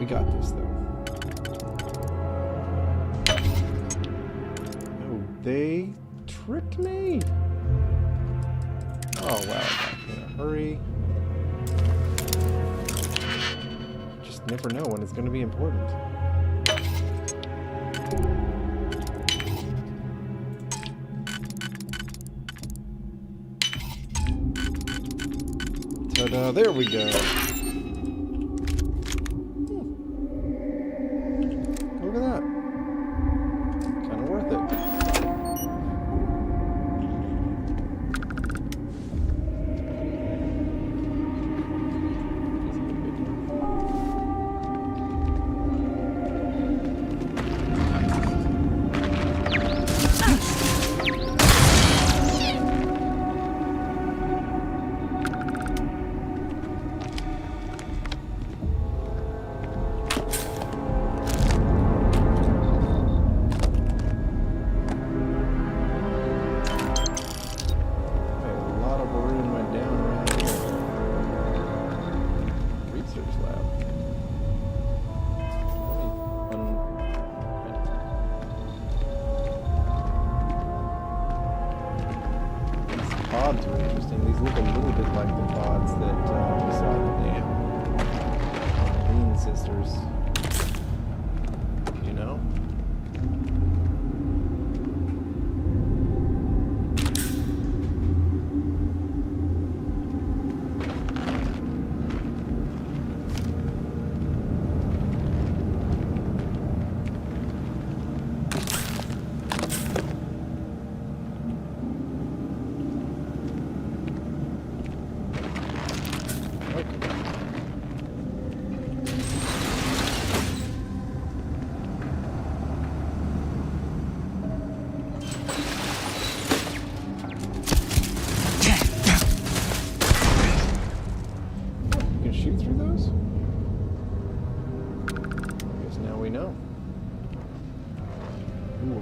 We got this, though. Oh, they tricked me. Oh, wow. I'm in a hurry. Just never know when it's going to be important. Ta-da, there we go. Look at that. Kind of worth it. Pods were interesting. These look a little bit like the pods that we saw in the Lean Sisters. You know?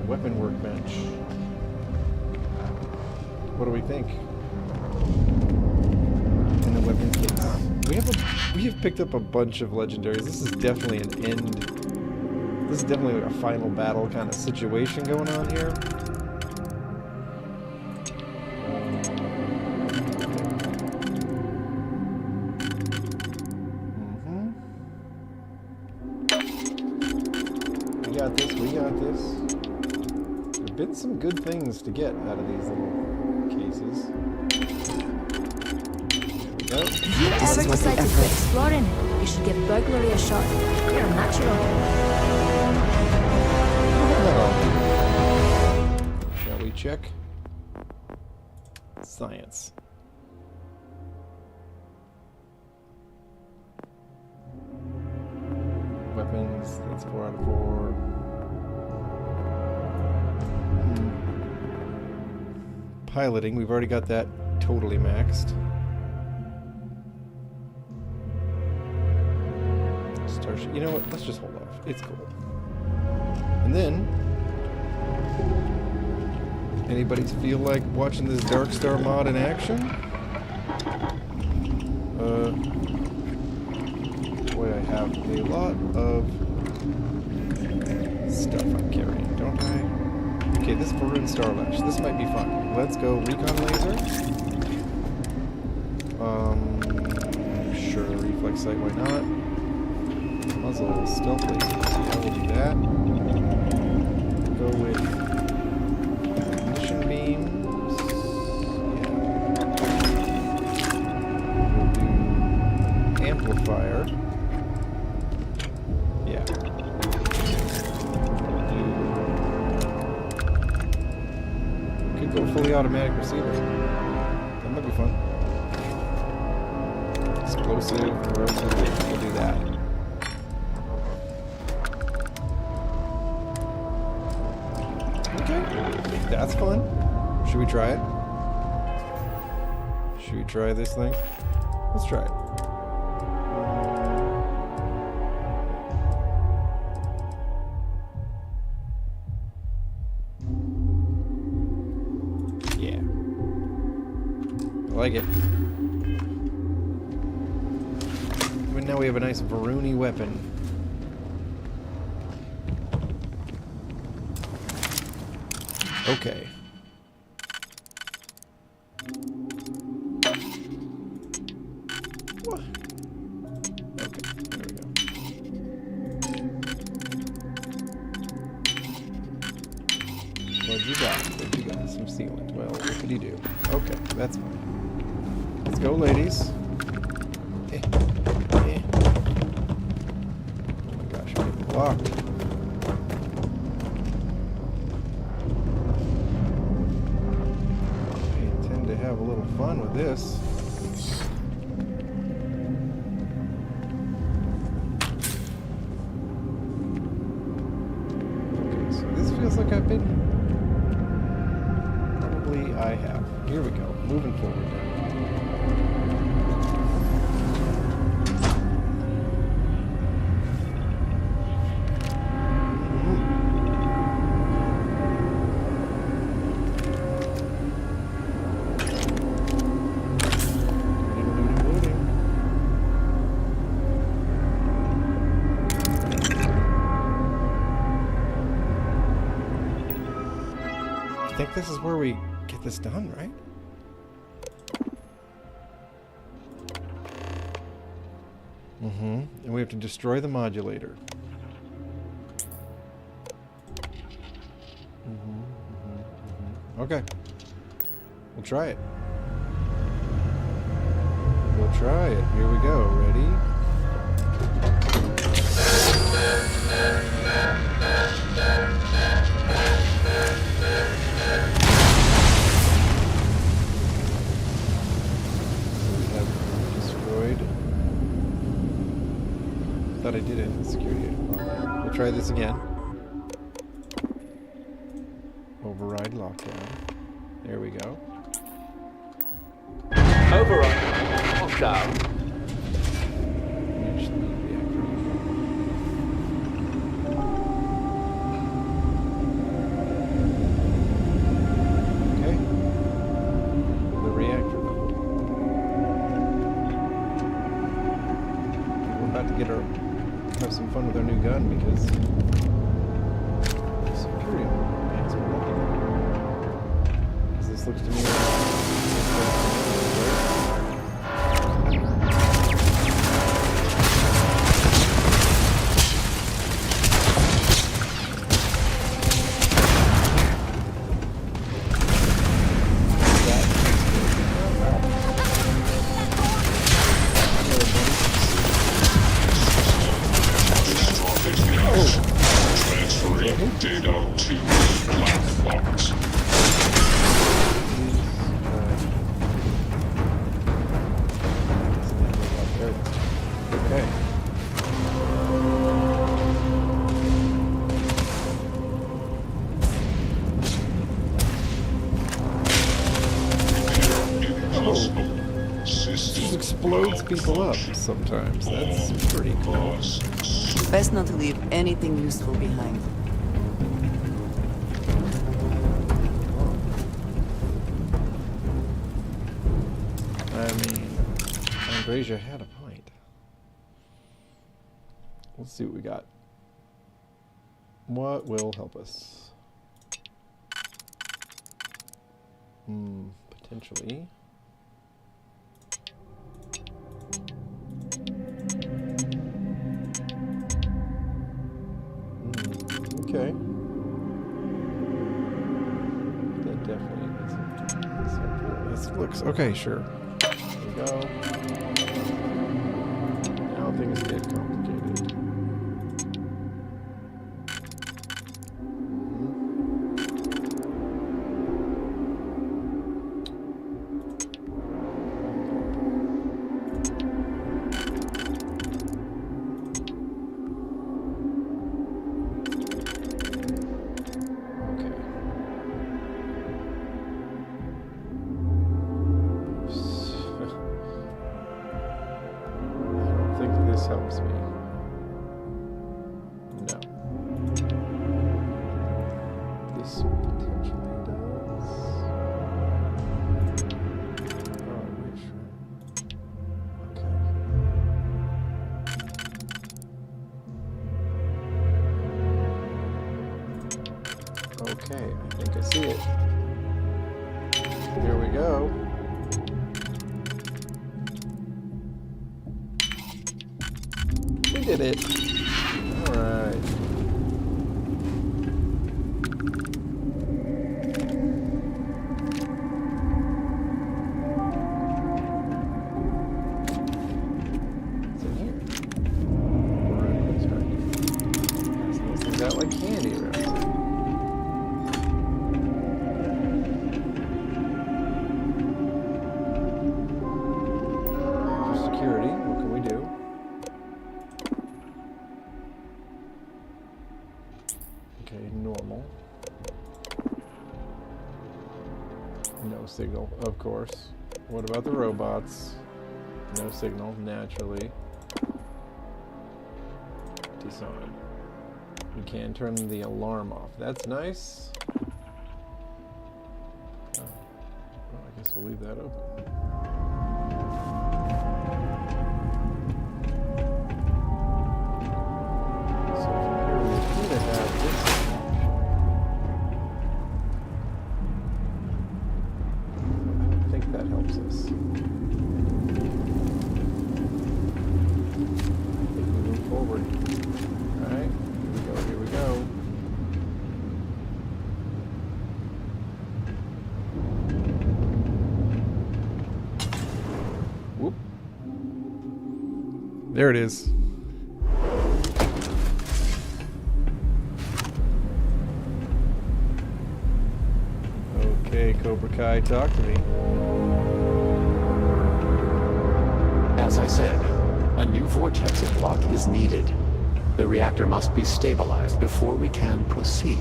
Weapon workbench. What do we think? In the weapon case, we have picked up a bunch of legendaries. This is definitely an end. This is definitely like a final battle kind of situation going on here. We got this. We got this. Been some good things to get out of these little cases. There we go. If you ever decide to go exploring, you should give burglary a shot. You're a natural. Shall we check? Science. Weapons, that's 4 out of 4. Piloting, we've already got that totally maxed. Starship, you know what? Let's just hold off. It's cool. And then, anybody feel like watching this Dark Star mod in action? Boy, I have a lot of stuff I'm carrying, don't I? Okay, this Varun Starlash. This might be fun. Let's go recon laser. Sure, reflex sight, why not? Muzzle stealth laser. Yeah, we'll do that. Go with mission beams. Yeah. We'll do amplifier. Yeah. Go fully automatic receiver. That might be fun. Explosive, corrosive, we'll do that. Okay, that's fun. Should we try it? Should we try this thing? Let's try it. I like it. But now we have a nice Varuni weapon. Okay. What? Okay, there we go. What'd you got? What'd you got? Some sealant. Well, what could he do? Okay, that's fine. Let's go, ladies. Eh. Eh. Oh my gosh, I'm getting blocked. I intend to have a little fun with this. Okay, so this feels like I've been here. Probably I have. Here we go. Moving forward now. I think this is where we get this done, right? And we have to destroy the modulator. Okay. We'll try it. We'll try it. Here we go. Ready? Thought I did it in the security. We'll try this again. Override lockdown. There we go. Override lockdown. Okay. The reactor level. We're about to get our have some fun with our new gun because security pants are looking. Because this looks to me Data to black box. Okay. This explodes people up sometimes. That's pretty cool. Best not to leave anything useful behind. Andresia had a point. Let's see what we got. What will help us? Potentially. Okay. That definitely is helpful. This looks okay, sure. There we go. Now things get complicated. Helps me. No. This potentially does. Oh, reassurance. Okay. Okay, I think I see it. Here we go. We did it. All right. What's in here? Those things out like candy around here. For security, what can we do? Okay, normal. No signal, of course. What about the robots? No signal, naturally. Disarm. You can turn the alarm off. That's nice. Oh. Well, I guess we'll leave that open. So from here we appear to have this. I don't think that helps us. I think we move forward. Alright, here we go. Whoop. There it is. Okay, Cobra Kai, talk to me. As I said, a new vortex block is needed. The reactor must be stabilized before we can proceed.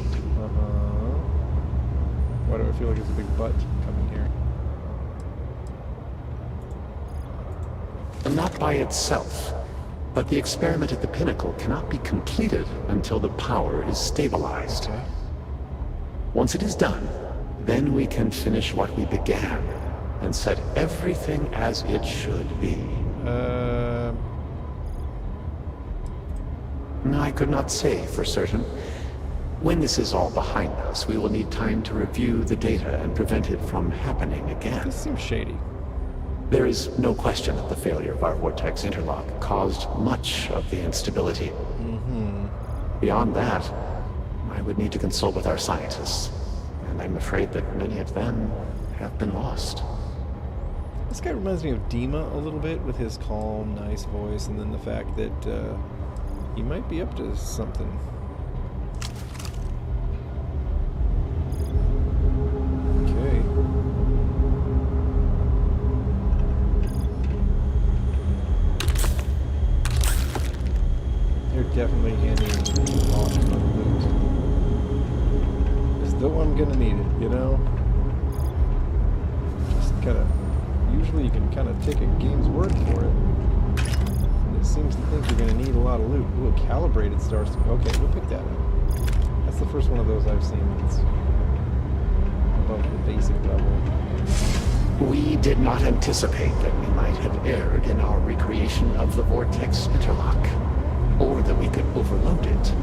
Why do I feel like it's a big butt coming here? Not by itself, but the experiment at the pinnacle cannot be completed until the power is stabilized. Okay. Once it is done, then we can finish what we began and set everything as it should be. I could not say for certain. When this is all behind us, we will need time to review the data and prevent it from happening again. This seems shady. There is no question that the failure of our vortex interlock caused much of the instability. Beyond that, I would need to consult with our scientists, and I'm afraid that many of them have been lost. This guy reminds me of Dima a little bit with his calm, nice voice, and then the fact that he might be up to something. Okay. They're definitely handing off on loot. As though I'm gonna need it, you know? Just kinda... Usually you can kinda take a game's word for it. It seems to think you're going to need a lot of loot. Ooh, a calibrated star. Okay, we'll pick that up. That's the first one of those I've seen that's above the basic level. We did not anticipate that we might have erred in our recreation of the vortex interlock, or that we could overload it.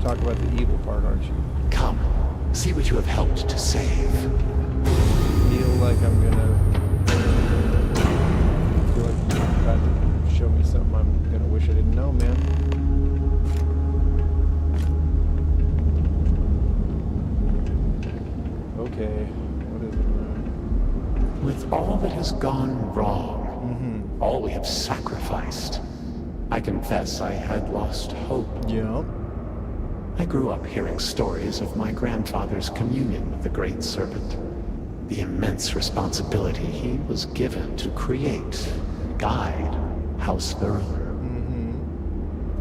Talk about the evil part, aren't you? Come, see what you have helped to save. Feel like I'm gonna... feel like you're about to show me something I'm gonna wish I didn't know, man. Okay, what is it? With all that has gone wrong. All we have sacrificed. I confess I had lost hope. Yeah. I grew up hearing stories of my grandfather's communion with the Great Serpent. The immense responsibility he was given to create, guide House Varun.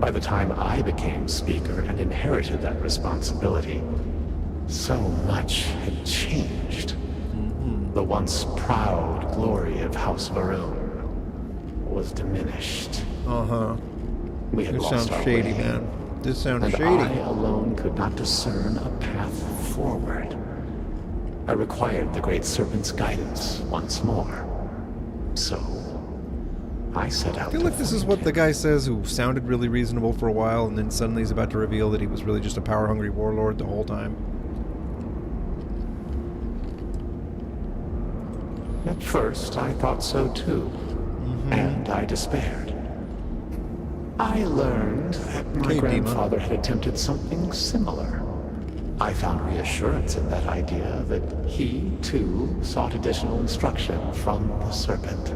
By the time I became Speaker and inherited that responsibility, so much had changed. The once proud glory of House Varun was diminished. We had This lost sounds our shady, way, man. This sounds and shady. I alone could not discern a path forward. I required the Great Serpent's guidance once more. So, I set out I feel like this is what the guy says who sounded really reasonable for a while, and then suddenly he's about to reveal that he was really just a power-hungry warlord the whole time. At first, I thought so too. And I despaired. I learned that my grandfather had attempted something similar. I found reassurance in that idea that he, too, sought additional instruction from the Serpent.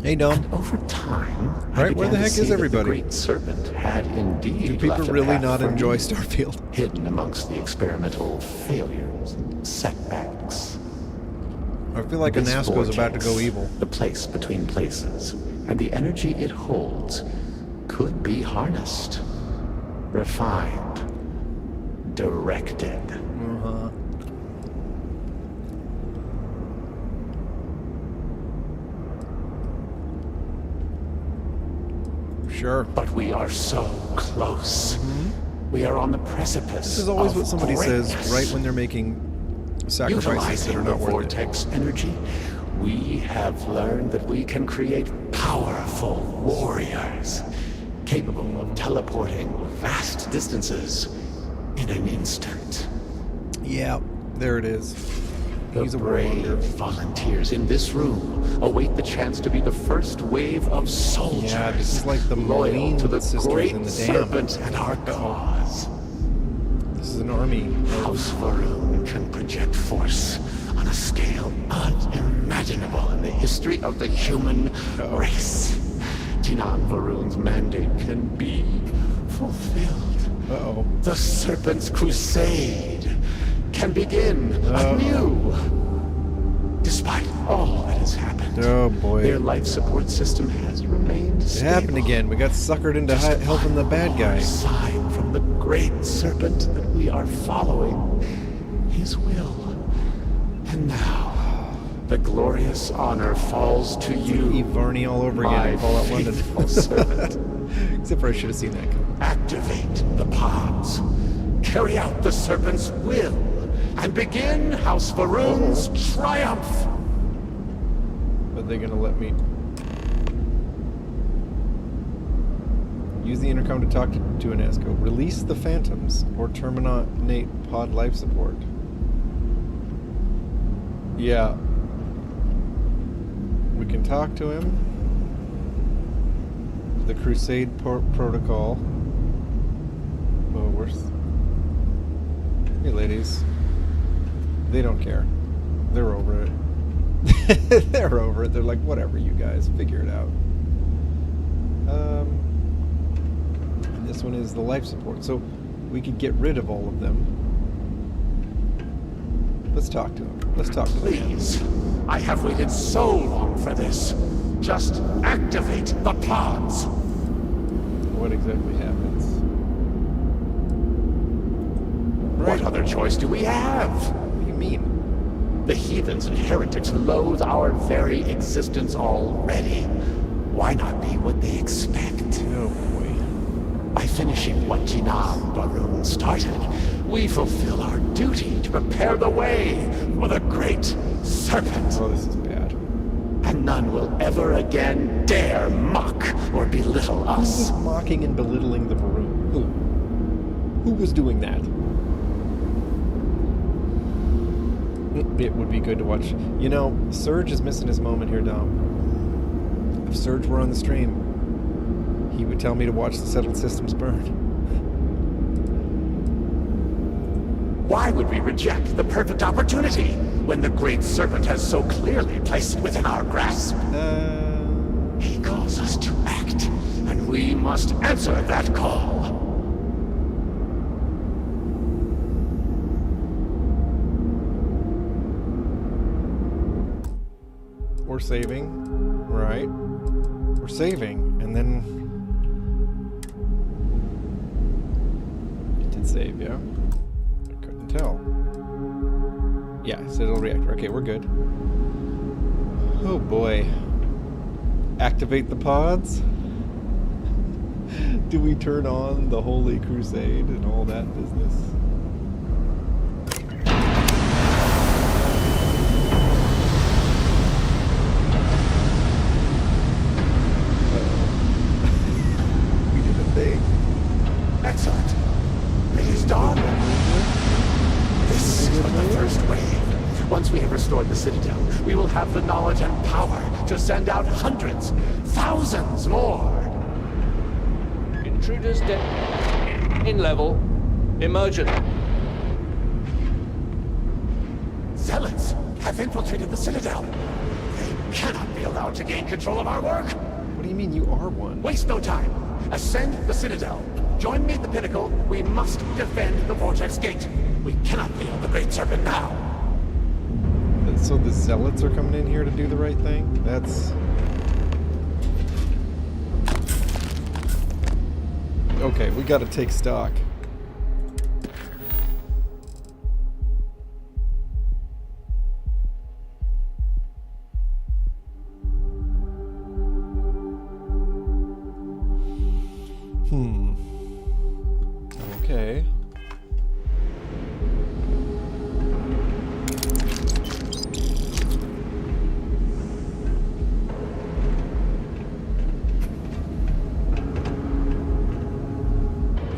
Hey, Dom. And over time, Right, where the heck is everybody? The Great Serpent had indeed Do people left a really path not for enjoy me, Starfield? hidden amongst the experimental failures and setbacks. I feel like This Anasco's about to go vortex, evil. The place between places, and the energy it holds could be harnessed, refined, directed. Sure. But we are so close. We are on the precipice. This is always of what somebody says greatness. right when they're making sacrifices that are Utilizing the not worth it. vortex energy, we have learned that we can create powerful warriors, capable of teleporting vast distances in an instant. Yeah, there it is. The He's a brave warlord. volunteers in this room await the chance to be the first wave of soldiers. Yeah, this is like the loyal Marine to the sisters great in the dam. serpent and our cause. This is an army. House Varun can project force on a scale unimaginable in the history of the human race. Jinan Varun's mandate can be fulfilled. The Serpent's crusade can begin anew. Despite all that has happened, Oh boy. their life support system has remained It stable. happened again. We got suckered into helping the bad guy. Sign from the great serpent that we are following his will. And now, the glorious honor falls to you. Eve Varney all over again in Fallout London. faithful servant. Except for I should have seen that. Activate the pods. Carry out the serpent's will. And begin House Varun's triumph. Are they gonna let me use the intercom to talk to Anasco? Release the phantoms or terminate pod life support. Yeah. We can talk to him. The Crusade protocol. Oh, worse. Hey, ladies. They don't care. They're over it. They're over it. They're like, whatever, you guys. Figure it out. And this one is the life support. So we could get rid of all of them. Let's talk to him. Let's talk to him. Please. I have waited so long for this. Just activate the pods. What exactly happens? What other choice do we have? What do you mean? The heathens and heretics loathe our very existence already. Why not be what they expect? Oh boy. By finishing what Jinan Varun started, we fulfill our duty to prepare the way for the great serpent. Oh, this is bad. And none will ever again dare mock or belittle us. Who was mocking and belittling the Varun? Who was doing that? It would be good to watch. You know, Surge is missing his moment here, Dom. If Surge were on the stream, he would tell me to watch the Settled Systems burn. Why would we reject the perfect opportunity when the Great Serpent has so clearly placed it within our grasp? He calls us to act, and we must answer that call. We're saving, right? We're saving, and then it did save, yeah? I couldn't tell. Yeah, Citadel Reactor. Okay, we're good. Oh boy. Activate the pods? Do we turn on the Holy Crusade and all that business? Excellent. It is done. This is but the first wave. Once we have restored the Citadel, we will have the knowledge and power to send out hundreds, thousands more. Intruders dead. In level. Emergent. Zealots have infiltrated the Citadel. They cannot be allowed to gain control of our work. What do you mean you are one? Waste no time. Ascend the Citadel. Join me at the pinnacle. We must defend the Vortex Gate. We cannot fail the Great Serpent now. So the Zealots are coming in here to do the right thing? That's... Okay, we gotta take stock. Okay.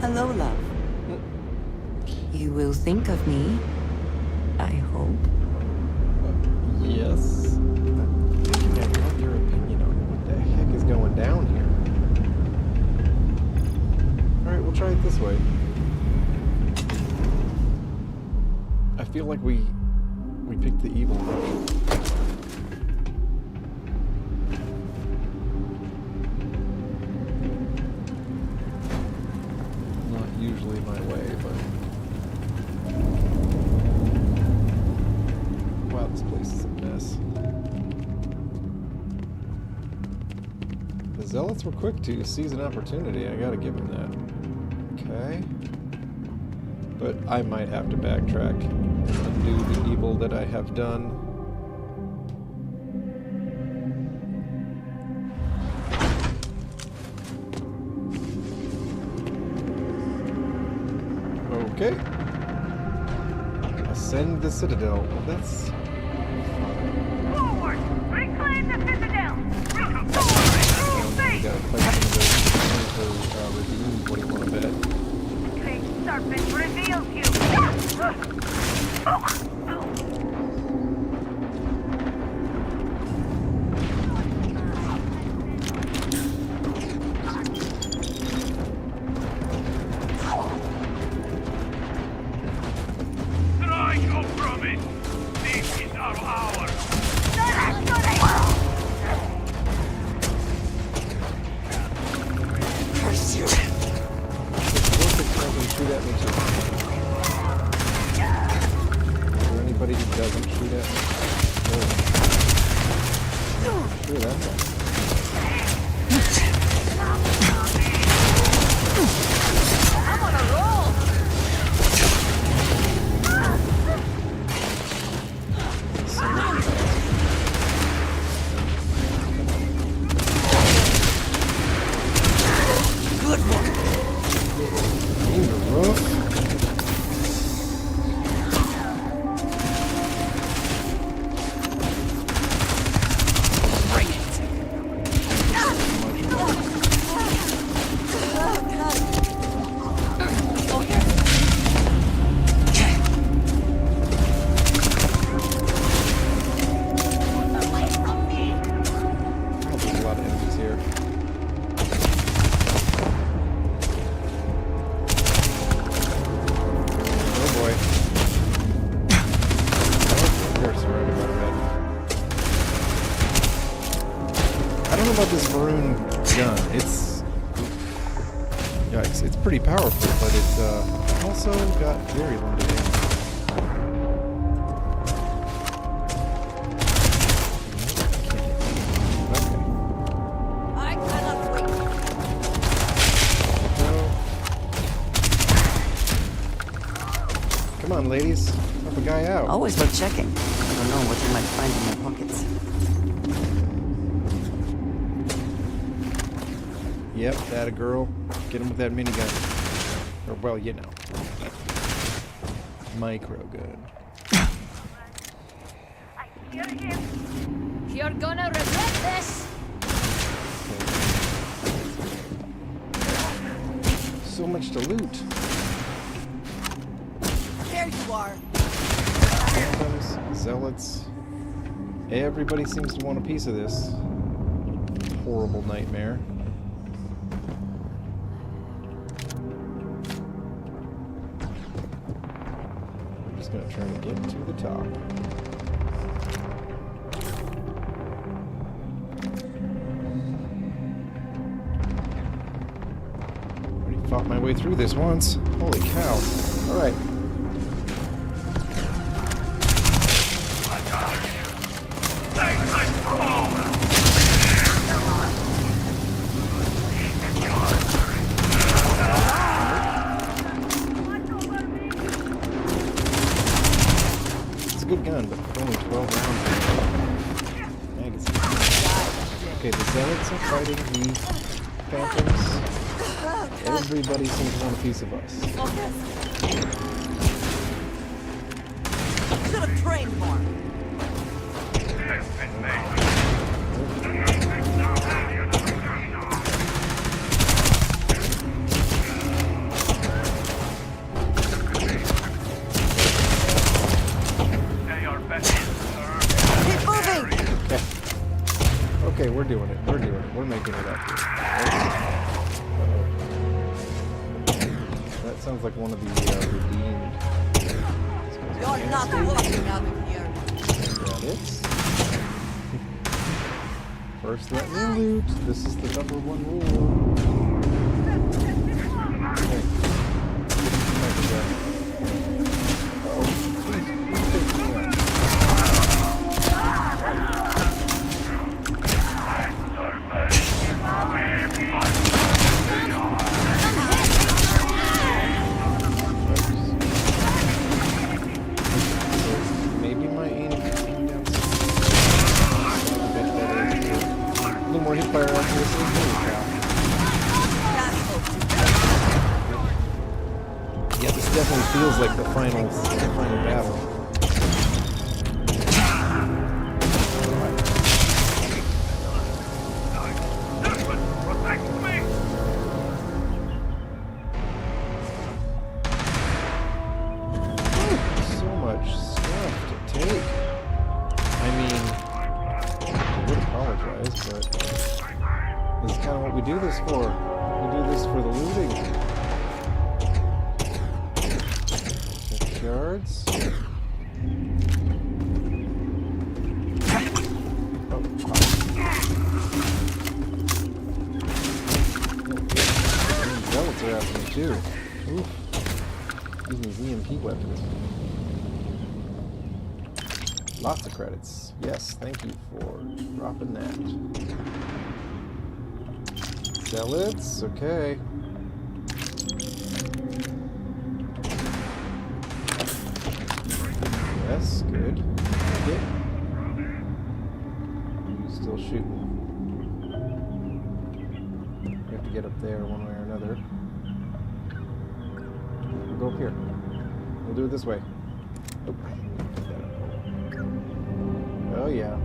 Hello, love. You will think of me, I hope. Yes. I want your opinion on what the heck is going down here. Alright, we'll try it this way. I feel like we picked the evil option. Not usually my way, but... Wow, this place is a mess. The Zealots were quick to seize an opportunity, I gotta give them that. Okay. But I might have to backtrack and undo the evil that I have done. Okay. Ascend the Citadel. Well, that's... Forward! Reclaim the Citadel! We gotta fight some of those redeemed. What do you want to bet? Great Serpent reveals you! Strike up from it! This is our hour! Curse you! Shoot at me too. Is there anybody who doesn't shoot at me? No. Screw that guy. I'm on a roll! Good one. In the roof. Bring it. pretty powerful, but it's also got very limited ammo. I cannot wait. Come on, ladies. Help a guy out. Always worth checking. I don't know what you might find in your pockets. Yep, that a girl. Get him with that minigun. Or, well, you know. Micro gun. You're gonna regret this! So much to loot. There you are. Phantoms, zealots. Everybody seems to want a piece of this horrible nightmare. I'm just gonna try to get to the top. Already fought my way through this once. Holy cow. Alright. It's a good gun, but only 12 rounds. Magazine. Okay, the zealots are fighting the phantoms. Everybody seems to want a piece of us. Should have trained more. Keep moving! Okay, we're doing it. We're doing it. We're making it up here. That sounds like one of the redeemed. You're not walking out of here. Got it. First, let me loot. This is the #1 rule. Okay. Maybe my aim is coming down a bit better. A little more hip fire accuracy. Holy cow. Yeah, this definitely feels like the final battle. So much stuff to take. I mean, I would apologize, but this is kind of what we do this for. We do this for the looting. Check shards. Oh, zealots are after me too. Oof. Using these EMP weapons. Lots of credits. Yes, thank you for dropping that. Zealots, okay. Yes, good. Good. Still shooting. We have to get up there one way or another. We'll go up here. We'll do it this way. Oh, oh yeah.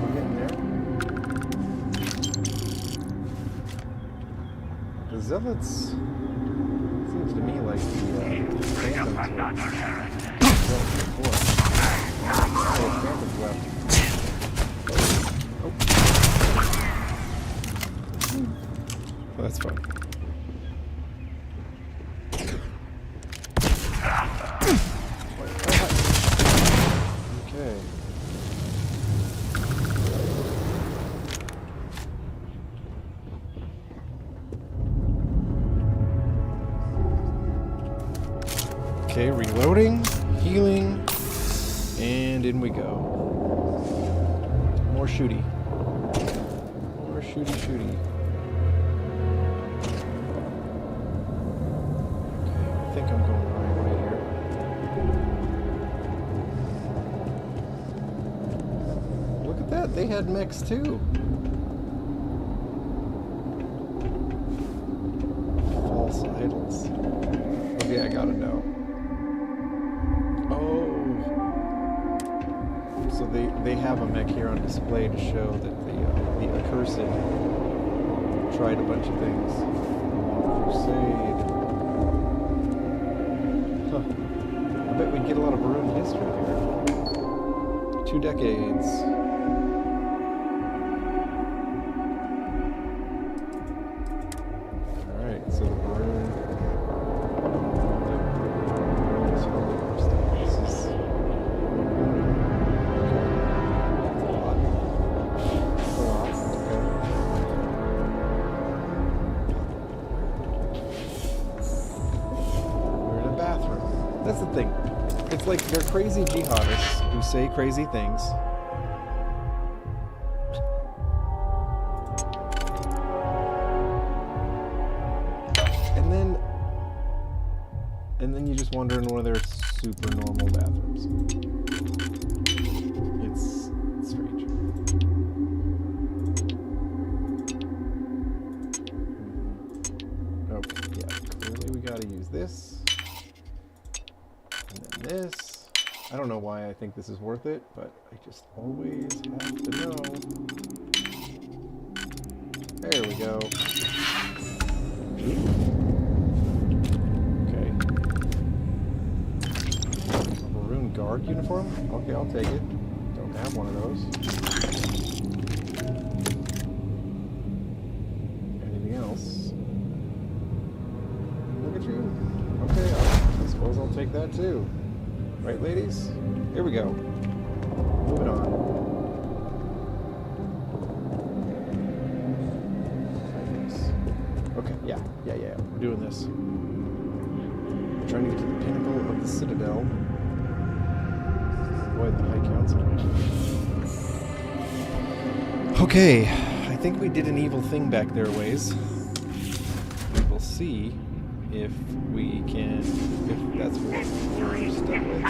We're getting there. The zealots seems to me like the phantoms were before. Phantoms left. Oh. That's fun. Okay. Okay, reloading, healing, and in we go. More shooty. More shooty. Okay, I think I'm going the right way here. Look at that, they had mechs too. False idols. Okay, I got it now. So they have a mech here on display to show that the accursed tried a bunch of things. Crusade. Huh. I bet we'd get a lot of ruined history here. 2 decades. Alright, so the Maroon. That's the thing. It's like they're crazy jihadists who say crazy things. And then you just wonder in one of their super normal bathrooms. It's strange. Okay, yeah, clearly we gotta use this. This. I don't know why I think this is worth it, but I just always have to know. There we go. Okay. A maroon guard uniform? Okay, I'll take it. Don't have one of those. Anything else? Look at you. Okay, I suppose I'll take that too. Right, ladies? Here we go. Moving on. Okay, yeah. We're doing this. We're trying to get to the pinnacle of the Citadel. Avoid the High Council. Okay, I think we did an evil thing back there ways. We'll see if we can, if that's what we're stuck with.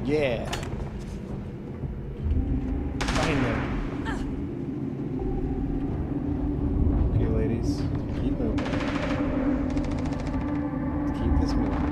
Yeah. Find them. Okay, ladies. Keep moving. Let's keep this moving.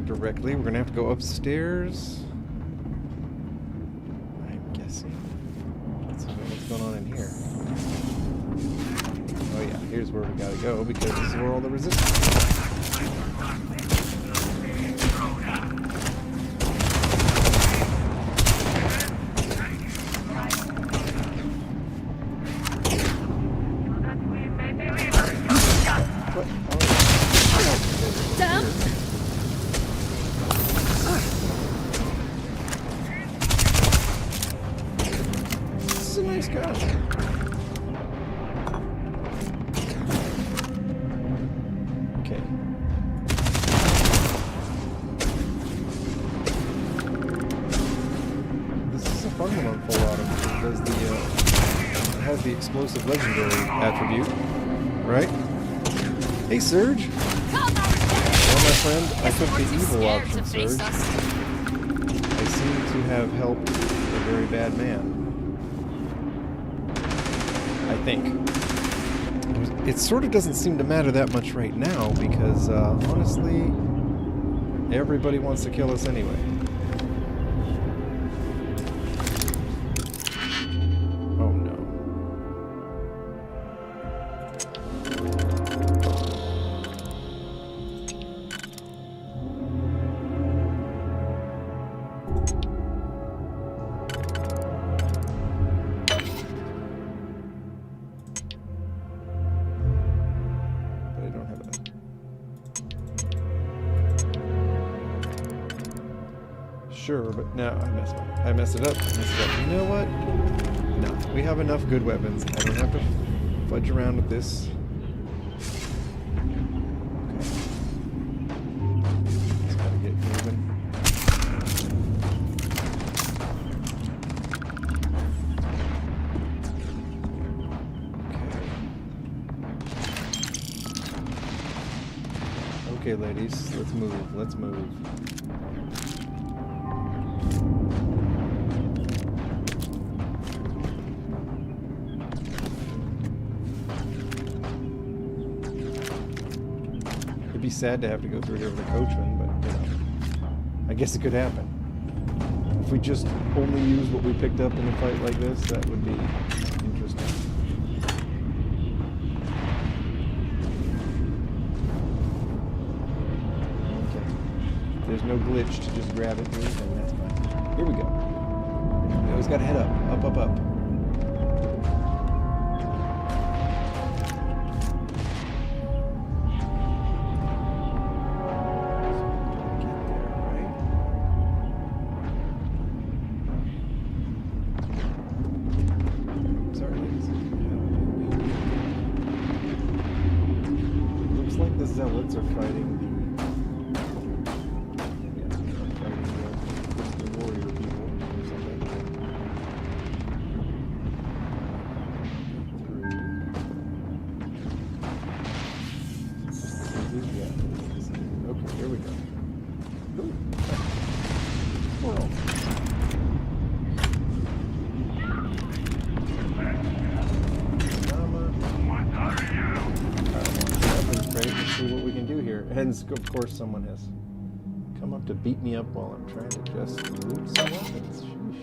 directly. We're gonna have to go upstairs. I'm guessing. Let's see what's going on in here. Oh yeah, here's where we gotta go because this is where all the resistance is. Explosive legendary attribute, right? Hey, Surge! Well, my friend, I took the evil option, Surge. I seem to have helped a very bad man. I think. It sort of doesn't seem to matter that much right now because, honestly, everybody wants to kill us anyway. Sure, but no, I messed it up. You know what? No, we have enough good weapons. I don't have to fudge around with this. Okay. Just gotta get moving. Okay, ladies, let's move. Let's move. Be sad to have to go through here with a coachman, but you know, I guess it could happen. If we just only use what we picked up in a fight like this, that would be interesting. Okay. If there's no glitch to just grab it here, then that's fine. Here we go. We always gotta head up, up, up, up. Zealots are fighting the warrior people or something. Okay, here we go. Ooh. Squirrel. See what we can do here. And of course someone has come up to beat me up while I'm trying to just loot some weapons. Sheesh.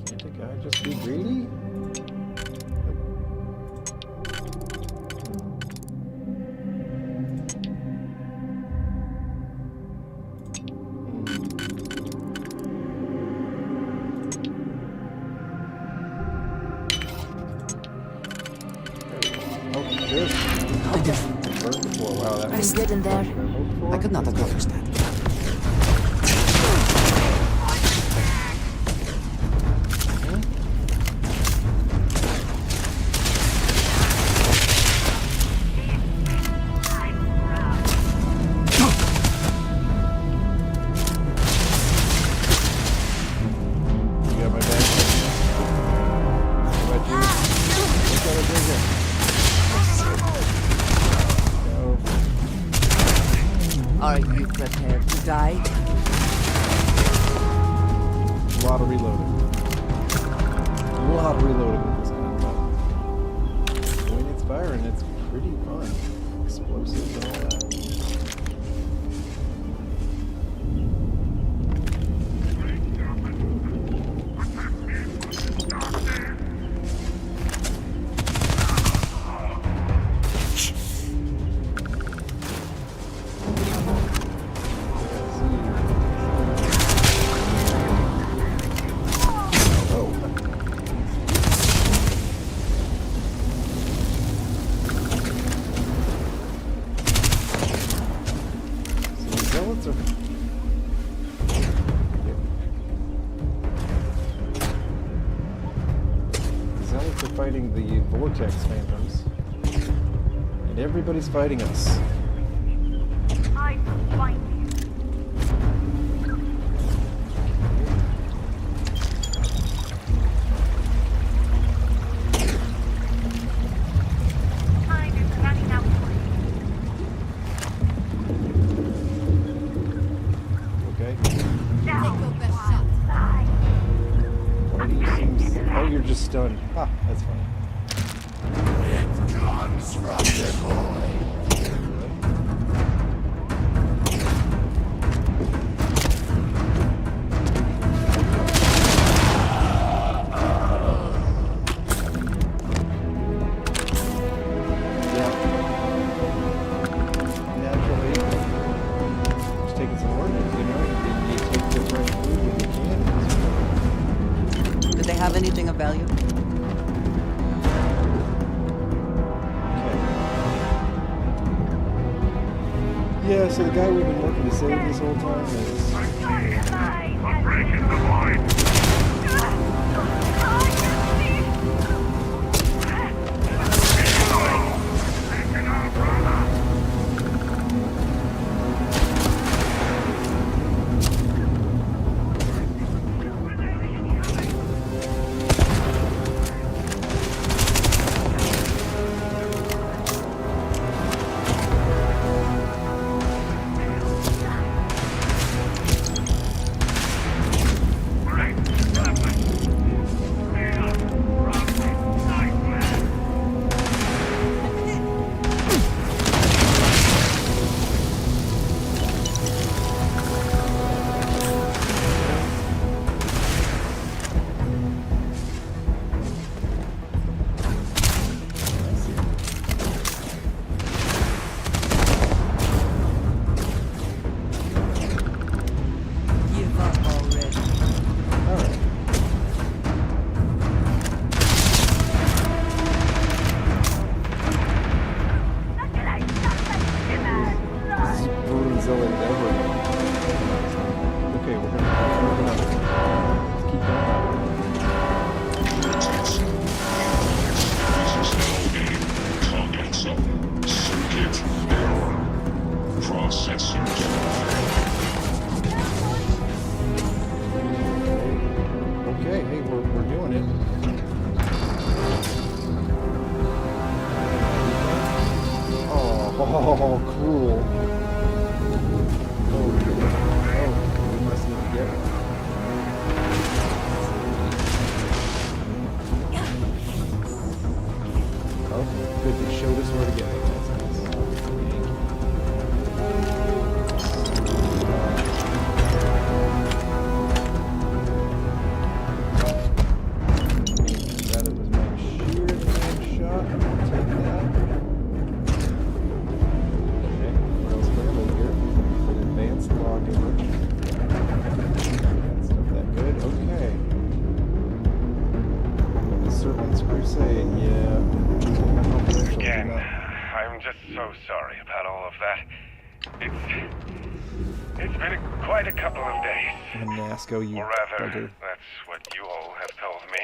Can't a guy just be greedy? I'm good in there. I could not accomplish that. You got my bag? What about you? What's that over here? Are you prepared to die? A lot of reloading. A lot of reloading with this gun, but when it's firing, it's pretty fun. Explosives and all that. vortex phantoms. And everybody's fighting us. I will find you. Time is running out. Okay. Now, oh, you're just stunned. Ah, that's fine. Comes from the void. Did they have anything of value? Yeah, so the guy we've been working to save this whole time is... I'm breaking the void. Oh, cool. Oh, we must need to get one. Oh, good, they showed us where to get one. That's nice. That was my sheer hand shot. I'll take that. Advanced lawgiver. Stuff that good. Okay. The Serpent's Crusade, yeah. Again, I'm just so sorry about all of that. It's been quite a couple of days. And Nasco, you or rather, bugger. that's what you all have told me.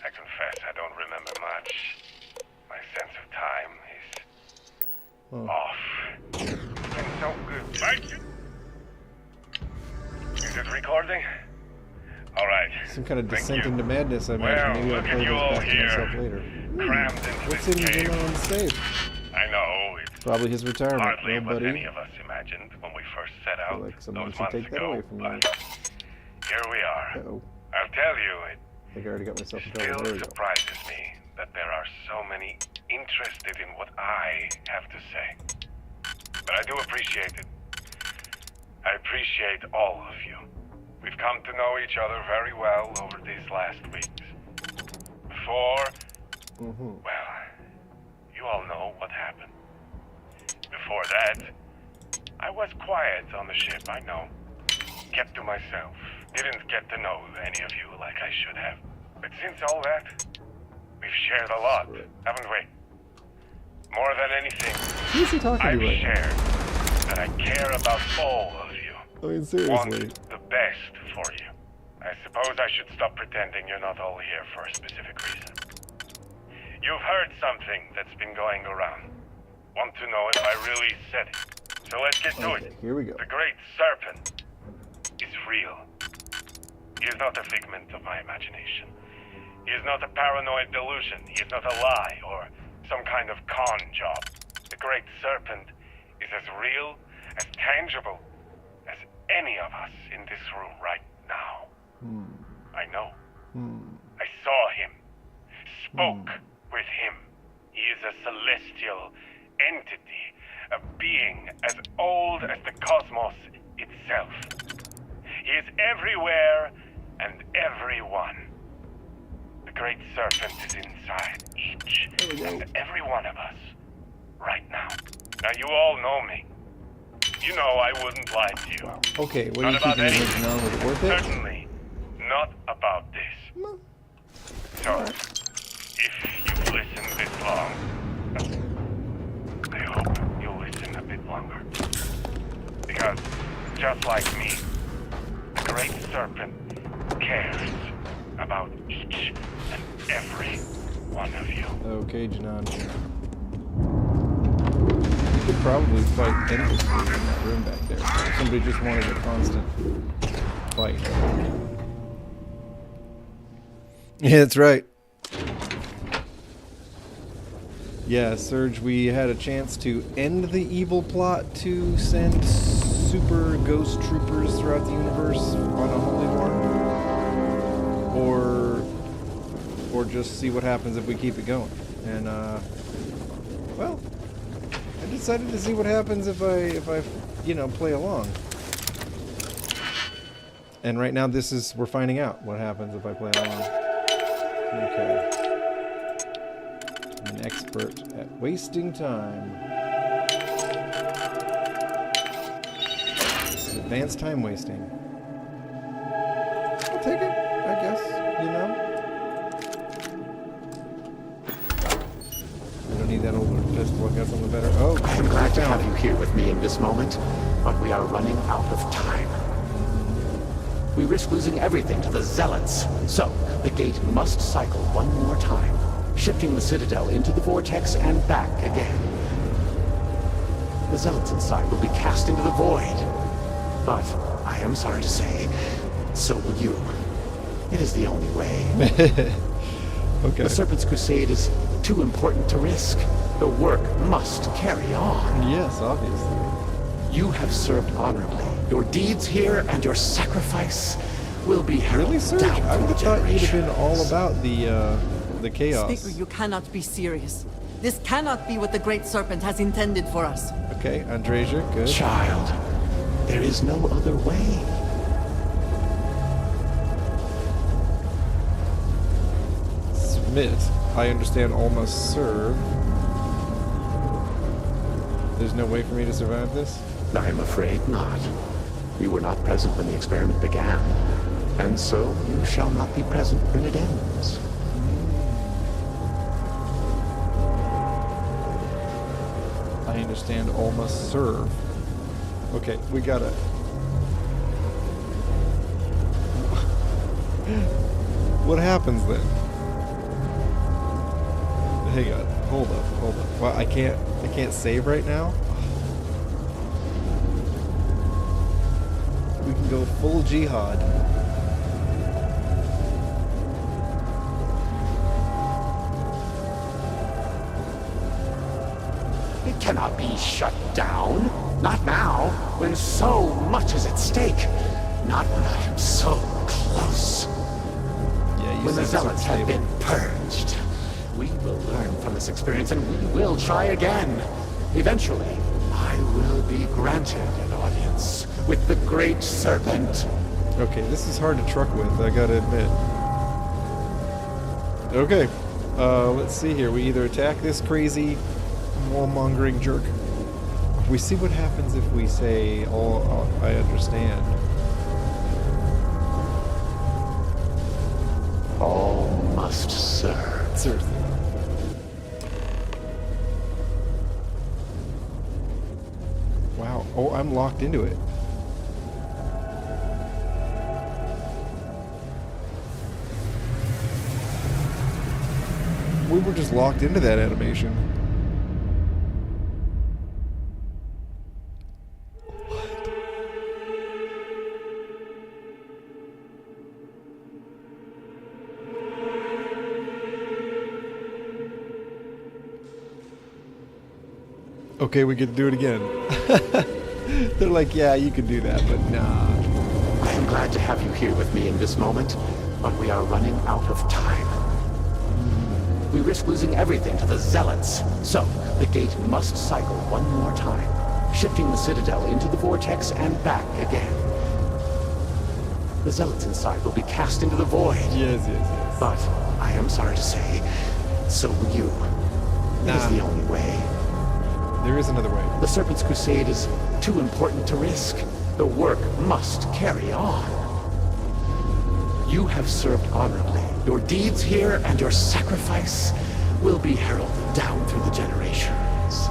I confess I don't remember much. My sense of time is off. It's been so good. Is it recording? All right. Some kind of descent into madness, I imagine. Well, Maybe I'll look play at you this all back to here, myself later. crammed into What's this in cave. Zeno's safe? I know, it's Probably his retirement. hardly No, what buddy. any of us imagined when we first set out Like someone those should months take that ago, away from me. but here we are. Uh-oh. I'll tell you, it I think I already got myself in trouble. still There we go. surprises me that there are so many interested in what I have to say. But I do appreciate it. I appreciate all of you. We've come to know each other very well over these last weeks. Before, well, you all know what happened. Before that, I was quiet on the ship, I know. Kept to myself. Didn't get to know any of you like I should have. But since all that, we've shared a lot, haven't we? More than anything, Who's he talking to I've right now? shared that I care about all of you. I mean, seriously. Want the best for you. I suppose I should stop pretending you're not all here for a specific reason. You've heard something that's been going around. Want to know if I really said it. So let's get to it. Here we go. The Great Serpent is real. He is not a figment of my imagination. He is not a paranoid delusion. He is not a lie or some kind of con job. The Great Serpent is as real, as tangible, as any of us in this room right now. I know. I saw him. Spoke with him. He is a celestial entity, a being as old as the cosmos itself. He is everywhere and everyone. The Great Serpent is inside each and every one of us right now. Now you all know me. You know I wouldn't lie to you. Okay, what are you Not about keeping your anything. vision on? Was it worth it? Certainly not about this. So, if you've listened this long, I hope you'll listen a bit longer. Because, just like me, the Great Serpent cares about each and every one of you. Okay, Janan. You could probably fight endlessly in that room back there. If somebody just wanted a constant fight. Yeah, that's right. Yeah, Serge, we had a chance to end the evil plot to send super ghost troopers throughout the universe on a holy war. Or just see what happens if we keep it going. And, well, I decided to see what happens if I, you know, play along. And right now we're finding out what happens if I play along. Okay. I'm an expert at wasting time. This is advanced time wasting. I'll take it, I guess, you know? I don't need that older pistol, I got something better. Oh, I'm glad to have you here with me in this moment, but we are running out of time. We risk losing everything to the Zealots, so the gate must cycle one more time, shifting the Citadel into the Vortex and back again. The Zealots inside will be cast into the void, but I am sorry to say, so will you. It is the only way. Okay. The Serpent's Crusade is too important to risk. The work must carry on. Yes, obviously. You have served honorably. Your deeds here and your sacrifice will be held Really, Serge? down I would have thought you'd have been all generations. about the chaos. Speaker, you cannot be serious. This cannot be what the Great Serpent has intended for us. Okay, Andreja, good. Child, there is no other way. Submit. I understand almost serve. There's no way for me to survive this? I am afraid not. You were not present when the experiment began, and so you shall not be present when it ends. I understand almost serve. Okay, we gotta... What happens then? Hang on, hold up. Well, I can't save right now? We can go full jihad. It cannot be shut down. Not now, when so much is at stake. Not when I am so close. Yeah, you when the said it's Zealots have unstable. been purged, we will learn from this experience and we will try again. Eventually, I will be granted an audience with the Great Serpent. Okay, this is hard to truck with, I gotta admit. Okay, let's see here. We either attack this crazy, warmongering jerk. We see what happens if we say, oh, I understand. All must serve. Seriously. Wow. Oh, I'm locked into it. We were just locked into that animation. Okay, we get to do it again. They're like, yeah, you can do that, but nah. I am glad to have you here with me in this moment, but we are running out of time. We risk losing everything to the Zealots, so the gate must cycle one more time, shifting the Citadel into the vortex and back again. The Zealots inside will be cast into the void. Yes, yes, yes. But I am sorry to say, so will you. It is the only way. There is another way. The Serpent's Crusade is too important to risk. The work must carry on. You have served honorably. Your deeds here and your sacrifice will be heralded down through the generations.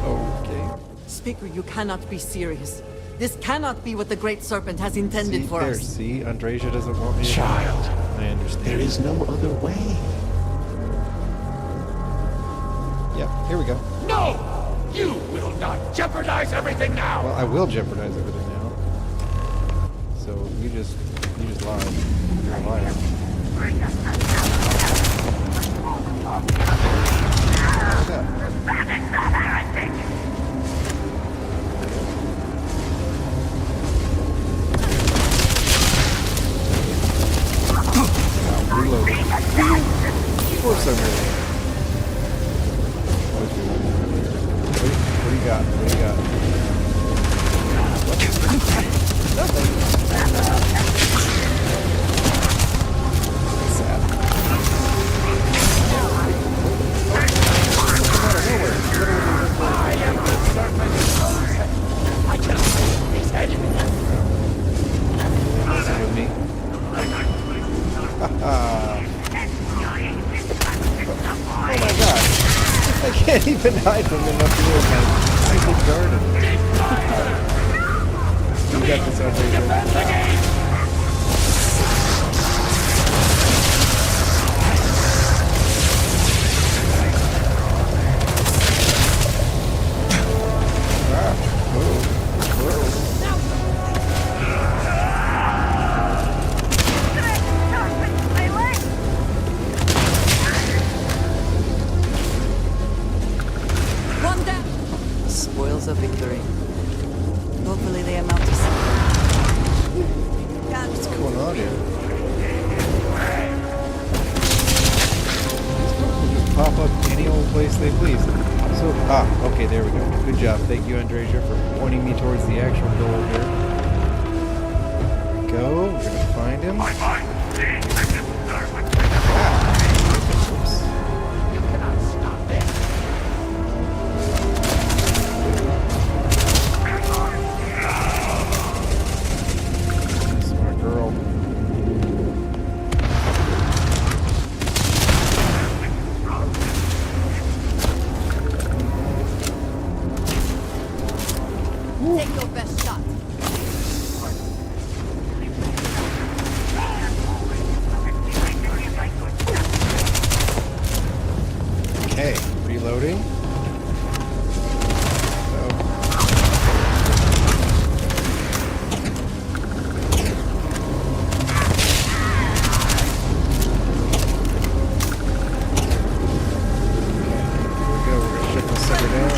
Okay. Speaker, you cannot be serious. This cannot be what the Great Serpent has intended for us. See, Andreja doesn't want me to... Child, I understand. there is no other way. Yep, here we go. No! You will not jeopardize everything now! Well, I will jeopardize everything now. So, you just lied. You're a liar. Reloading. Of course I'm reloading. What do you got? What do you got? Nothing. Sad. I am the serpent. I cannot see his head. Listen with me. Oh my god. I can't even hide from them up here in my secret garden. You got this, Andreja. Spoils of victory. Hopefully they amount to something. What's going on here? These people just pop up any old place they please. So, okay, there we go. Good job. Thank you, Andreja, for pointing me towards the actual goal here. There we go. We're gonna find him. Take your best shot. Okay, reloading. Here we go, we're gonna shut this sucker down.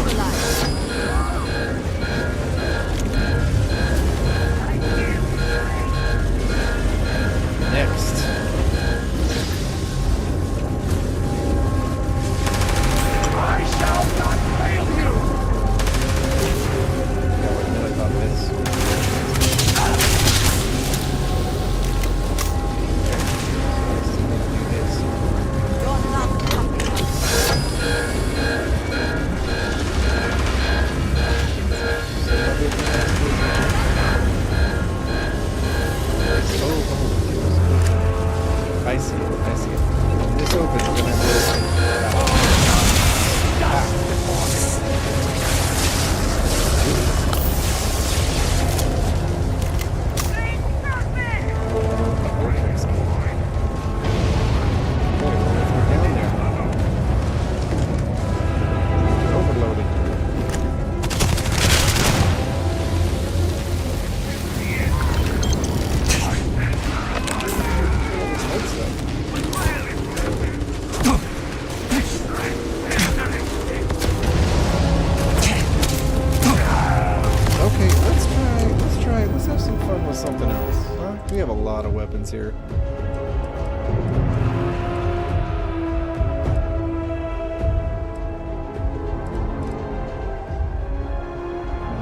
We have a lot of weapons here.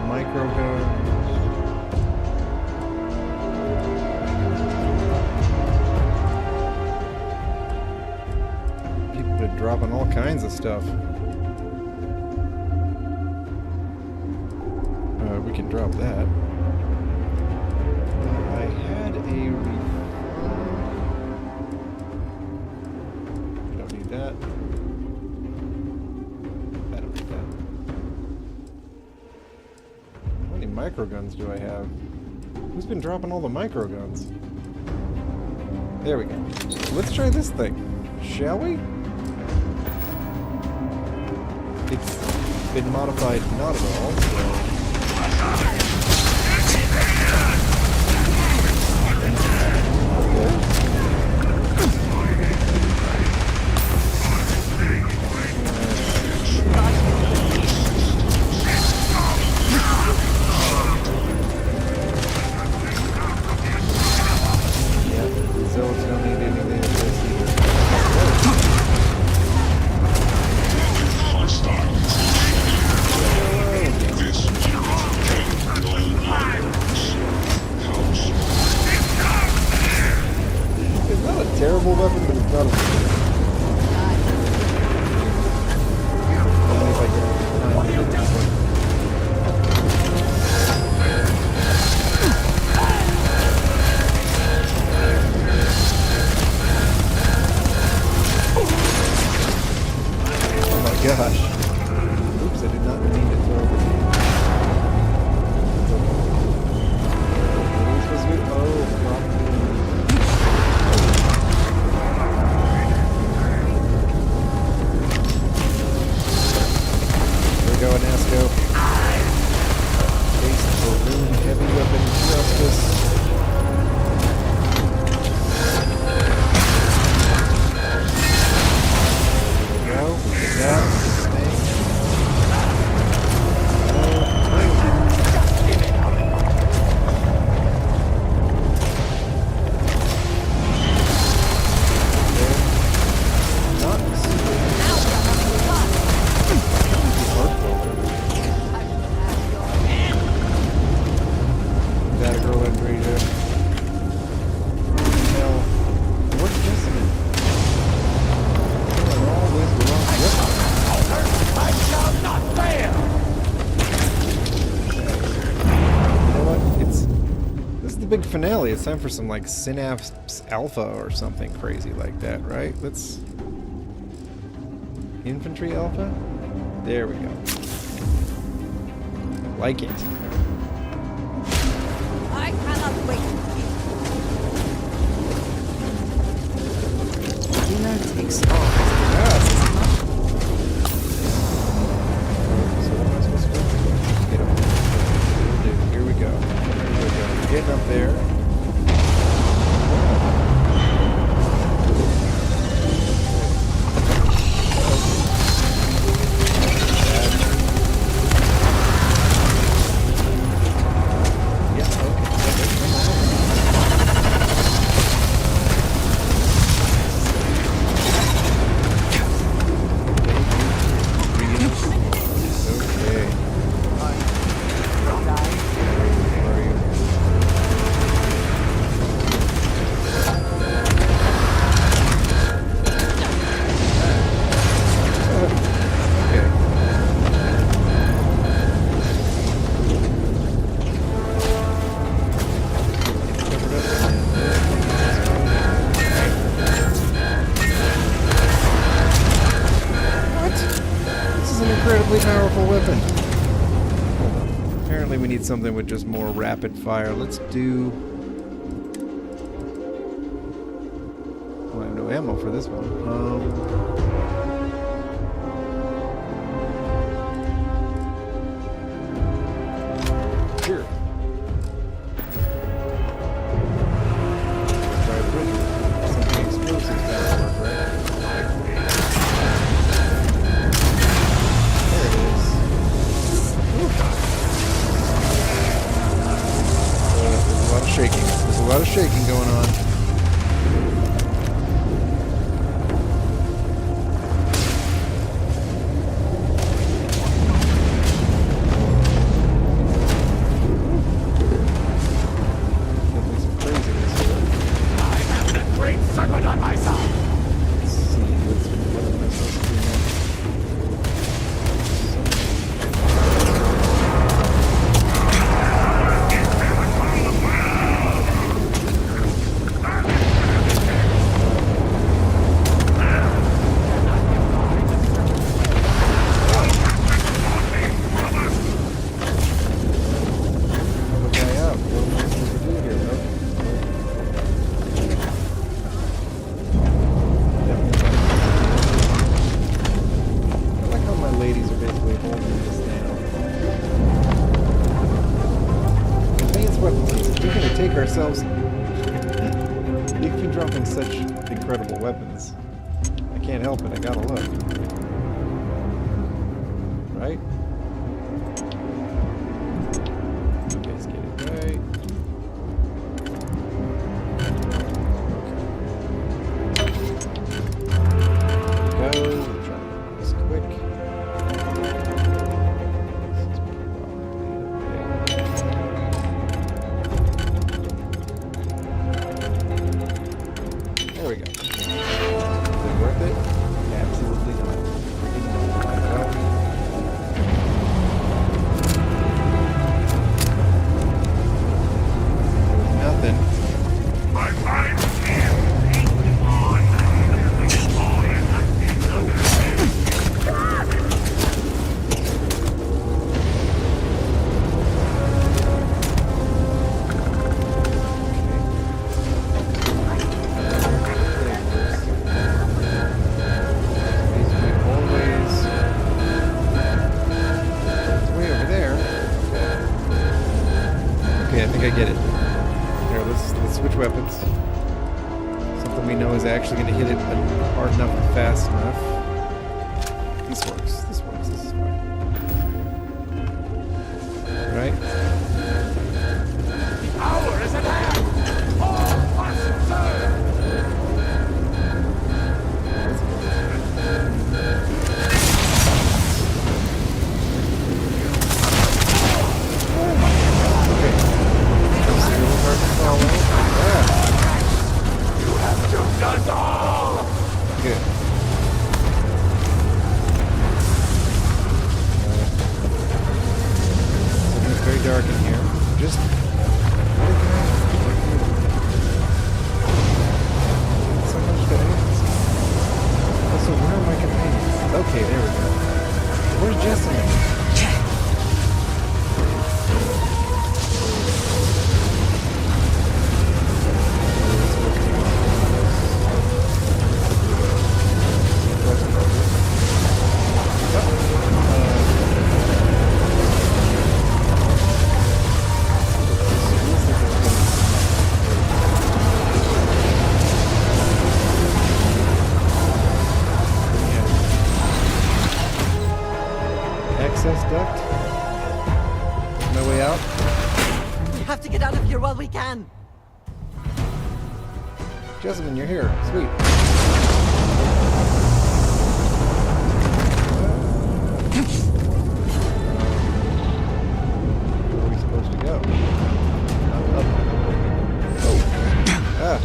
Microgun. People have been dropping all kinds of stuff. We can drop that. I had a refund. We don't need that. I don't need that. How many microguns do I have? Who's been dropping all the microguns? There we go. Let's try this thing, shall we? It's been modified not at all, so... Terrible weapon, but it's not a only if I get this one. Oh my gosh. Oops, I did not mean to throw the game. What are we supposed to do? Oh, probably. Go Nasco. Base for room heavy weapon justice. There we go. Get that. Big finale. It's time for some like Synapse Alpha or something crazy like that, right? Let's Infantry Alpha. There we go. Like it. I cannot wait. Winner takes all. Yes. So what am I supposed to do? Get up. Here we go. Getting up there. Powerful weapon. Apparently we need something with just more rapid fire. Let's do... Well, I have no ammo for this one. Here. Try a bridge. Something explosive that'll work, right? Shaking. There's a a lot of shaking going on. Ourselves. You've been dropping such incredible weapons. I can't help it, I gotta look. Right? You guys get it right. There we go. We'll try to make this quick. There we go. Is it worth it? Absolutely not. Nothing. My mind I get it. Here, let's switch weapons. Something we know is actually going to hit it hard enough and fast enough. This works. This works. This is fine. Right? The hour is at hand. All must serve. You have doomed us all! Good. It's very dark in here. Just so much to ask. Also, where are my companions? Okay, there we go. Where's Jessamine? Access duct. No way out. We have to get out of here while we can. Jessamine, you're here. Sweet. Where are we supposed to go? Up. Oh. Ah.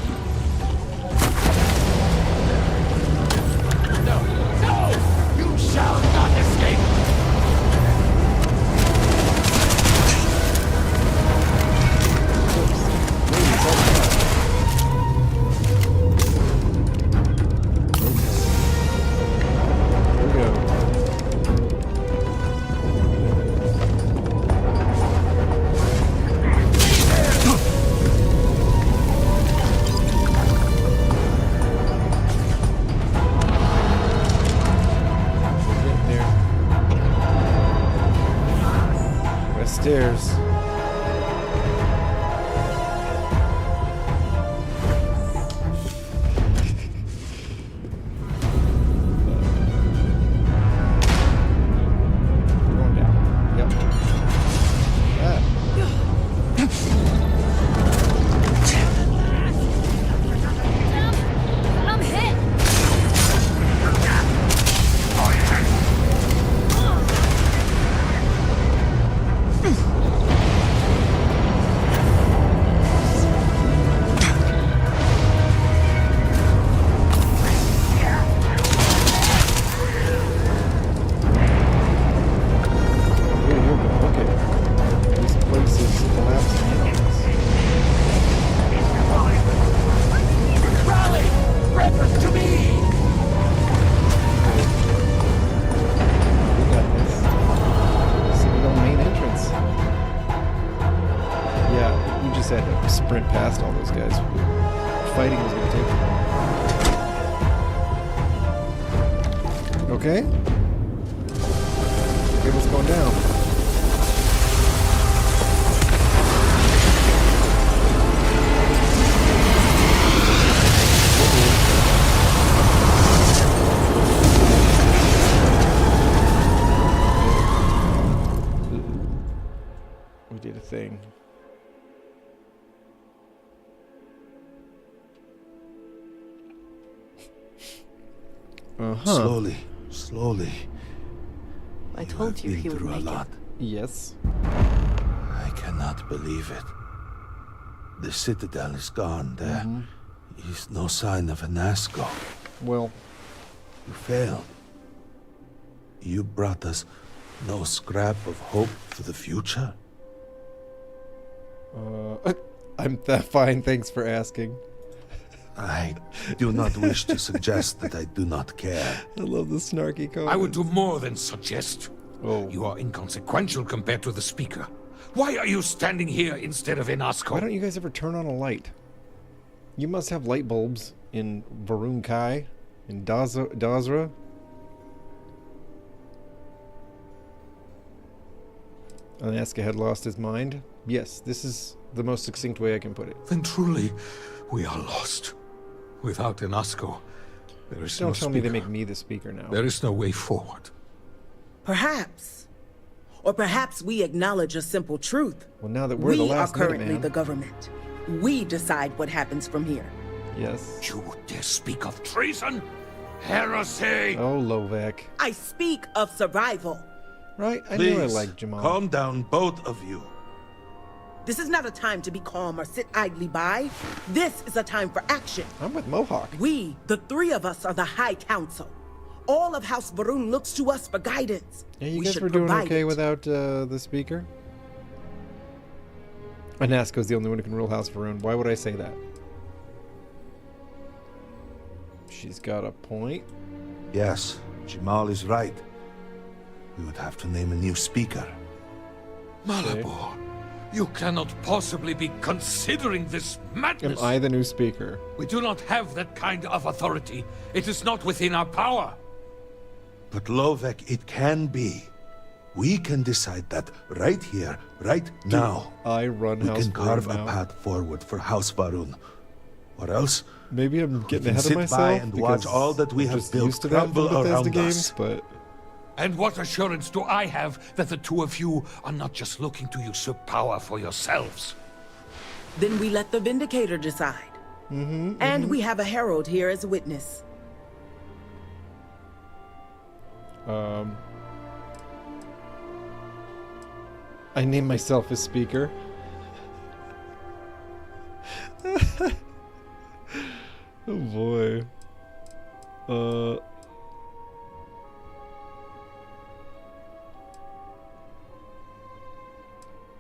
No! No! You shall not escape! Stairs. Going down. Yep. Ah. Sprint past all those guys. Fighting was going to take them. Okay. Okay, what's going down? We did a thing. Slowly, slowly. I told you he would make it. Yes. I cannot believe it. The Citadel is gone. There is no sign of Anasco. Well, you failed. You brought us no scrap of hope for the future. I'm fine. Thanks for asking. I do not wish to suggest that I do not care. I love the snarky comment. I would do more than suggest. Oh. You are inconsequential compared to the speaker. Why are you standing here instead of in Asco? Why don't you guys ever turn on a light? You must have light bulbs in Varun Kai, in Dazra. Alaska had lost his mind. Yes, this is the most succinct way I can put it. Then truly, we are lost. Without Anasco, there is no Don't tell me they speaker. make me the speaker now. There is no way forward. Perhaps. Or perhaps we acknowledge a simple truth. Well, now that we're the last We are currently Minuteman. the government. We decide what happens from here. Yes. You dare speak of treason? Heresy! Oh, Lovek. I speak of survival. Right? I Please, knew I liked Jamal. calm down, both of you. This is not a time to be calm or sit idly by. This is a time for action. I'm with Mohawk. We, the three of us, are the High Council. All of House Varun looks to us for guidance. Yeah, you We guys should were doing provide okay it. without the speaker? Anasco's the only one who can rule House Varun. Why would I say that? She's got a point. Yes, Jamal is right. We would have to name a new speaker. Malabor, you cannot possibly be considering this madness. Am I the new speaker? We do not have that kind of authority. It is not within our power. But Lovek, it can be. We can decide that right here, right now. I run we House can carve Varun a now. path forward for House Varun. Or else, Maybe I'm getting can ahead sit of myself. by and watch because all that we I'm have just built used to that from crumble Bethesda around games, us. but And what assurance do I have that the two of you are not just looking to usurp power for yourselves? Then we let the Vindicator decide. And we have a herald here as a witness. I named myself as speaker. Oh boy.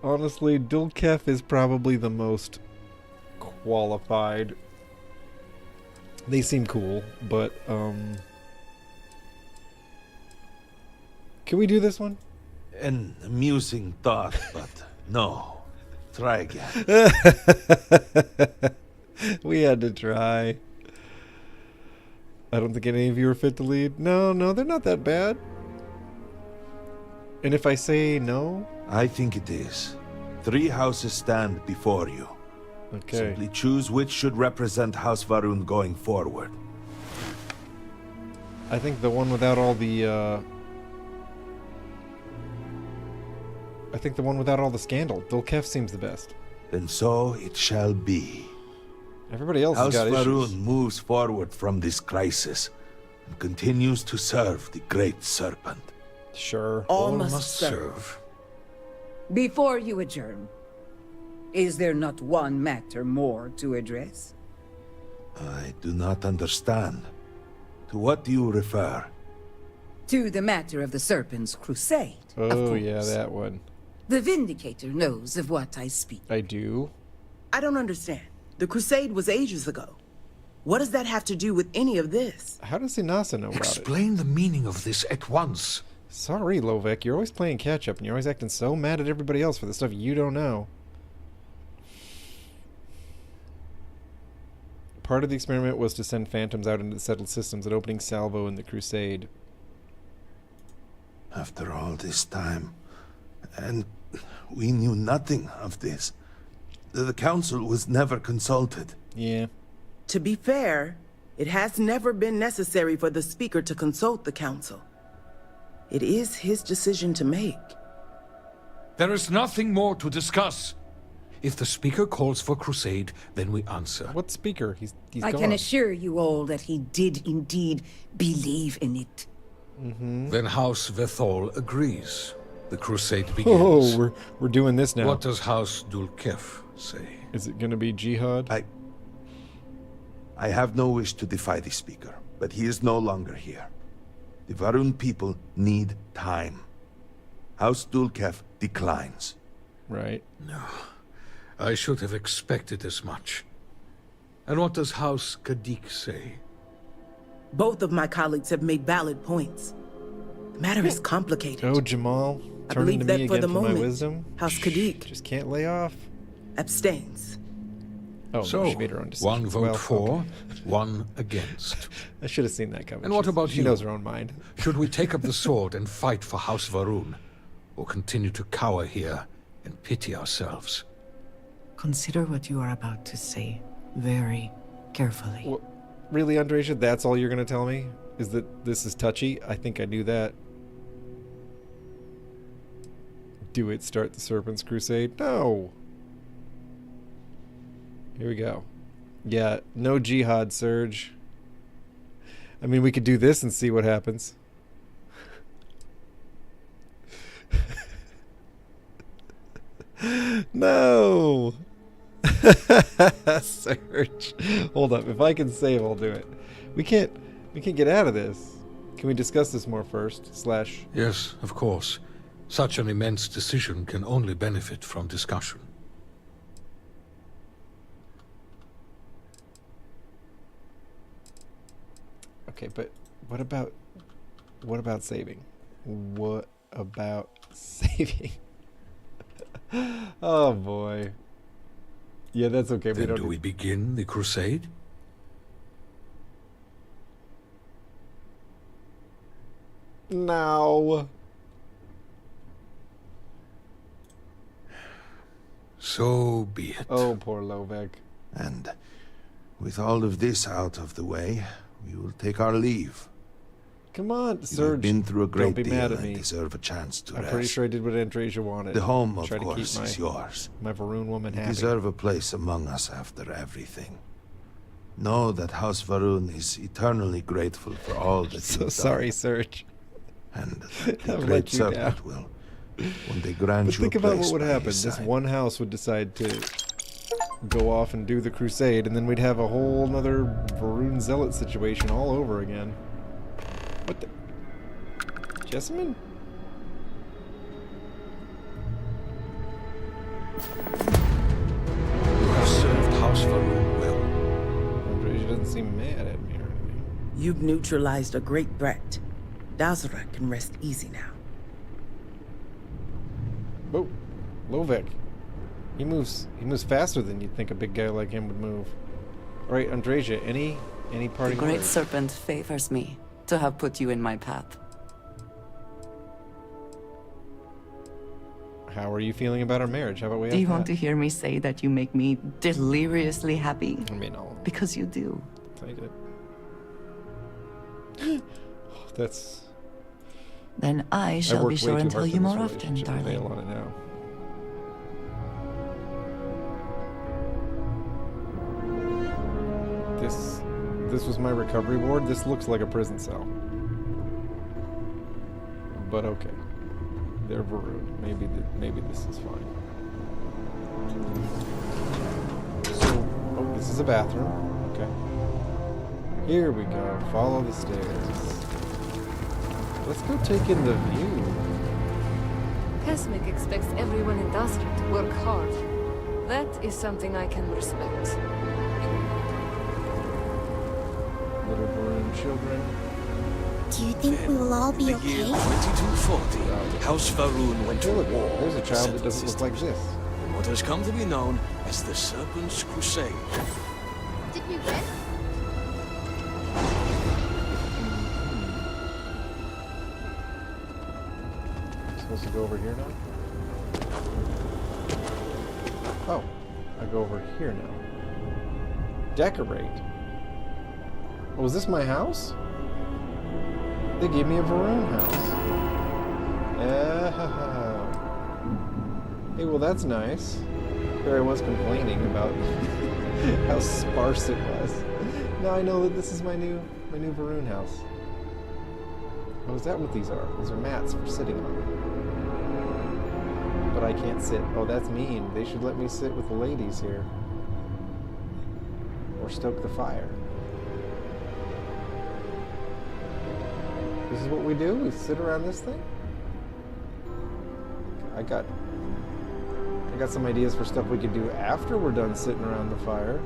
Honestly, Dulkef is probably the most qualified. They seem cool, but can we do this one? An amusing thought, but no. Try again. We had to try. I don't think any of you are fit to lead. No, they're not that bad. And if I say no? I think it is. 3 houses stand before you. Okay. Simply choose which should represent House Varun going forward. I think the one without all the, I think the one without all the scandal. Dulkef seems the best. Then so it shall be. Everybody else House has got Varun issues. moves forward from this crisis and continues to serve the Great Serpent. Sure. All must serve. Before you adjourn, is there not one matter more to address? I do not understand. To what do you refer? To the matter of the Serpent's Crusade, of Oh, course. yeah, that one. The Vindicator knows of what I speak. I do. I don't understand. The Crusade was ages ago. What does that have to do with any of this? How does Inasa know about it? Explain the meaning of this at once. Sorry, Lovek, you're always playing catch-up, and you're always acting so mad at everybody else for the stuff you don't know. Part of the experiment was to send phantoms out into the settled systems at opening salvo in the Crusade. After all this time, and we knew nothing of this. The Council was never consulted. Yeah. To be fair, it has never been necessary for the Speaker to consult the Council. It is his decision to make. There is nothing more to discuss. If the Speaker calls for crusade, then we answer. What Speaker? He's I gone. can assure you all that he did indeed believe in it. Then House Vethol agrees. The crusade begins. Oh, we're doing this now. What does House Dulkef say? Is it going to be jihad? I have no wish to defy the Speaker, but he is no longer here. The Varun people need time. House Dulkef declines. Right. No. I should have expected as much. And what does House Kadik say? Both of my colleagues have made valid points. The matter is complicated. Oh, Jamal. I Turning believe to that me for again the for my moment, wisdom. House Kadik Just can't lay off. abstains. Oh, So, no, she made her own decision. one vote Well, for, okay. one against. I should have seen that coming. And what about she you? knows her own mind. Should we take up the sword and fight for House Varun? Or continue to cower here and pity ourselves? Consider what you are about to say very carefully. Well, really, Andreja, that's all you're going to tell me? Is that this is touchy? I think I knew that. Do it start the Serpent's Crusade? No! Here we go. Yeah, no jihad, Surge. I mean, we could do this and see what happens. No! Surge. Hold up. If I can save, I'll do it. We can't get out of this. Can we discuss this more first? Slash. Yes, of course. Such an immense decision can only benefit from discussion. Okay, but what about saving? What about saving? Oh boy. Yeah, that's okay. Then do we begin the crusade? No. So be it. Oh, poor Lovek. And with all of this out of the way, we will take our leave. Come on, You Surge. have been through a Don't great be deal mad at and me. deserve a chance to I'm rest. pretty sure I did what Andreja wanted. The home, of Try to keep course, my- is yours. My Varun woman You happy. deserve a place among us after everything. Know that House Varun is eternally grateful for all that So you've sorry, done. Serge. And I've the let Great you Serpent down. will one day grant But you think a about place what would by happen. his This side. one house would decide to go off and do the crusade, and then we'd have a whole nother Varun Zealot situation all over again. What the? Jessamine? You have served House Varun well. Andreja doesn't seem mad at me or anything. You've neutralized a great threat. Dazra can rest easy now. Oh, Lovek. He moves faster than you'd think a big guy like him would move. All right, Andreja, any The parting Great words? Serpent favors me to have put you in my path. How are you feeling about our marriage? How about we Do you have want to hear me say that you make me deliriously happy? I mean, I'll Because you do. take it. That's... Then I shall be worked way sure too and tell hard you for this more often, relationship to bail darling. on it now. This was my recovery ward. This looks like a prison cell. But okay. they're Varun. Maybe this is fine. So, oh, this is a bathroom. Okay. Here we go. Follow the stairs. Let's go take in the view. Kesmic expects everyone in Dasra to work hard. That is something I can respect. Little Varun children. Do you think we will all be In the okay? year 2240, House Varun went to war. There's a with child that the doesn't look like this. in what has come to be known as the Serpent's Crusade. Did we win? Supposed to go over here now? Oh, I go over here now. Decorate. Oh, is this my house? They gave me a Varun house. Hey, well that's nice. There I was complaining about how sparse it was. Now I know that this is my new Varun house. Oh, is that what these are? These are mats for sitting on. But I can't sit. Oh, that's mean. They should let me sit with the ladies here. Or stoke the fire. This is what we do? We sit around this thing? I got some ideas for stuff we could do after we're done sitting around the fire.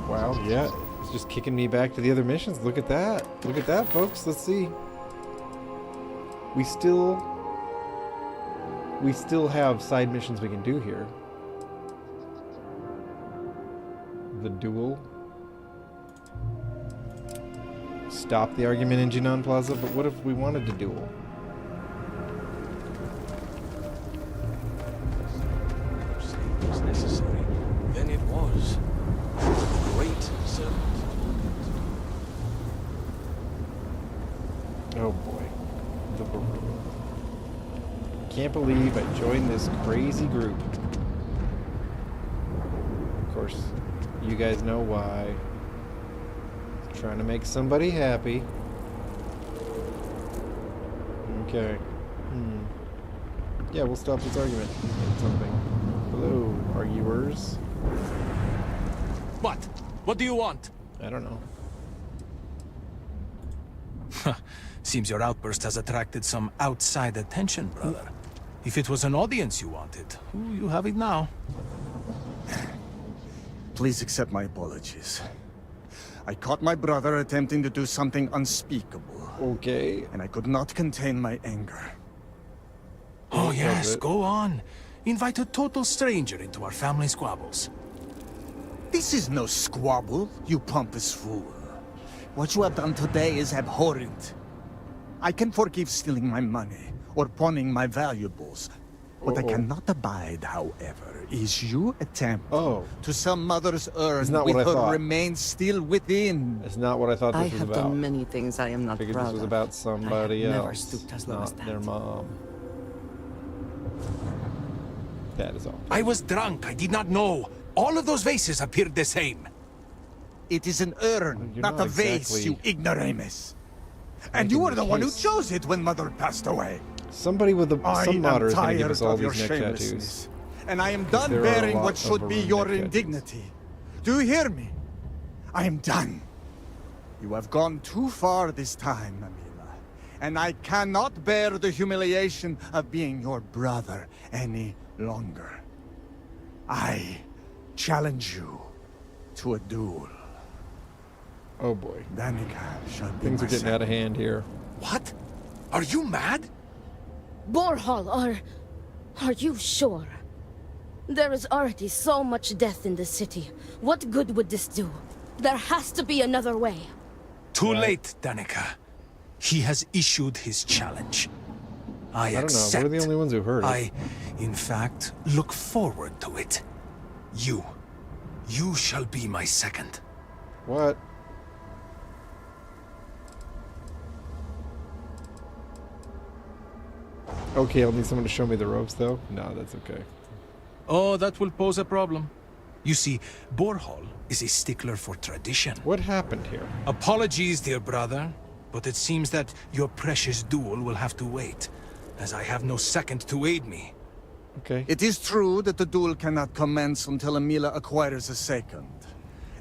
Wow, yeah. It's just kicking me back to the other missions. Look at that. Look at that, folks. Let's see. We still have side missions we can do here. The duel. Stop the argument in Jinan Plaza, but what if we wanted to duel? It was necessary. Then it was. The great serpent. Oh boy. The Varun. Can't believe I joined this crazy group. Of course, you guys know why. Trying to make somebody happy. Okay. Yeah, we'll stop this argument. Something. Hello, arguers. What? What do you want? I don't know. Seems your outburst has attracted some outside attention, brother. If it was an audience you wanted, you have it now. Please accept my apologies. I caught my brother attempting to do something unspeakable. Okay. And I could not contain my anger. Oh yes, go on. Invite a total stranger into our family squabbles. This is no squabble, you pompous fool. What you have done today is abhorrent. I can forgive stealing my money or pawning my valuables. What I cannot abide, however, is you attempt to some mother's urn with her remains still within. It's not what I thought this was about. I have done many things I am not Figured proud this was of. about somebody else. Never stooped as low as not that. their mom. That is all. I was drunk. I did not know. All of those vases appeared the same. It is an urn, not a vase, you ignoramus. And you were the one who chose it when Mother passed away. Somebody with some modder is going to give us all your these neck tattoos. And I am done bearing what should be your indignity. Do you hear me? I am done. You have gone too far this time, Amila. And I cannot bear the humiliation of being your brother any longer. I challenge you to a duel. Oh boy. Danica shall be Things are getting out of hand here. What? Are you mad? Borhal, are you sure? There is already so much death in the city. What good would this do? There has to be another way. Too late, Danica. He has issued his challenge. I don't accept. know. We're the only ones who heard it. I, in fact, look forward to it. You shall be my second. What? Okay, I'll need someone to show me the ropes, though. No, that's okay. Oh, that will pose a problem. You see, Borhol is a stickler for tradition. What happened here? Apologies, dear brother, but it seems that your precious duel will have to wait, as I have no second to aid me. Okay. It is true that the duel cannot commence until Amila acquires a second.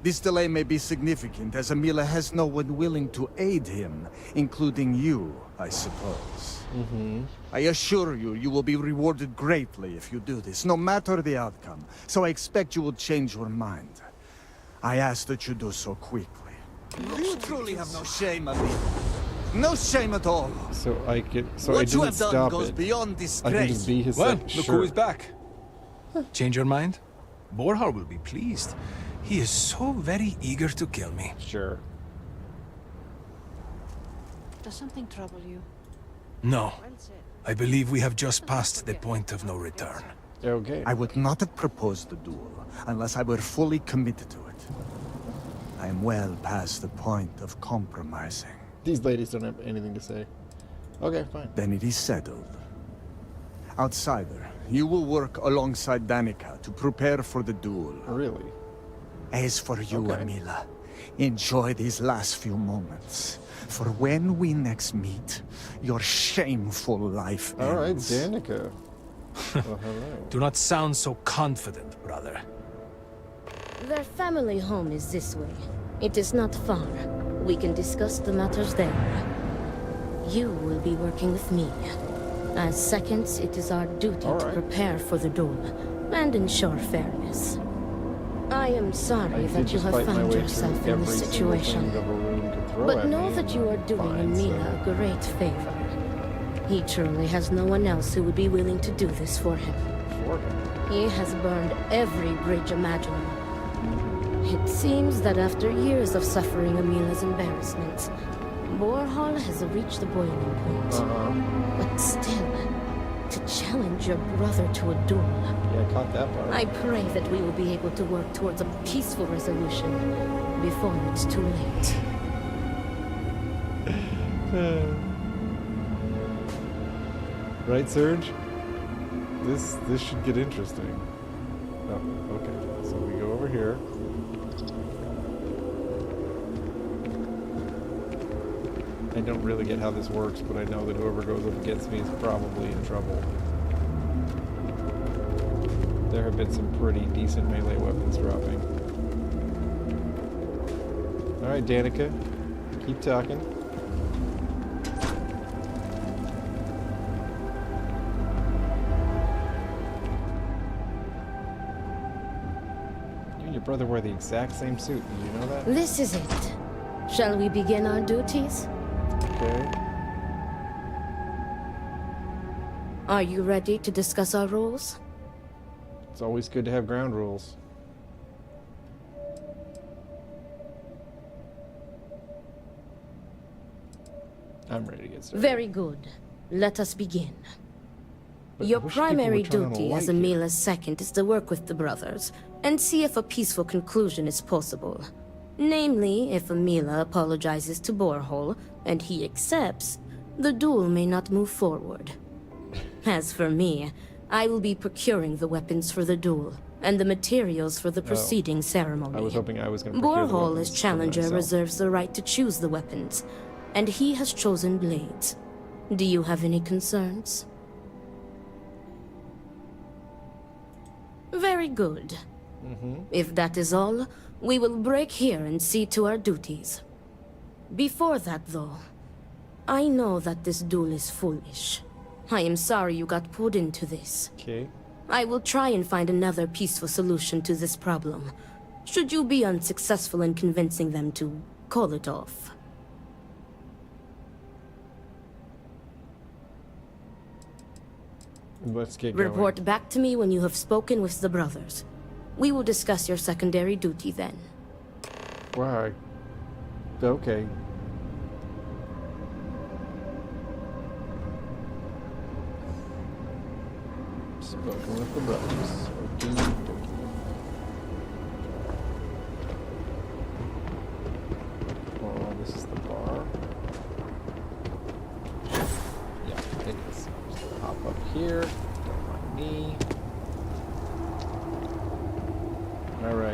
This delay may be significant, as Amila has no one willing to aid him, including you, I suppose. I assure you, you will be rewarded greatly if you do this, no matter the outcome. So I expect you will change your mind. I ask that you do so quickly. You truly have no shame, Amila. No shame at all. So I could. So what I you didn't have done stop goes it. beyond I disgrace. can just be his. Well, sec- look sure. who is back. Change your mind? Borhol will be pleased. He is so very eager to kill me. Sure. Does something trouble you? No. I believe we have just passed the point of no return. Okay. I would not have proposed the duel unless I were fully committed to it. I am well past the point of compromising. These ladies don't have anything to say. Okay, fine. Then it is settled. Outsider, you will work alongside Danica to prepare for the duel. Really? As for you, Okay. Amila, enjoy these last few moments. For when we next meet, your shameful life All right, ends. Danica. Well, hello. Do not sound so confident, brother. Their family home is this way. It is not far. We can discuss the matters there. You will be working with me. As seconds, it is our duty to prepare for the duel and ensure fairness. I am sorry that you have found yourself in this situation. But know that you are doing Amila a great favor. He truly has no one else who would be willing to do this for him. He has burned every bridge imaginable. It seems that after years of suffering Amila's embarrassments, Borhol has reached the boiling point. But still, to challenge your brother to a duel. Yeah, I caught that part. I pray that we will be able to work towards a peaceful resolution before it's too late. Right, Serge? This should get interesting. Oh, okay. So we go over here. I don't really get how this works, but I know that whoever goes up against me is probably in trouble. There have been some pretty decent melee weapons dropping. Alright, Danica. Keep talking. You and your brother wear the exact same suit. Did you know that? This is it. Shall we begin our duties? Okay. Are you ready to discuss our rules? It's always good to have ground rules. I'm ready to get started. Very good. Let us begin. But Your I wish people primary would turn on the duty as light here. Amila's second is to work with the brothers and see if a peaceful conclusion is possible. Namely, if Amila apologizes to Borhol and he accepts, the duel may not move forward. As for me, I will be procuring the weapons for the duel and the materials for the preceding ceremony. I was hoping I was going to procure the Borhol, weapons as for challenger, myself. reserves the right to choose the weapons, and he has chosen blades. Do you have any concerns? Very good. If that is all, we will break here and see to our duties. Before that, though, I know that this duel is foolish. I am sorry you got pulled into this. Okay. I will try and find another peaceful solution to this problem, should you be unsuccessful in convincing them to call it off. Let's get going. Report back to me when you have spoken with the brothers. We will discuss your secondary duty then. Why? Okay. Spoken with the brothers. Okie dokie. Oh, this is the bar. Yeah, it is. Just hop up here. Don't mind me. Alright.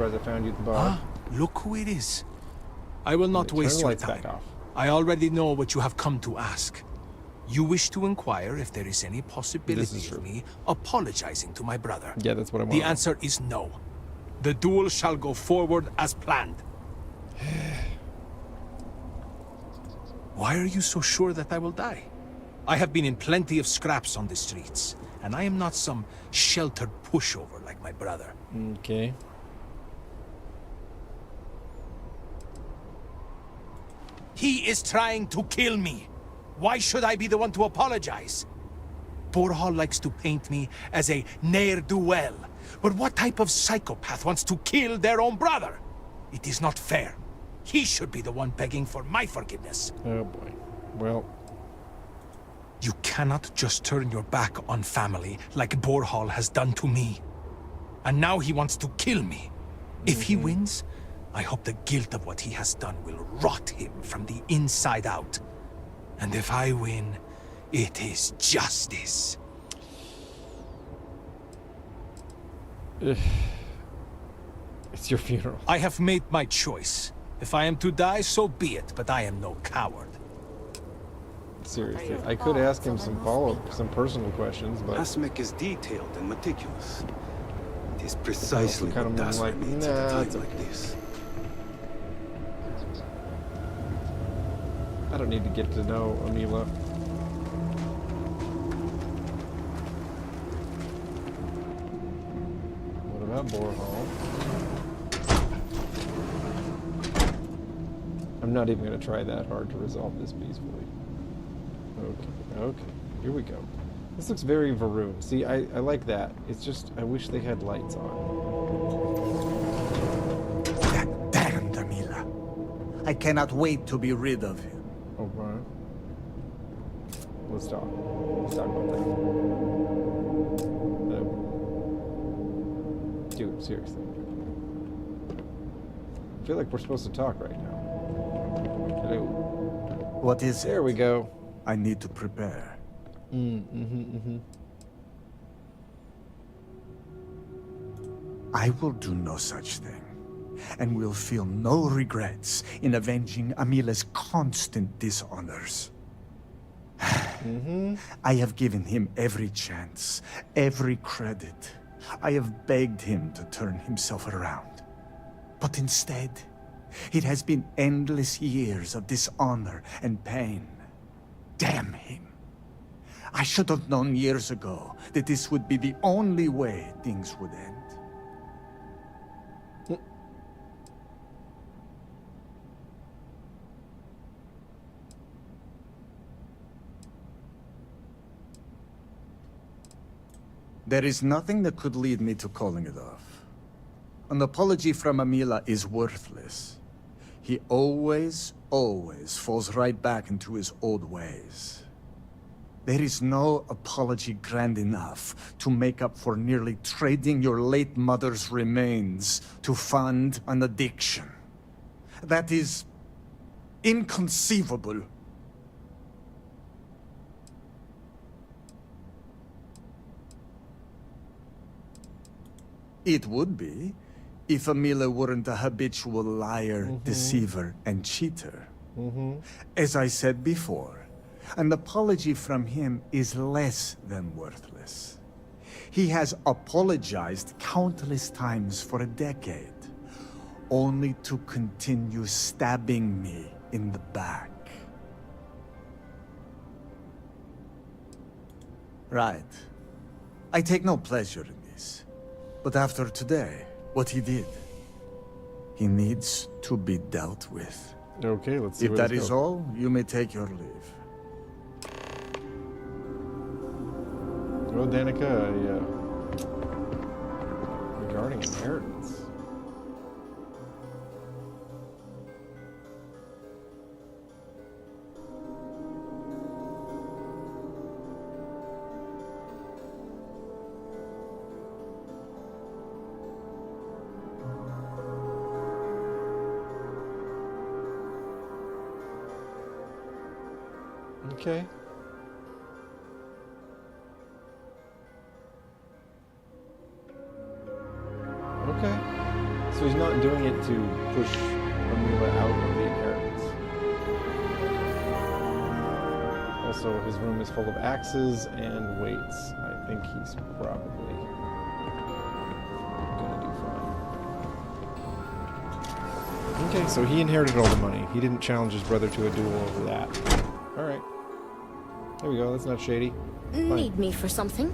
surprised I found you at the bar. Look who it is. I will not waste your time. Back off. I already know what you have come to ask. You wish to inquire if there is any possibility of me apologizing to my brother. Yeah, that's what I want. The answer is no. The duel shall go forward as planned. Why are you so sure that I will die? I have been in plenty of scraps on the streets, and I am not some sheltered pushover like my brother. Okay. He is trying to kill me. Why should I be the one to apologize? Borhall likes to paint me as a ne'er-do-well. But what type of psychopath wants to kill their own brother? It is not fair. He should be the one begging for my forgiveness. Oh boy. Well... You cannot just turn your back on family like Borhall has done to me. And now he wants to kill me. If he wins, I hope the guilt of what he has done will rot him from the inside out. And if I win, it is justice. It's your funeral. I have made my choice. If I am to die, so be it, but I am no coward. Seriously, I could ask him some personal questions, but... Asmik is detailed and meticulous. It is precisely kind what of Dasra like, needs at a time like this. I don't need to get to know Amila. What about Borhall? I'm not even going to try that hard to resolve this peacefully. Okay, here we go. This looks very Varun. See, I like that. It's just, I wish they had lights on. That damned Amila. I cannot wait to be rid of him. Oh, right. Let's talk. Let's talk about that. Dude, seriously. I feel like we're supposed to talk right now. Hello. What is it? There we go. I need to prepare. I will do no such thing, and will feel no regrets in avenging Amila's constant dishonors. I have given him every chance, every credit. I have begged him to turn himself around. But instead, it has been endless years of dishonor and pain. Damn him. I should have known years ago that this would be the only way things would end. There is nothing that could lead me to calling it off. An apology from Amila is worthless. He always falls right back into his old ways. There is no apology grand enough to make up for nearly trading your late mother's remains to fund an addiction. That is inconceivable. It would be, if Amila weren't a habitual liar, deceiver, and cheater. As I said before, an apology from him is less than worthless. He has apologized countless times for a decade, only to continue stabbing me in the back. Right. I take no pleasure in this. But after today, what he did, he needs to be dealt with. Okay, let's see if that is all, you may take your leave. Well, Danica, regarding inheritance. Okay. Okay. So he's doing it to push Amila out of the inheritance. Also, his room is full of axes and weights. I think he's probably gonna do fine. Okay, so he inherited all the money. He didn't challenge his brother to a duel over that. Alright. There we go, that's not shady. Fine. Need me for something?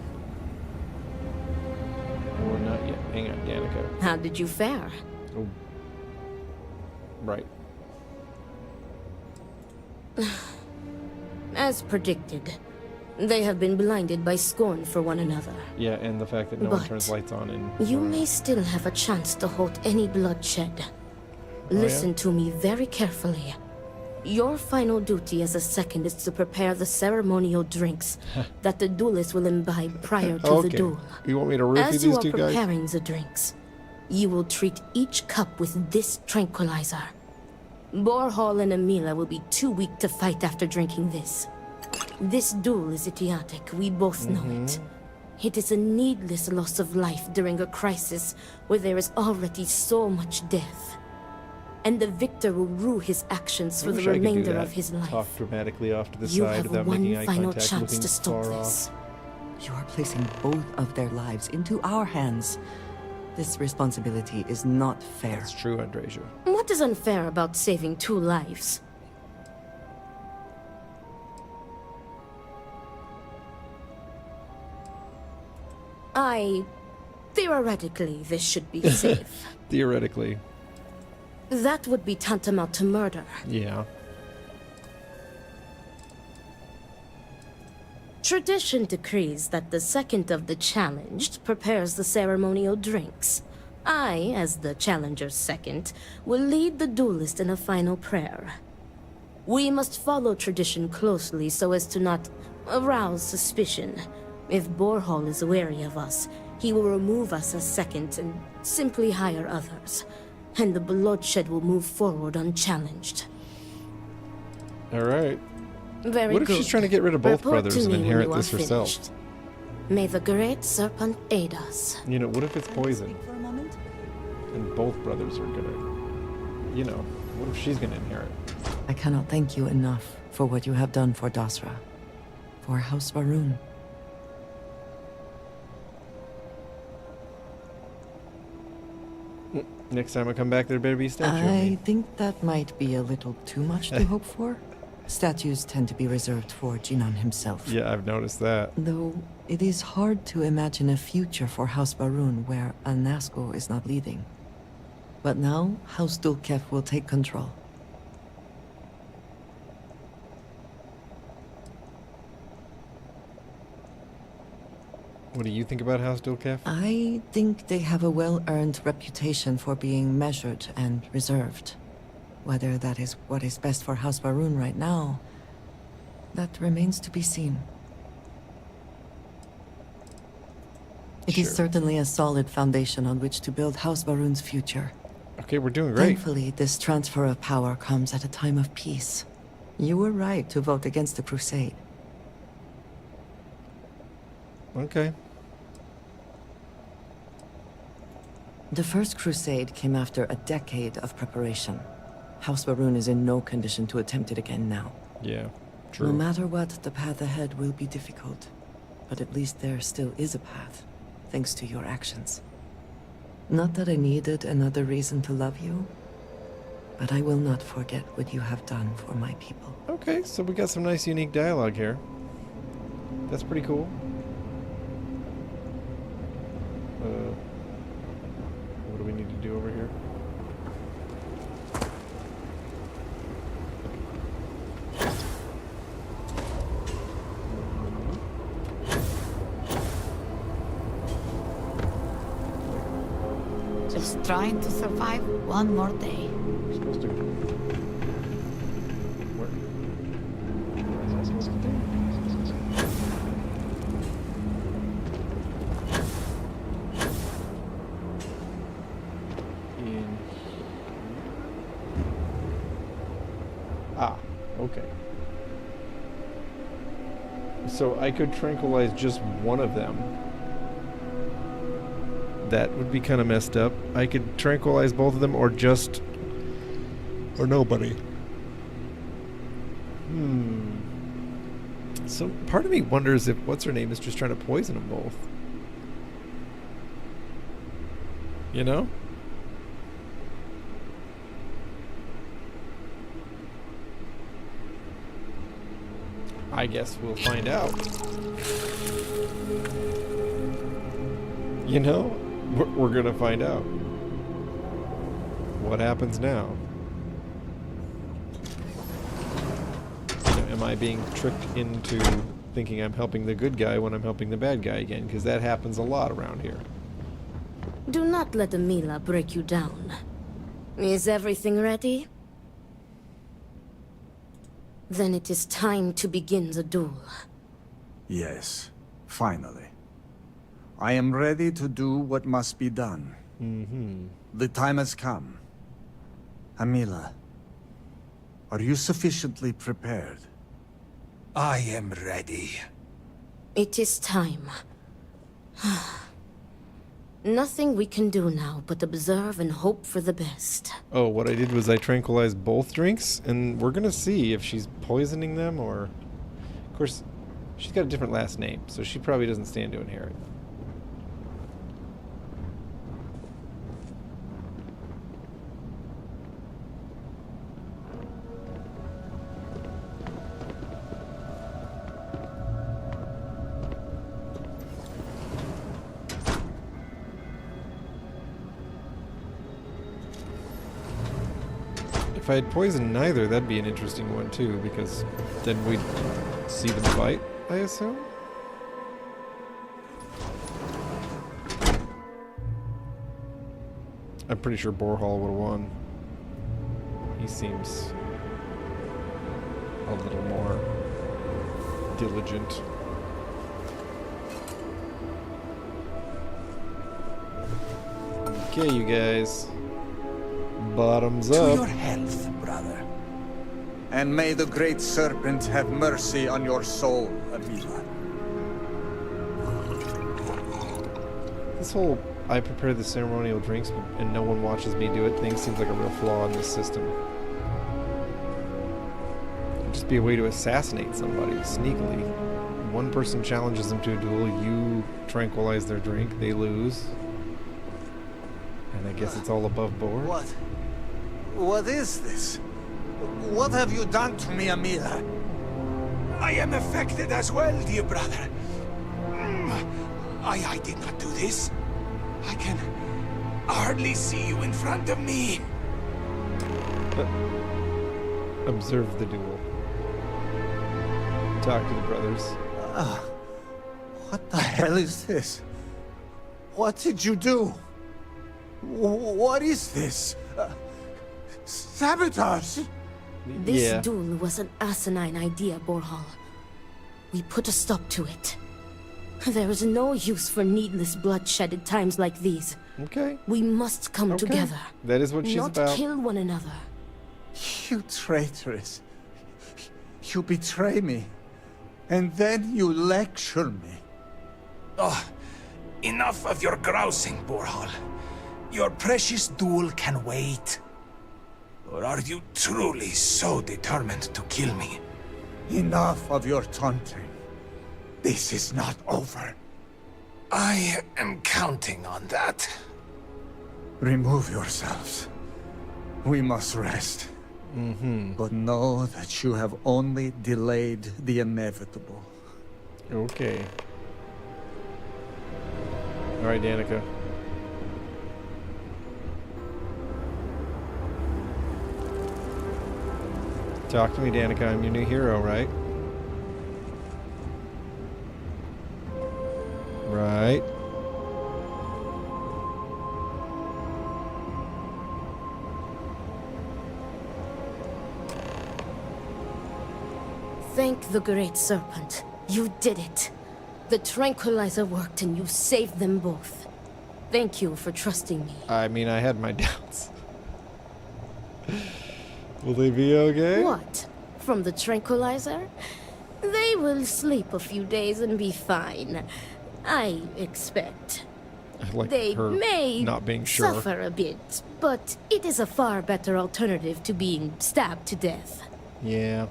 Or not yet. Hang on, Danica. How did you fare? Oh. Right. As predicted, they have been blinded by scorn for one another. Yeah, and the fact that no one turns lights on in... You may still have a chance to halt any bloodshed. Listen to me very carefully. Your final duty as a second is to prepare the ceremonial drinks that the duelist will imbibe prior to the duel. You want me to roofie these two guys? As you are preparing the drinks, you will treat each cup with this tranquilizer. Borhall and Amila will be too weak to fight after drinking this. This duel is idiotic, we both know it. It is a needless loss of life during a crisis where there is already so much death. And the victor will rue his actions for the remainder of his life. Talk dramatically off to the You side have without one making eye final contact, chance looking to stop far this. off. You are placing both of their lives into our hands. This responsibility is not fair. That's true, Andreja. What is unfair about saving 2 lives? Theoretically, this should be safe. Theoretically. That would be tantamount to murder. Yeah. Tradition decrees that the second of the challenged prepares the ceremonial drinks. I, as the challenger's second, will lead the duelist in a final prayer. We must follow tradition closely so as to not arouse suspicion. If Borhall is wary of us, he will remove us as second and simply hire others. And the bloodshed will move forward unchallenged. Alright. Very what if good. she's trying to get rid of both Report brothers to and me when inherit you are this herself? finished. May the great serpent aid us. You know, what if it's poison? And both brothers are gonna... You know, what if she's gonna inherit? I cannot thank you enough for what you have done for Dasra. For House Varun. Next time I come back, there better be a statue of I me. think that might be a little too much to hope for. Statues tend to be reserved for Jinan himself. Yeah, I've noticed that. Though it is hard to imagine a future for House Varun where Al-Nazgûl is not leading. But now, House Dulkef will take control. What do you think about House Dulkef? I think they have a well-earned reputation for being measured and reserved. Whether that is what is best for House Varun right now, that remains to be seen. It is certainly a solid foundation on which to build House Varun's future. Okay, we're doing great. Thankfully, this transfer of power comes at a time of peace. You were right to vote against the Crusade. Okay. The First Crusade came after a decade of preparation. House Varun is in no condition to attempt it again now. Yeah, true. No matter what, the path ahead will be difficult. But at least there still is a path, thanks to your actions. Not that I needed another reason to love you, but I will not forget what you have done for my people. Okay, so we got some nice unique dialogue here. That's pretty cool. What do we need to do over here? Just trying to survive one more day. We're supposed to... Where is that supposed to be? Okay. So I could tranquilize just one of them That would be kind of messed up. I could tranquilize both of them or just... or nobody. So part of me wonders if what's-her-name is just trying to poison them both. You know? I guess we'll find out. You know? We're gonna find out. What happens now? You know, am I being tricked into thinking I'm helping the good guy when I'm helping the bad guy again? Because that happens a lot around here. Do not let Amila break you down. Is everything ready? Then it is time to begin the duel. Yes, finally. I am ready to do what must be done. The time has come. Amila, are you sufficiently prepared? I am ready. It is time. Nothing we can do now but observe and hope for the best. Oh, what I did was I tranquilized both drinks, and we're gonna see if she's poisoning them or... Of course, she's got a different last name, so she probably doesn't stand to inherit. If I had poisoned neither, that'd be an interesting one too, because then we'd see them fight, I assume? I'm pretty sure Borhall would have won. He seems a little more diligent. Okay, you guys. Bottoms up. To your health, brother. And may the great serpent have mercy on your soul, Amila. This whole I prepare the ceremonial drinks and no one watches me do it thing seems like a real flaw in this system. It'd just be a way to assassinate somebody sneakily. One person challenges them to a duel, you tranquilize their drink, they lose. And I guess it's all above board. What is this? What have you done to me, Amila? I am affected as well, dear brother. I did not do this. I can hardly see you in front of me. Observe the duel. Talk to the brothers. What the hell is this? What did you do? What is this? Sabotage! This duel was an asinine idea, Borhall. We put a stop to it. There is no use for needless bloodshed at times like these. Okay. We must come together. That is what she's about. Not kill one another. You traitoress. You betray me. And then you lecture me. Oh, enough of your grousing, Borhall. Your precious duel can wait. Or are you truly so determined to kill me? Enough of your taunting. This is not over. I am counting on that. Remove yourselves. We must rest. But know that you have only delayed the inevitable. Okay. Alright, Danica. Talk to me, Danica. I'm your new hero, right? Right. Thank the Great Serpent. You did it. The tranquilizer worked and you saved them both. Thank you for trusting me. I mean, I had my doubts. Will they be okay? What? From the tranquilizer? They will sleep a few days and be fine. I expect. like They her may not being sure. suffer a bit, but it is a far better alternative to being stabbed to death. Yeah.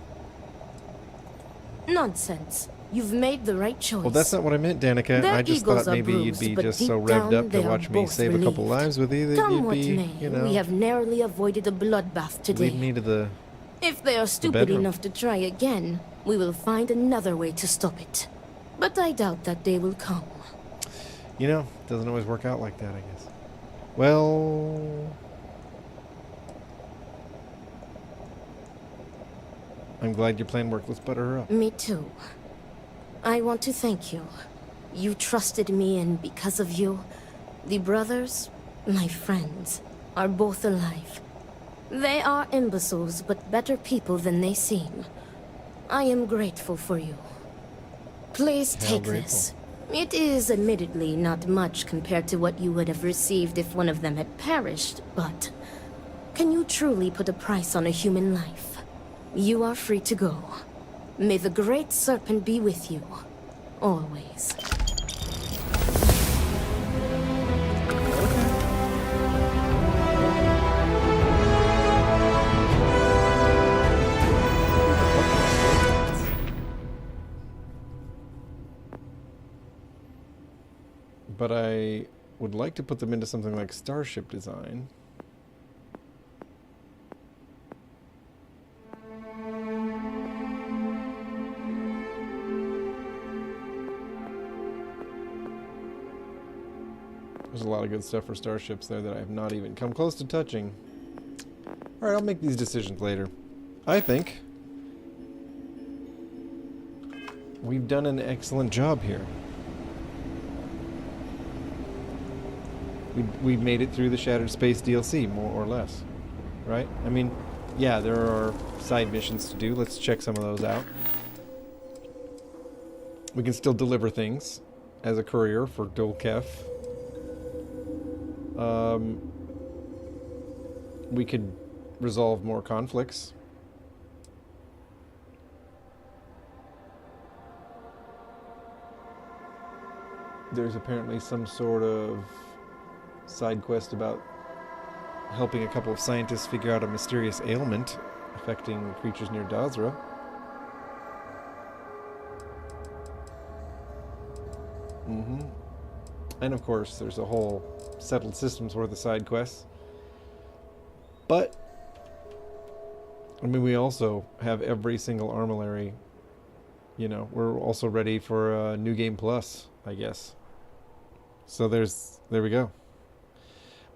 Nonsense. You've made the right choice. Well, that's not what I meant, Danica. Their I just egos thought are maybe you'd bruised, be but just so deep revved down, up to they are watch me both save a couple relieved. lives with you that Come you'd what be, may, you know, we have narrowly avoided a bloodbath today. lead me to the. If they are stupid bedroom. enough to try again, we will find another way to stop it. But I doubt that day will come. You know, doesn't always work out like that, I guess. Well, I'm glad your plan worked. Let's butter her up. Me too. I want to thank you. You trusted me, and because of you, the brothers, my friends, are both alive. They are imbeciles, but better people than they seem. I am grateful for you. Please take this. It is admittedly not much compared to what you would have received if one of them had perished, but can you truly put a price on a human life? You are free to go. May the Great Serpent be with you. Always. But I would like to put them into something like starship design. There's a lot of good stuff for starships there that I have not even come close to touching. Alright, I'll make these decisions later. I think we've done an excellent job here. We've made it through the Shattered Space DLC, more or less. Right? I mean, yeah, there are side missions to do. Let's check some of those out. We can still deliver things as a courier for Dulkef. We could resolve more conflicts. There's apparently some sort of side quest about helping a couple of scientists figure out a mysterious ailment affecting creatures near Dazra. And of course, there's a whole settled systems worth of side quests. But I mean, we also have every single armillary. You know, we're also ready for New Game Plus, I guess. So there we go.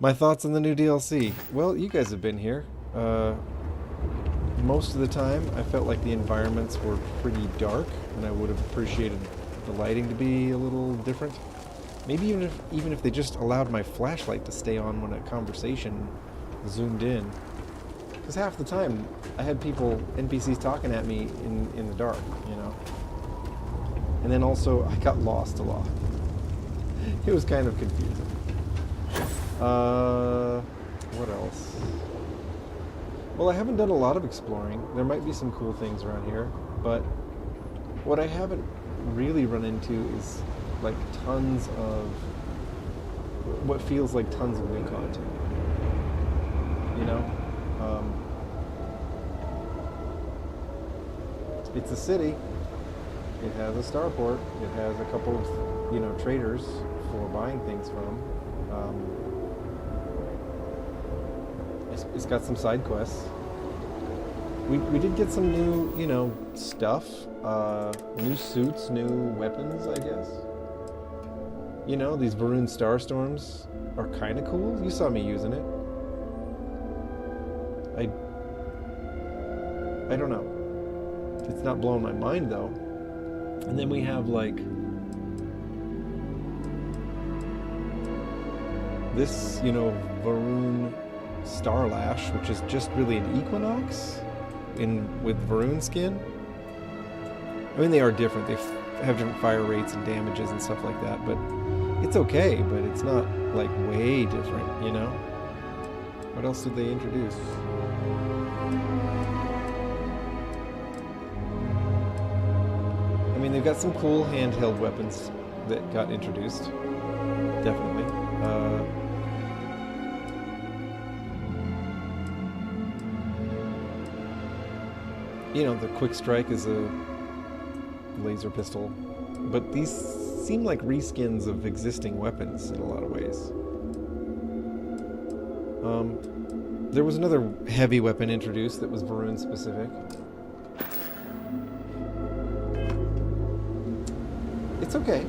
My thoughts on the new DLC. Well, you guys have been here. Most of the time, I felt like the environments were pretty dark, and I would have appreciated the lighting to be a little different. Maybe even if they just allowed my flashlight to stay on when a conversation zoomed in. Because half the time, I had NPCs talking at me in the dark, you know. And then also, I got lost a lot. It was kind of confusing. What else? Well, I haven't done a lot of exploring. There might be some cool things around here, but what I haven't really run into is like tons of what feels like tons of new content. You know? It's a city. It has a starport. It has a couple of, you know, traders for buying things from. It's got some side quests. We did get some new, you know, stuff. New suits, new weapons, I guess. You know, these Varun Starstorms are kind of cool. You saw me using it. I don't know. It's not blowing my mind, though. And then we have, like, this, you know, Varun Starlash, which is just really an Equinox with Varun skin. I mean, they are different. They have different fire rates and damages and stuff like that, but it's okay, but it's not, like, way different, you know? What else did they introduce? I mean, they've got some cool handheld weapons that got introduced. Definitely. You know, the quick strike is a laser pistol, but these seem like reskins of existing weapons in a lot of ways. There was another heavy weapon introduced that was Varun specific. It's okay.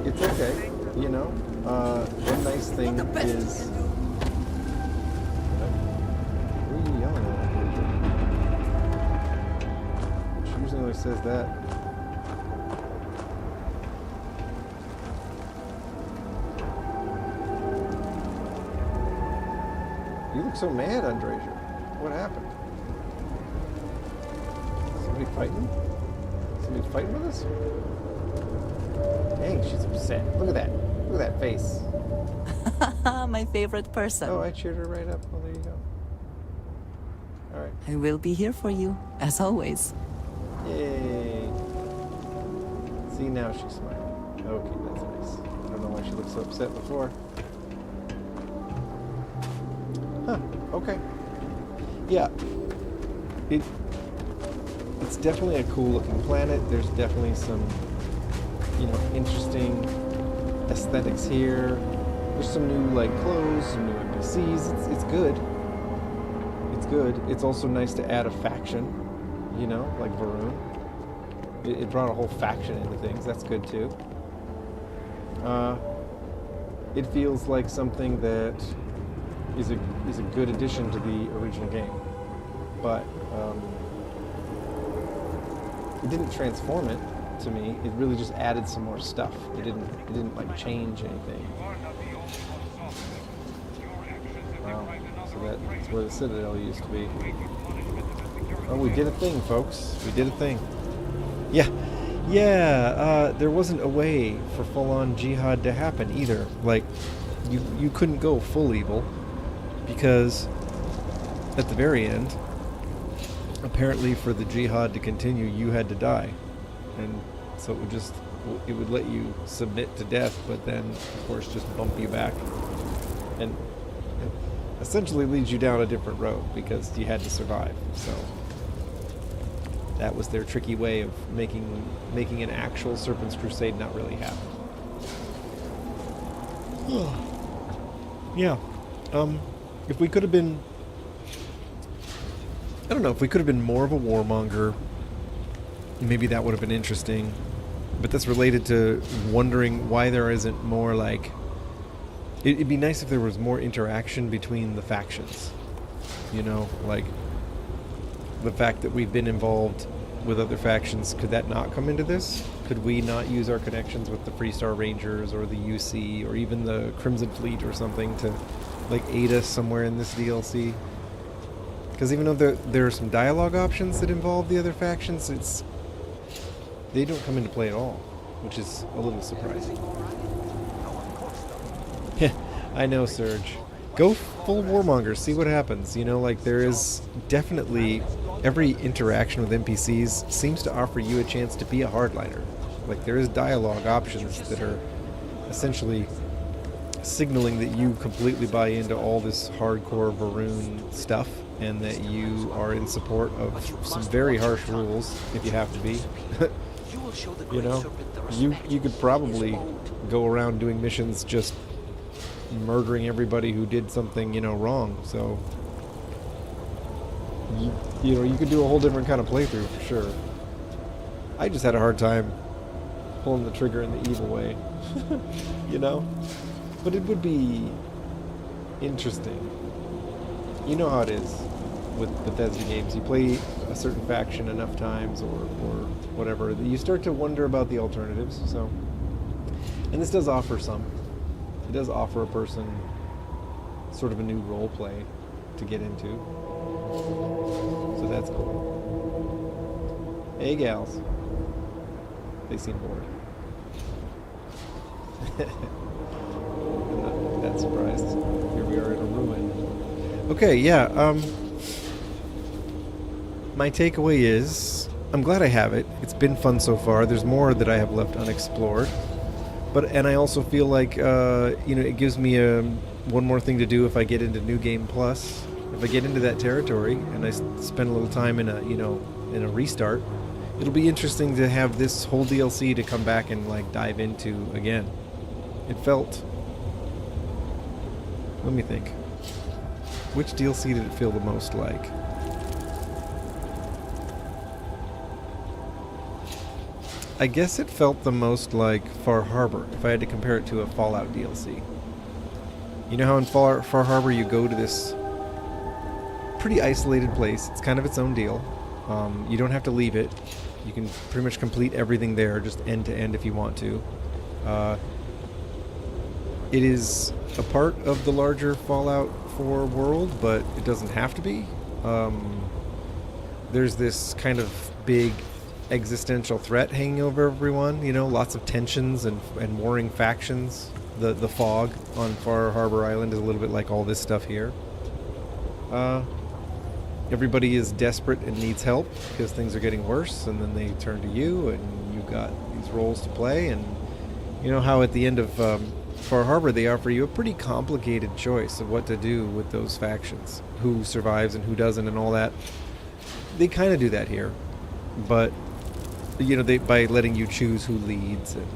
It's okay, you know. One nice thing is... Who are you yelling at? She usually always says that. You look so mad, Andreja. What happened? Somebody fighting? Somebody fighting with us? Dang, she's upset. Look at that. Look at that face. My favorite person. Oh, I cheered her right up. Well, there you go. All right. I will be here for you, as always. Yay. See, now she's smiling. Okay, that's nice. I don't know why she looked so upset before. Huh, okay. Yeah. It's definitely a cool looking planet. There's definitely some, you know, interesting aesthetics here. There's some new, like, clothes, some new NPCs. It's good. It's good. It's also nice to add a faction, you know, like Varun. It brought a whole faction into things. That's good, too. It feels like something that is a good addition to the original game, but it didn't transform it to me. It really just added some more stuff. It didn't like change anything. Wow. So that's where the Citadel used to be. Oh, we did a thing, folks. We did a thing. Yeah. There wasn't a way for full-on jihad to happen either. Like, you couldn't go full evil, because at the very end, apparently for the jihad to continue, you had to die. And so it would let you submit to death, but then, of course, just bump you back. And it essentially leads you down a different road, because you had to survive. So that was their tricky way of making an actual Serpent's Crusade not really happen. Yeah. If we could have been... I don't know, if we could have been more of a warmonger, maybe that would have been interesting. But that's related to wondering why there isn't more, like... It'd be nice if there was more interaction between the factions. You know, like... The fact that we've been involved with other factions, could that not come into this? Could we not use our connections with the Freestar Rangers or the UC or even the Crimson Fleet or something to, like, aid us somewhere in this DLC? Because even though there are some dialogue options that involve the other factions, they don't come into play at all, which is a little surprising. I know, Surge. Go full warmonger, see what happens. You know, like, there is definitely... Every interaction with NPCs seems to offer you a chance to be a hardliner. Like, there is dialogue options that are essentially signaling that you completely buy into all this hardcore Varun stuff, and that you are in support of some very harsh rules, if you have to be. You know, you could probably go around doing missions just murdering everybody who did something, you know, wrong. So you know, you could do a whole different kind of playthrough for sure. I just had a hard time pulling the trigger in the evil way. You know, but it would be interesting. You know how it is with Bethesda games. You play a certain faction enough times, or whatever, that you start to wonder about the alternatives. So, and this does offer some. It does offer a person sort of a new role play to get into. So that's cool. Hey, gals. They seem bored. I'm not that surprised. Here we are in a ruin. Okay, yeah, my takeaway is, I'm glad I have it. It's been fun so far. There's more that I have left unexplored. And I also feel like, you know, it gives me one more thing to do if I get into New Game Plus. if I get into that territory and I spend a little time in a, you know, in a restart, it'll be interesting to have this whole DLC to come back and like dive into again. It felt, let me think, which DLC did it feel the most like? I guess it felt the most like Far Harbor, if I had to compare it to a Fallout DLC. You know how in Far Harbor you go to this pretty isolated place. It's kind of its own deal. You don't have to leave it. You can pretty much complete everything there, just end to end if you want to. It is a part of the larger Fallout 4 world, but it doesn't have to be. There's this kind of big existential threat hanging over everyone, you know, lots of tensions and warring factions. The fog on Far Harbor Island is a little bit like all this stuff here. Everybody is desperate and needs help because things are getting worse, and then they turn to you, and you've got these roles to play. And you know how at the end of Far Harbor they offer you a pretty complicated choice of what to do with those factions, who survives and who doesn't and all that. They kind of do that here, but you know, by letting you choose who leads and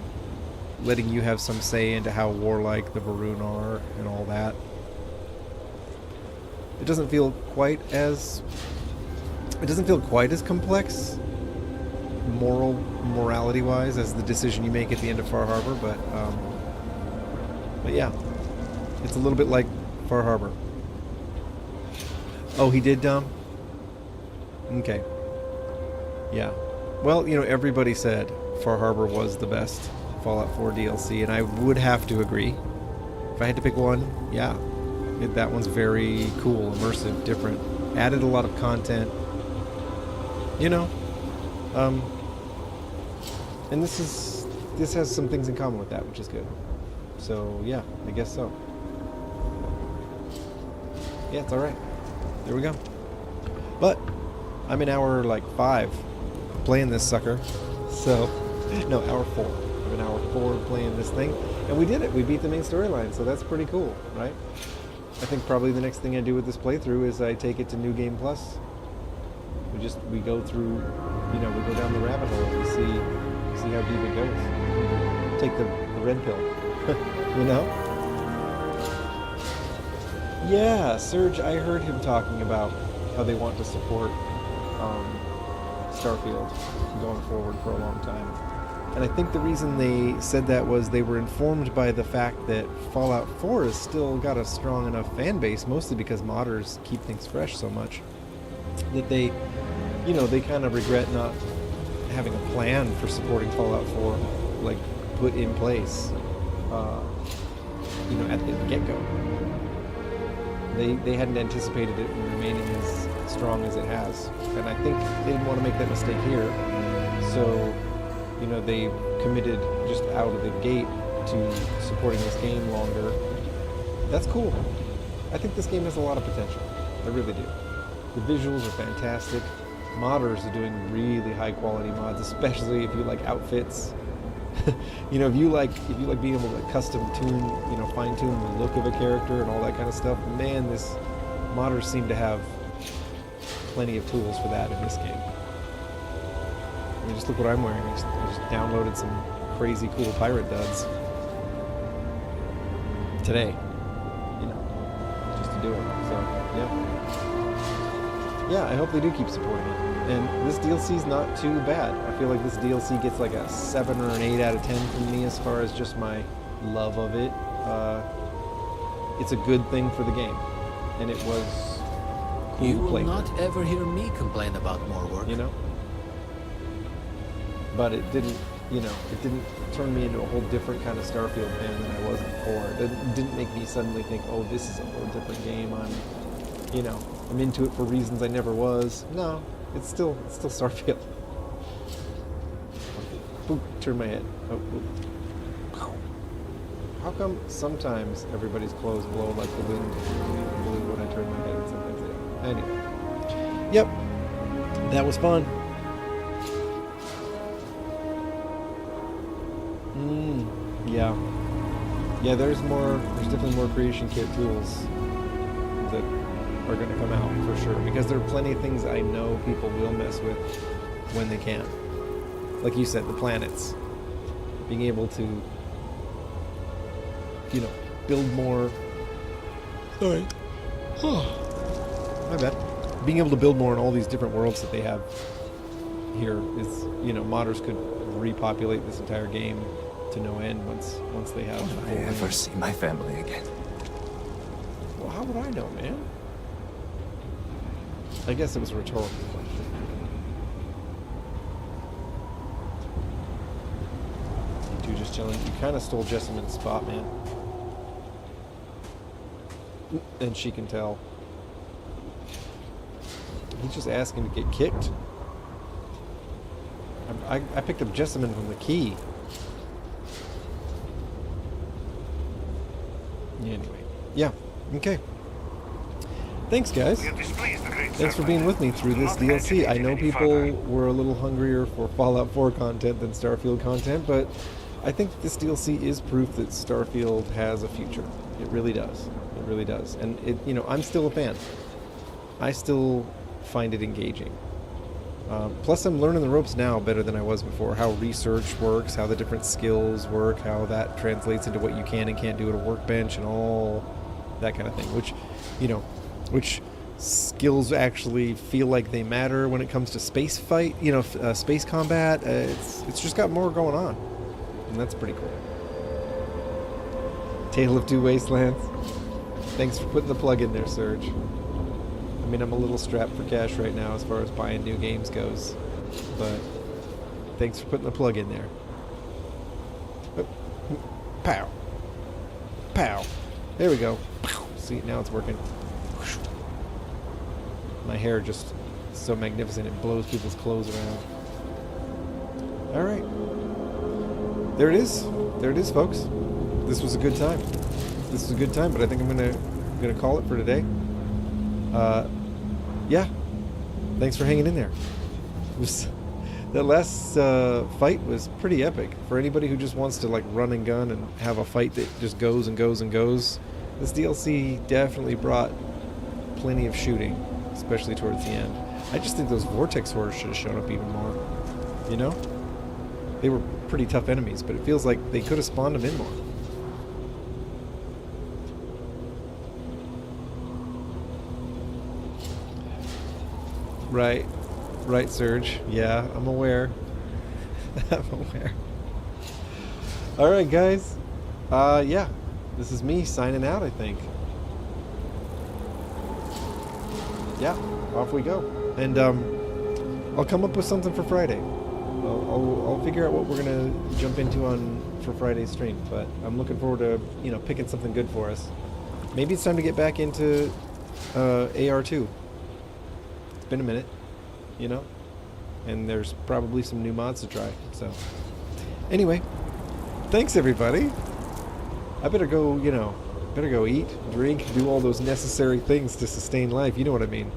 letting you have some say into how warlike the Varun are and all that. It doesn't feel quite as complex morality wise as the decision you make at the end of Far Harbor, but yeah, it's a little bit like Far Harbor. Oh, he did, Dom? Okay. Yeah. Well, you know, everybody said Far Harbor was the best Fallout 4 DLC, and I would have to agree. If I had to pick one, yeah. That one's very cool, immersive, different. Added a lot of content. You know. And this has some things in common with that, which is good. So, yeah, I guess so. Yeah, it's alright. There we go. But I'm in hour, like, 5 playing this sucker. So, no, hour 4. I'm in hour 4 playing this thing. And we did it. We beat the main storyline, so that's pretty cool, right? I think probably the next thing I do with this playthrough is I take it to New Game Plus. We go through, you know, we go down the rabbit hole and see how deep it goes. Take the red pill, you know? Yeah, Serge, I heard him talking about how they want to support Starfield going forward for a long time. And I think the reason they said that was they were informed by the fact that Fallout 4 has still got a strong enough fan base, mostly because modders keep things fresh so much, that they, you know, they kind of regret not having a plan for supporting Fallout 4, like, put in place, you know, at the get-go. They hadn't anticipated it remaining as strong as it has. And I think they didn't want to make that mistake here. So, you know, they committed just out of the gate to supporting this game longer. That's cool. I think this game has a lot of potential. I really do. The visuals are fantastic. Modders are doing really high quality mods, especially if you like outfits. You know, if you like being able to custom tune, you know, fine tune the look of a character and all that kind of stuff, man, this modders seem to have plenty of tools for that in this game. I mean, just look what I'm wearing. I just downloaded some crazy cool pirate duds today, you know, just to do it. So, yeah. Yeah, I hope they do keep supporting it. And this DLC's not too bad. I feel like this DLC gets like a 7 or an 8 out of 10 from me as far as just my love of it. It's a good thing for the game. And it was cool You to will play. not ever hear me complain about more work. You know? But it didn't, you know, it didn't turn me into a whole different kind of Starfield fan than I was before. It didn't make me suddenly think, oh, this is a whole different game. I'm into it for reasons I never was. No, it's still Starfield. Oop, turn my head. Oh, oop. How come sometimes everybody's clothes blow like the wind blew when I turn my head and sometimes they don't? Anyway. Yep. That was fun. Yeah. Yeah, there's definitely more creation kit tools that are going to come out for sure, because there are plenty of things I know people will mess with when they can. Like you said, the planets. Being able to, you know, build more... Sorry. My bad. Being able to build more in all these different worlds that they have here is, you know, modders could repopulate this entire game to no end once they have... Will I ever see my family again? Well, how would I know, man? I guess it was a rhetorical question. You two just chilling. You kind of stole Jessamyn's spot, man. And she can tell. He's just asking to get kicked. I picked up Jessamyn from the key. Anyway. Yeah. Okay. Thanks, guys. Thanks for being with me through this DLC. I know people were a little hungrier for Fallout 4 content than Starfield content, but I think this DLC is proof that Starfield has a future. It really does. It really does. And it, you know, I'm still a fan. I still find it engaging. Plus, I'm learning the ropes now better than I was before. How research works, how the different skills work, how that translates into what you can and can't do at a workbench, and all that kind of thing. Which, you know, which skills actually feel like they matter when it comes to space fight, you know, space combat. It's just got more going on, and that's pretty cool. Tale of Two Wastelands. Thanks for putting the plug in there, Serge. I mean, I'm a little strapped for cash right now as far as buying new games goes, but thanks for putting the plug in there. Oh, pow. Pow. There we go. See, now it's working. My hair just so magnificent, it blows people's clothes around. Alright. There it is. There it is, folks. This was a good time. This was a good time, but I think I'm gonna call it for today. Yeah. Thanks for hanging in there. That last fight was pretty epic. For anybody who just wants to like run and gun and have a fight that just goes and goes and goes, this DLC definitely brought plenty of shooting, especially towards the end. I just think those Vortex horrors should have shown up even more. You know? They were pretty tough enemies, but it feels like they could have spawned them in more. Right. Right, Serge. Yeah, I'm aware. I'm aware. Alright, guys. Yeah. This is me signing out, I think. Yeah, off we go. And, I'll come up with something for Friday. I'll figure out what we're gonna jump into for Friday's stream, but I'm looking forward to, you know, picking something good for us. Maybe it's time to get back into, AR2. It's been a minute, you know, and there's probably some new mods to try. So, anyway, thanks everybody. I better go, you know, eat, drink, do all those necessary things to sustain life. You know what I mean.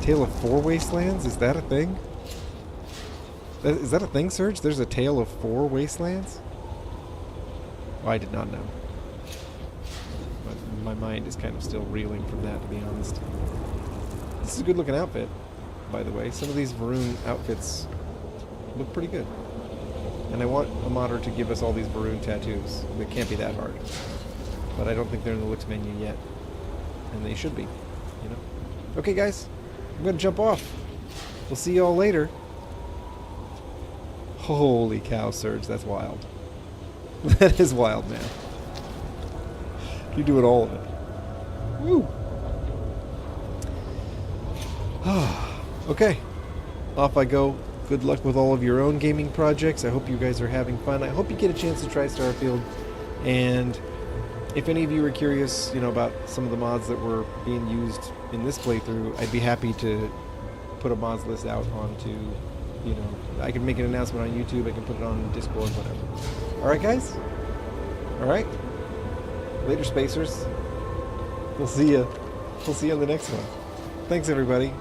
Tale of Four Wastelands? Is that a thing? Is that a thing, Serge? There's a Tale of Four Wastelands? Oh, I did not know. My mind is kind of still reeling from that, to be honest. This is a good looking outfit, by the way. Some of these Varun outfits look pretty good. And I want a modder to give us all these Varun tattoos. They can't be that hard. But I don't think they're in the looks menu yet. And they should be, you know. Okay, guys. I'm going to jump off. We'll see you all later. Holy cow, Serge. That's wild. That is wild, man. You're doing all of it. Woo! Okay, off I go. Good luck with all of your own gaming projects. I hope you guys are having fun. I hope you get a chance to try Starfield. And if any of you are curious, you know, about some of the mods that were being used in this playthrough, I'd be happy to put a mods list out onto, you know, I can make an announcement on YouTube. I can put it on Discord, whatever. All right, guys. All right. Later, spacers. We'll see you. We'll see you on the next one. Thanks, everybody.